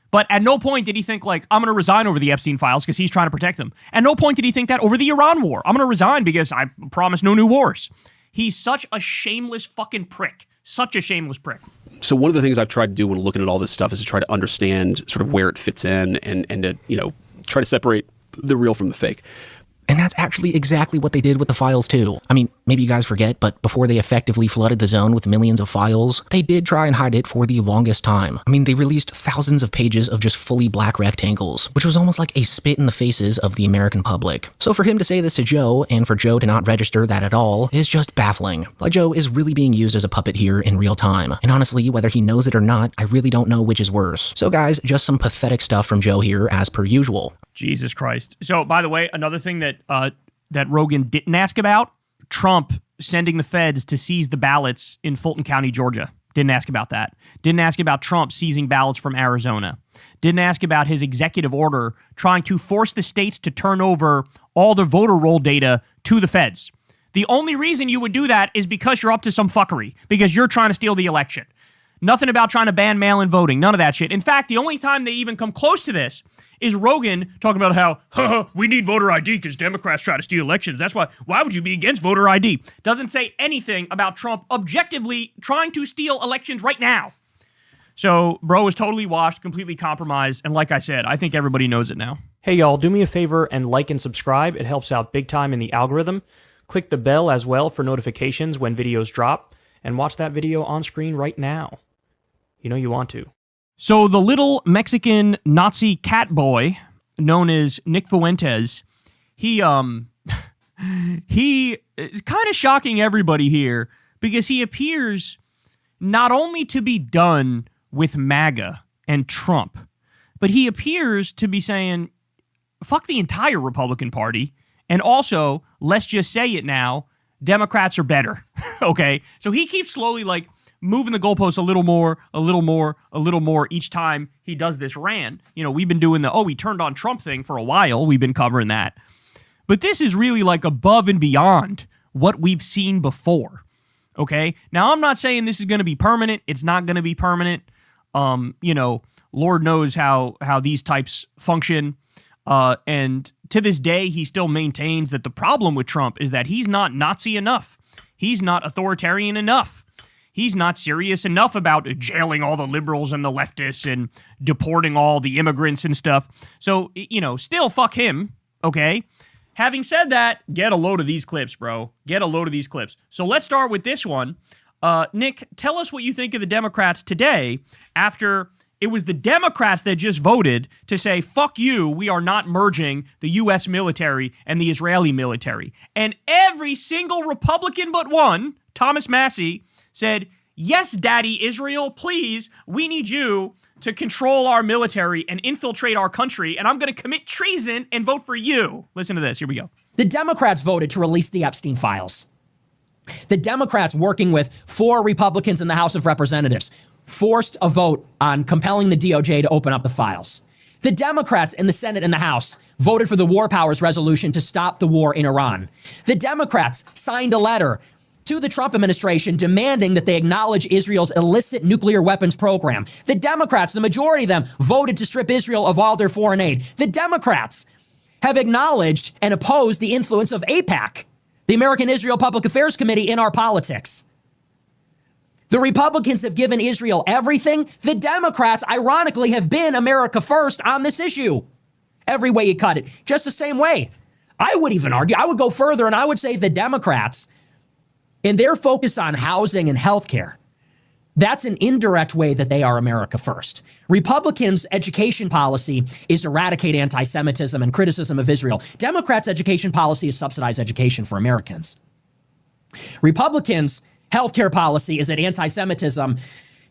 But at no point did he think, like, I'm going to resign over the Epstein files because he's trying to protect them. At no point did he think that over the Iran war. I'm going to resign because I promise no new wars. He's such a shameless fucking prick. Such a shameless prick. So one of the things I've tried to do when looking at all this stuff is to try to understand sort of where it fits in and to, you know, try to separate the real from the fake. And that's actually exactly what they did with the files too. I mean, maybe you guys forget, but before they effectively flooded the zone with millions of files, they did try and hide it for the longest time. I mean, they released thousands of pages of just fully black rectangles, which was almost like a spit in the faces of the American public. So for him to say this to Joe, and for Joe to not register that at all, is just baffling. Like, Joe is really being used as a puppet here in real time. And honestly, whether he knows it or not, I really don't know which is worse. So guys, just some pathetic stuff from Joe here as per usual. Jesus Christ. So, by the way, another thing that that Rogan didn't ask about, Trump sending the feds to seize the ballots in Fulton County, Georgia. Didn't ask about that. Didn't ask about Trump seizing ballots from Arizona. Didn't ask about his executive order trying to force the states to turn over all the voter roll data to the feds. The only reason you would do that is because you're up to some fuckery, because you're trying to steal the election. Nothing about trying to ban mail-in voting. None of that shit. In fact, the only time they even come close to this is Rogan talking about how, we need voter ID because Democrats try to steal elections. That's why would you be against voter ID? Doesn't say anything about Trump objectively trying to steal elections right now. So, bro is totally washed, completely compromised, and like I said, I think everybody knows it now. Hey y'all, do me a favor and like and subscribe. It helps out big time in the algorithm. Click the bell as well for notifications when videos drop, and watch that video on screen right now. You know you want to. So the little Mexican Nazi cat boy, known as Nick Fuentes, he is kind of shocking everybody here because he appears not only to be done with MAGA and Trump, but he appears to be saying, fuck the entire Republican Party, and also, let's just say it now, Democrats are better, okay? So he keeps slowly, like, moving the goalposts a little more each time he does this rant. You know, we've been doing he turned on Trump thing for a while. We've been covering that. But this is really like above and beyond what we've seen before. Okay? Now, I'm not saying this is going to be permanent. It's not going to be permanent. You know, Lord knows how these types function. And to this day, he still maintains that the problem with Trump is that he's not Nazi enough. He's not authoritarian enough. He's not serious enough about jailing all the liberals and the leftists and deporting all the immigrants and stuff. So, you know, still fuck him, okay? Having said that, get a load of these clips, bro. Get a load of these clips. So let's start with this one. Nick, tell us what you think of the Democrats today after it was the Democrats that just voted to say, fuck you, we are not merging the U.S. military and the Israeli military. And every single Republican but one, Thomas Massie, said, yes, Daddy Israel, please, we need you to control our military and infiltrate our country, and I'm going to commit treason and vote for you. Listen to this. Here we go. The Democrats voted to release the Epstein files. The Democrats, working with 4 Republicans in the House of Representatives, forced a vote on compelling the DOJ to open up the files. The Democrats in the Senate and the House voted for the War Powers Resolution to stop the war in Iran. The Democrats signed a letter to the Trump administration demanding that they acknowledge Israel's illicit nuclear weapons program. The Democrats, the majority of them, voted to strip Israel of all their foreign aid. The Democrats have acknowledged and opposed the influence of APAC, the American Israel Public Affairs Committee, in our politics. The Republicans have given Israel everything. The Democrats, ironically, have been America first on this issue. Every way you cut it. Just the same way. I would even argue, I would go further, and I would say the Democrats, in their focus on housing and healthcare, that's an indirect way that they are America first. Republicans' education policy is eradicate anti-Semitism and criticism of Israel. Democrats' education policy is subsidize education for Americans. Republicans' healthcare policy is that anti-Semitism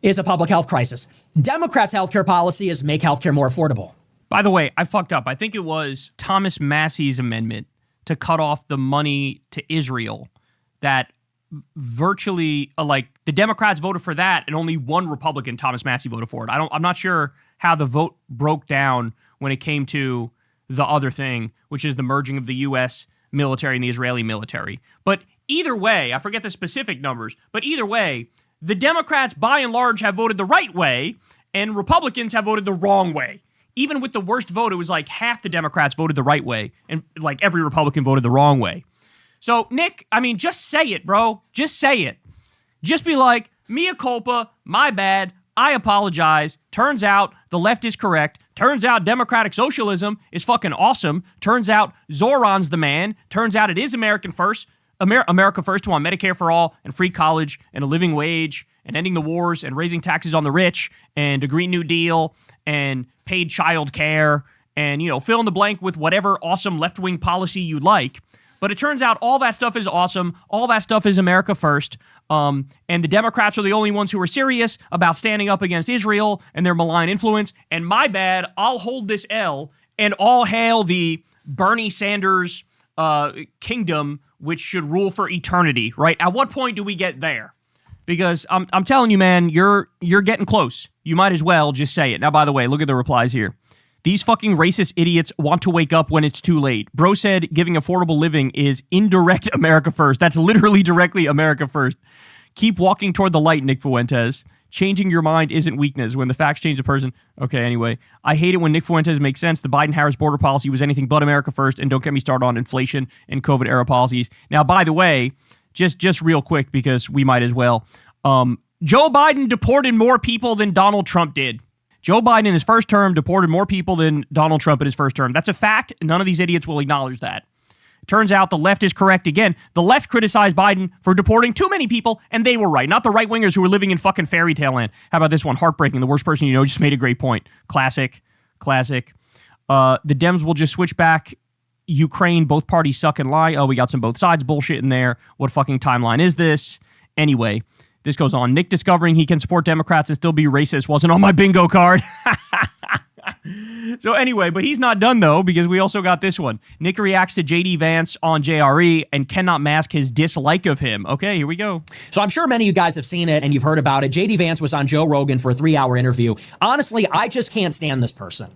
is a public health crisis. Democrats' healthcare policy is make healthcare more affordable. By the way, I fucked up. I think it was Thomas Massie's amendment to cut off the money to Israel that virtually like the Democrats voted for that, and only one Republican, Thomas Massie, voted for it. I'm not sure how the vote broke down when it came to the other thing, which is the merging of the U.S. military and the Israeli military. But either way, I forget the specific numbers, but either way, the Democrats by and large have voted the right way, and Republicans have voted the wrong way. Even with the worst vote, it was like half the Democrats voted the right way, and like every Republican voted the wrong way. So, Nick, I mean, just say it, bro. Just say it. Just be like, mea culpa, my bad, I apologize. Turns out the left is correct. Turns out democratic socialism is fucking awesome. Turns out Zoran's the man. Turns out it is American first. America first to want Medicare for all and free college and a living wage and ending the wars and raising taxes on the rich and a Green New Deal and paid child care and, fill in the blank with whatever awesome left-wing policy you like. But it turns out all that stuff is awesome. All that stuff is America first. And the Democrats are the only ones who are serious about standing up against Israel and their malign influence. And my bad, I'll hold this L, and all hail the Bernie Sanders kingdom, which should rule for eternity, right? At what point do we get there? Because I'm telling you, man, you're getting close. You might as well just say it. Now, by the way, look at the replies here. These fucking racist idiots want to wake up when it's too late. Bro said giving affordable living is indirect America first. That's literally directly America first. Keep walking toward the light, Nick Fuentes. Changing your mind isn't weakness. When the facts change a person. Okay, anyway. I hate it when Nick Fuentes makes sense. The Biden-Harris border policy was anything but America first, and don't get me started on inflation and COVID-era policies. Now, by the way, just real quick, because we might as well. Joe Biden deported more people than Donald Trump did. Joe Biden in his first term deported more people than Donald Trump in his first term. That's a fact. None of these idiots will acknowledge that. Turns out the left is correct again. The left criticized Biden for deporting too many people, and they were right. Not the right-wingers who were living in fucking fairy tale land. How about this one? Heartbreaking. The worst person you know just made a great point. Classic. The Dems will just switch back. Ukraine, both parties suck and lie. Oh, we got some both sides bullshit in there. What fucking timeline is this? Anyway, this goes on. Nick discovering he can support Democrats and still be racist wasn't on my bingo card. So anyway, but he's not done, though, because we also got this one. Nick reacts to J.D. Vance on JRE and cannot mask his dislike of him. Okay, here we go. So I'm sure many of you guys have seen it and you've heard about it. J.D. Vance was on Joe Rogan for a 3-hour interview. Honestly, I just can't stand this person.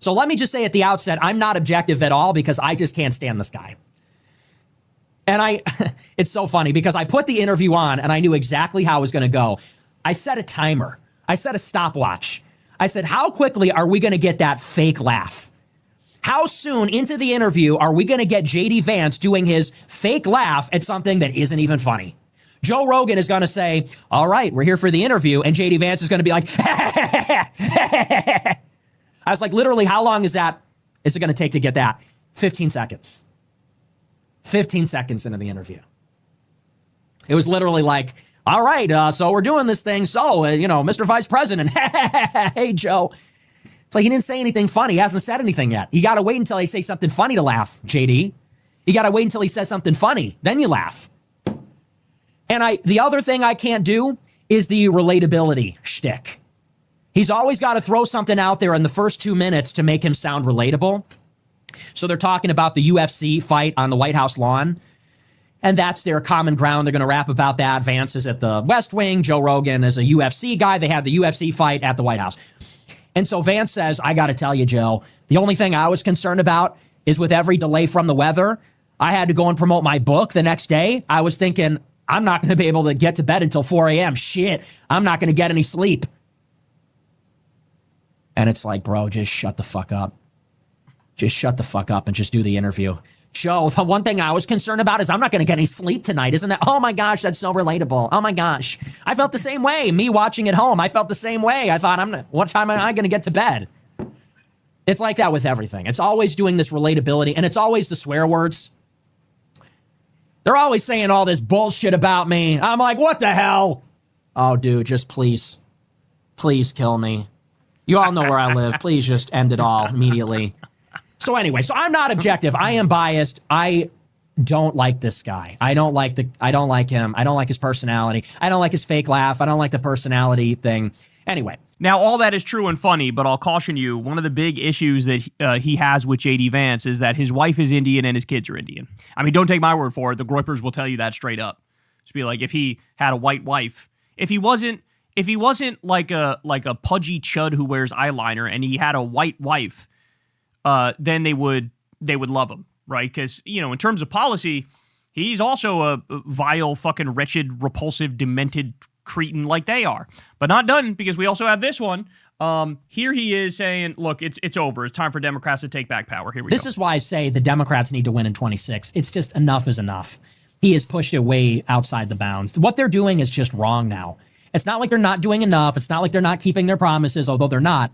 So let me just say at the outset, I'm not objective at all because I just can't stand this guy. And it's so funny because I put the interview on and I knew exactly how it was going to go. I set a timer. I set a stopwatch. I said, how quickly are we going to get that fake laugh? How soon into the interview are we going to get J.D. Vance doing his fake laugh at something that isn't even funny? Joe Rogan is going to say, all right, we're here for the interview. And J.D. Vance is going to be like, I was like, literally, how long is it going to take to get that? 15 seconds. 15 seconds into the interview. It was literally like, all right, so we're doing this thing. So, Mr. Vice President, hey, Joe. It's like he didn't say anything funny. He hasn't said anything yet. You got to wait until he says something funny to laugh, JD. You got to wait until he says something funny. Then you laugh. And the other thing I can't do is the relatability shtick. He's always got to throw something out there in the first 2 minutes to make him sound relatable. So they're talking about the UFC fight on the White House lawn. And that's their common ground. They're going to rap about that. Vance is at the West Wing. Joe Rogan is a UFC guy. They had the UFC fight at the White House. And so Vance says, I got to tell you, Joe, the only thing I was concerned about is with every delay from the weather, I had to go and promote my book the next day. I was thinking, I'm not going to be able to get to bed until 4 a.m. Shit, I'm not going to get any sleep. And it's like, bro, just shut the fuck up. Just shut the fuck up and just do the interview. Joe, the one thing I was concerned about is I'm not going to get any sleep tonight. Isn't that? Oh my gosh, that's so relatable. Oh my gosh. I felt the same way. Me watching at home, I felt the same way. I thought, what time am I going to get to bed? It's like that with everything. It's always doing this relatability, and it's always the swear words. They're always saying all this bullshit about me. I'm like, what the hell? Oh, dude, just please kill me. You all know where I live. Please just end it all immediately. So anyway, so I'm not objective. I am biased. I don't like this guy. I don't like him. I don't like his personality. I don't like his fake laugh. I don't like the personality thing. Anyway. Now, all that is true and funny, but I'll caution you, one of the big issues that he has with J.D. Vance is that his wife is Indian and his kids are Indian. I mean, don't take my word for it. The Groypers will tell you that straight up. Just be like, if he had a white wife, if he wasn't like a pudgy chud who wears eyeliner and he had a white wife, then they would love him, right? Because, you know, in terms of policy, he's also a vile, fucking wretched, repulsive, demented cretin like they are. But not done, because we also have this one. Here he is saying, look, it's over. It's time for Democrats to take back power. Here we go. This is why I say the Democrats need to win in 26. It's just enough is enough. He has pushed it way outside the bounds. What they're doing is just wrong now. It's not like they're not doing enough. It's not like they're not keeping their promises, although they're not.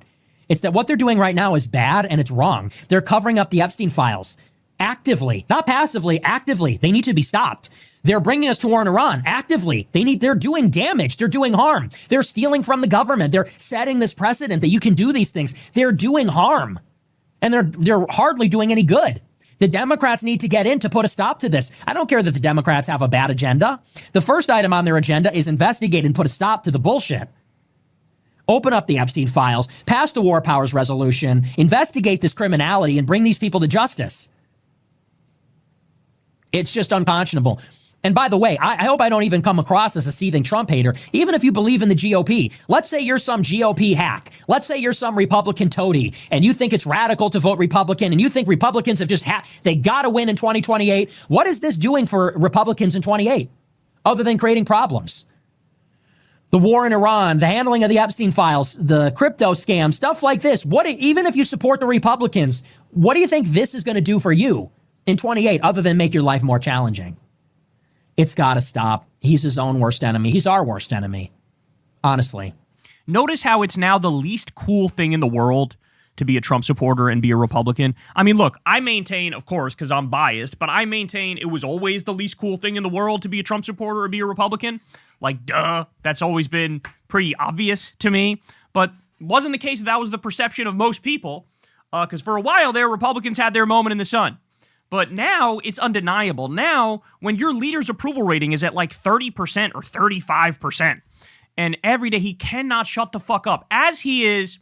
It's that what they're doing right now is bad and it's wrong. They're covering up the Epstein files actively, not passively, actively. They need to be stopped. They're bringing us to war in Iran actively. They're doing damage. They're doing harm. They're stealing from the government. They're setting this precedent that you can do these things. They're doing harm, and they're hardly doing any good. The Democrats need to get in to put a stop to this. I don't care that the Democrats have a bad agenda. The first item on their agenda is investigate and put a stop to the bullshit. Open up the Epstein files, pass the War Powers Resolution, investigate this criminality, and bring these people to justice. It's just unconscionable. And by the way, I hope I don't even come across as a seething Trump hater, even if you believe in the GOP. Let's say you're some GOP hack. Let's say you're some Republican toady, and you think it's radical to vote Republican, and you think Republicans have just they got to win in 2028. What is this doing for Republicans in 28, other than creating problems? The war in Iran, the handling of the Epstein files, the crypto scam, stuff like this. Even if you support the Republicans, what do you think this is going to do for you in 28, other than make your life more challenging? It's got to stop. He's his own worst enemy. He's our worst enemy, honestly. Notice how it's now the least cool thing in the world to be a Trump supporter and be a Republican. I mean, look, I maintain, of course, because I'm biased, but I maintain it was always the least cool thing in the world to be a Trump supporter or be a Republican. Like, duh, that's always been pretty obvious to me. But it wasn't the case that was the perception of most people, because for a while there, Republicans had their moment in the sun. But now it's undeniable. Now, when your leader's approval rating is at like 30% or 35%, and every day he cannot shut the fuck up, as he is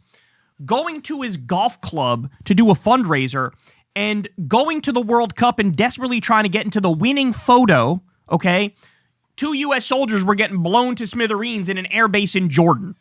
going to his golf club to do a fundraiser and going to the World Cup and desperately trying to get into the winning photo, okay? 2 U.S. soldiers were getting blown to smithereens in an airbase in Jordan.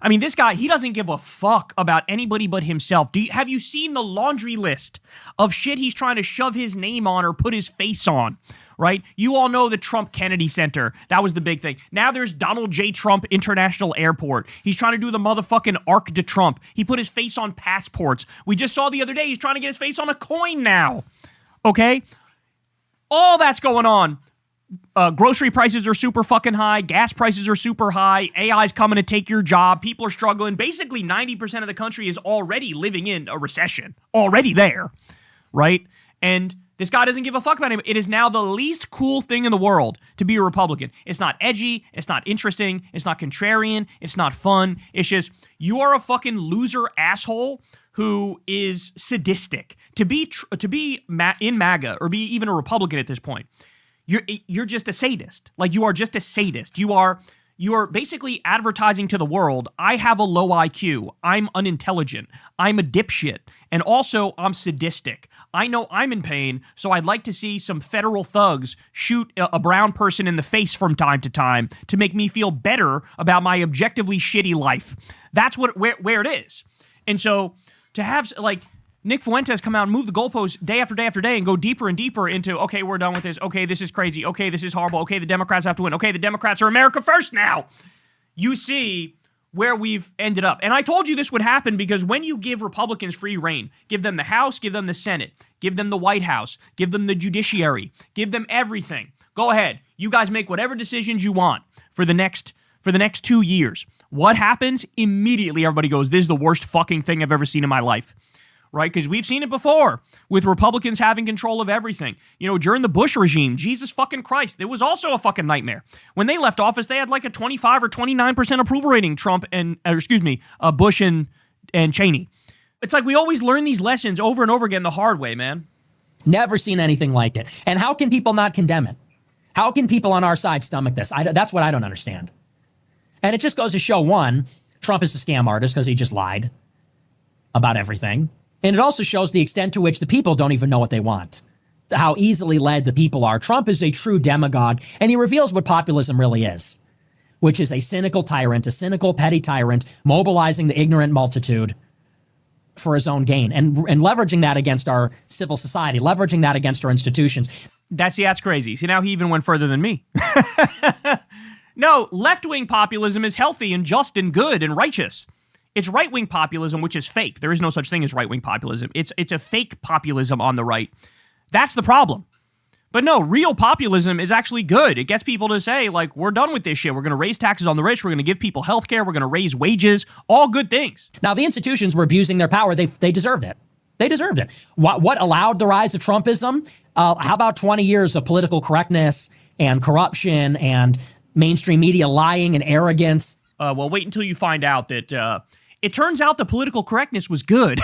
I mean, this guy, he doesn't give a fuck about anybody but himself. Have you seen the laundry list of shit he's trying to shove his name on or put his face on, right? You all know the Trump Kennedy Center. That was the big thing. Now there's Donald J. Trump International Airport. He's trying to do the motherfucking Arc de Trump. He put his face on passports. We just saw the other day he's trying to get his face on a coin now, okay? All that's going on. Grocery prices are super fucking high. Gas prices are super high. AI's coming to take your job. People are struggling. Basically, 90% of the country is already living in a recession. Already there, right? And this guy doesn't give a fuck about him. It is now the least cool thing in the world to be a Republican. It's not edgy. It's not interesting. It's not contrarian. It's not fun. It's just, you are a fucking loser asshole who is sadistic. To be in MAGA or be even a Republican at this point, you're just a sadist. Like, you are just a sadist. You are basically advertising to the world, I have a low IQ, I'm unintelligent, I'm a dipshit, and also I'm sadistic. I know I'm in pain, so I'd like to see some federal thugs shoot a brown person in the face from time to time to make me feel better about my objectively shitty life. That's where it is. And so to have, like, Nick Fuentes come out and move the goalposts day after day after day and go deeper and deeper into, okay, we're done with this. Okay, this is crazy. Okay, this is horrible. Okay, the Democrats have to win. Okay, the Democrats are America first now. You see where we've ended up. And I told you this would happen because when you give Republicans free reign, give them the House, give them the Senate, give them the White House, give them the judiciary, give them everything. Go ahead. You guys make whatever decisions you want for the next 2 years. What happens? Immediately everybody goes, this is the worst fucking thing I've ever seen in my life. Right? Because we've seen it before with Republicans having control of everything. You know, during the Bush regime, Jesus fucking Christ, it was also a fucking nightmare. When they left office, they had like a 25 or 29% approval rating, Bush and Cheney. It's like we always learn these lessons over and over again the hard way, man. Never seen anything like it. And how can people not condemn it? How can people on our side stomach this? That's what I don't understand. And it just goes to show, one, Trump is a scam artist because he just lied about everything. And it also shows the extent to which the people don't even know what they want. how easily led the people are. Trump is a true demagogue, and he reveals what populism really is, which is a cynical tyrant, a cynical, petty tyrant, mobilizing the ignorant multitude for his own gain and leveraging that against our civil society, leveraging that against our institutions. That's crazy. See, now he even went further than me. No, left-wing populism is healthy and just and good and righteous. It's right-wing populism, which is fake. There is no such thing as right-wing populism. It's a fake populism on the right. That's the problem. But no, real populism is actually good. It gets people to say, like, we're done with this shit. We're going to raise taxes on the rich. We're going to give people health care. We're going to raise wages. All good things. Now, the institutions were abusing their power. They deserved it. They deserved it. What allowed the rise of Trumpism? How about 20 years of political correctness and corruption and mainstream media lying and arrogance? Well, wait until you find out that it turns out the political correctness was good.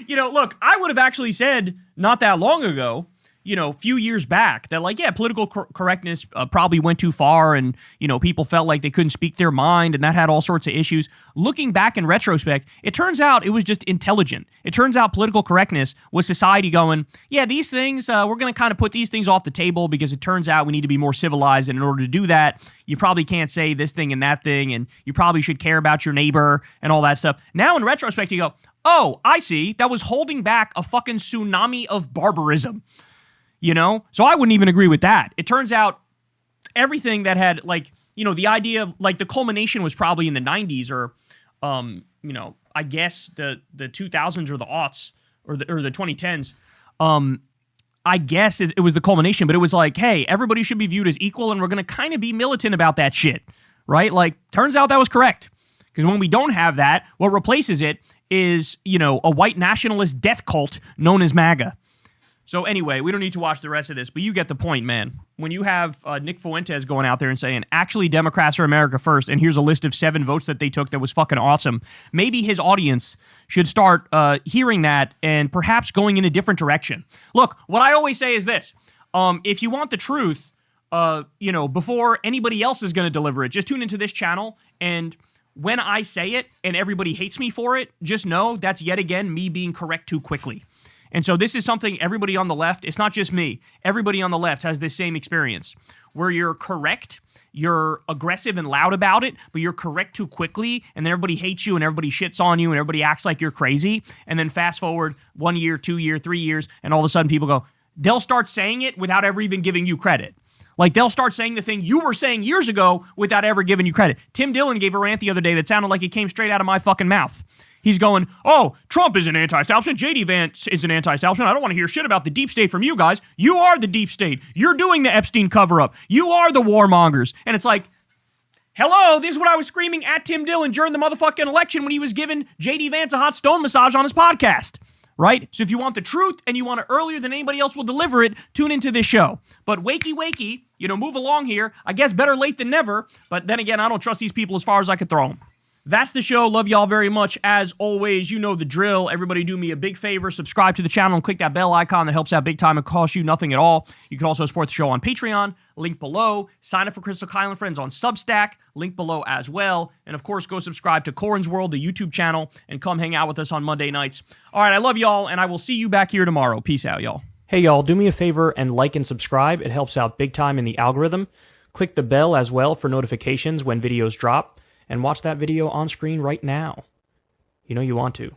Look, I would have actually said not that long ago, a few years back, that like, yeah, political correctness probably went too far and, people felt like they couldn't speak their mind and that had all sorts of issues. Looking back in retrospect, it turns out it was just intelligent. It turns out political correctness was society going, yeah, these things, we're going to kind of put these things off the table because it turns out we need to be more civilized. And in order to do that, you probably can't say this thing and that thing, and you probably should care about your neighbor and all that stuff. Now in retrospect, you go, oh, I see. That was holding back a fucking tsunami of barbarism. So I wouldn't even agree with that. It turns out everything that had the idea of the culmination was probably in the 90s or, I guess the 2000s or the aughts or the 2010s. I guess it was the culmination, but it was like, hey, everybody should be viewed as equal and we're going to kind of be militant about that shit, right? Turns out that was correct. Because when we don't have that, what replaces it is, a white nationalist death cult known as MAGA. So anyway, we don't need to watch the rest of this, but you get the point, man. When you have Nick Fuentes going out there and saying, actually, Democrats are America first, and here's a list of 7 votes that they took that was fucking awesome, maybe his audience should start hearing that and perhaps going in a different direction. Look, what I always say is this. If you want the truth, before anybody else is going to deliver it, just tune into this channel, and when I say it and everybody hates me for it, just know that's yet again me being correct too quickly. And so this is something everybody on the left, it's not just me, everybody on the left has this same experience where you're correct, you're aggressive and loud about it, but you're correct too quickly, and then everybody hates you and everybody shits on you and everybody acts like you're crazy. And then fast forward 1 year, 2 year, 3 years, and all of a sudden people go, they'll start saying it without ever even giving you credit. They'll start saying the thing you were saying years ago without ever giving you credit. Tim Dillon gave a rant the other day that sounded like it came straight out of my fucking mouth. He's going, oh, Trump is an anti-establishment. J.D. Vance is an anti-establishment. I don't want to hear shit about the deep state from you guys. You are the deep state. You're doing the Epstein cover-up. You are the warmongers. And it's like, hello, this is what I was screaming at Tim Dillon during the motherfucking election when he was giving J.D. Vance a hot stone massage on his podcast. Right? So if you want the truth and you want it earlier than anybody else will deliver it, tune into this show. But wakey, move along here. I guess better late than never. But then again, I don't trust these people as far as I could throw them. That's the show. Love y'all very much. As always, you know the drill. Everybody do me a big favor. Subscribe to the channel and click that bell icon. That helps out big time. It costs you nothing at all. You can also support the show on Patreon. Link below. Sign up for Crystal Kylan Friends on Substack. Link below as well. And of course, go subscribe to Corin's World, the YouTube channel, and come hang out with us on Monday nights. All right, I love y'all, and I will see you back here tomorrow. Peace out, y'all. Hey, y'all, do me a favor and like and subscribe. It helps out big time in the algorithm. Click the bell as well for notifications when videos drop. And watch that video on screen right now. You know you want to.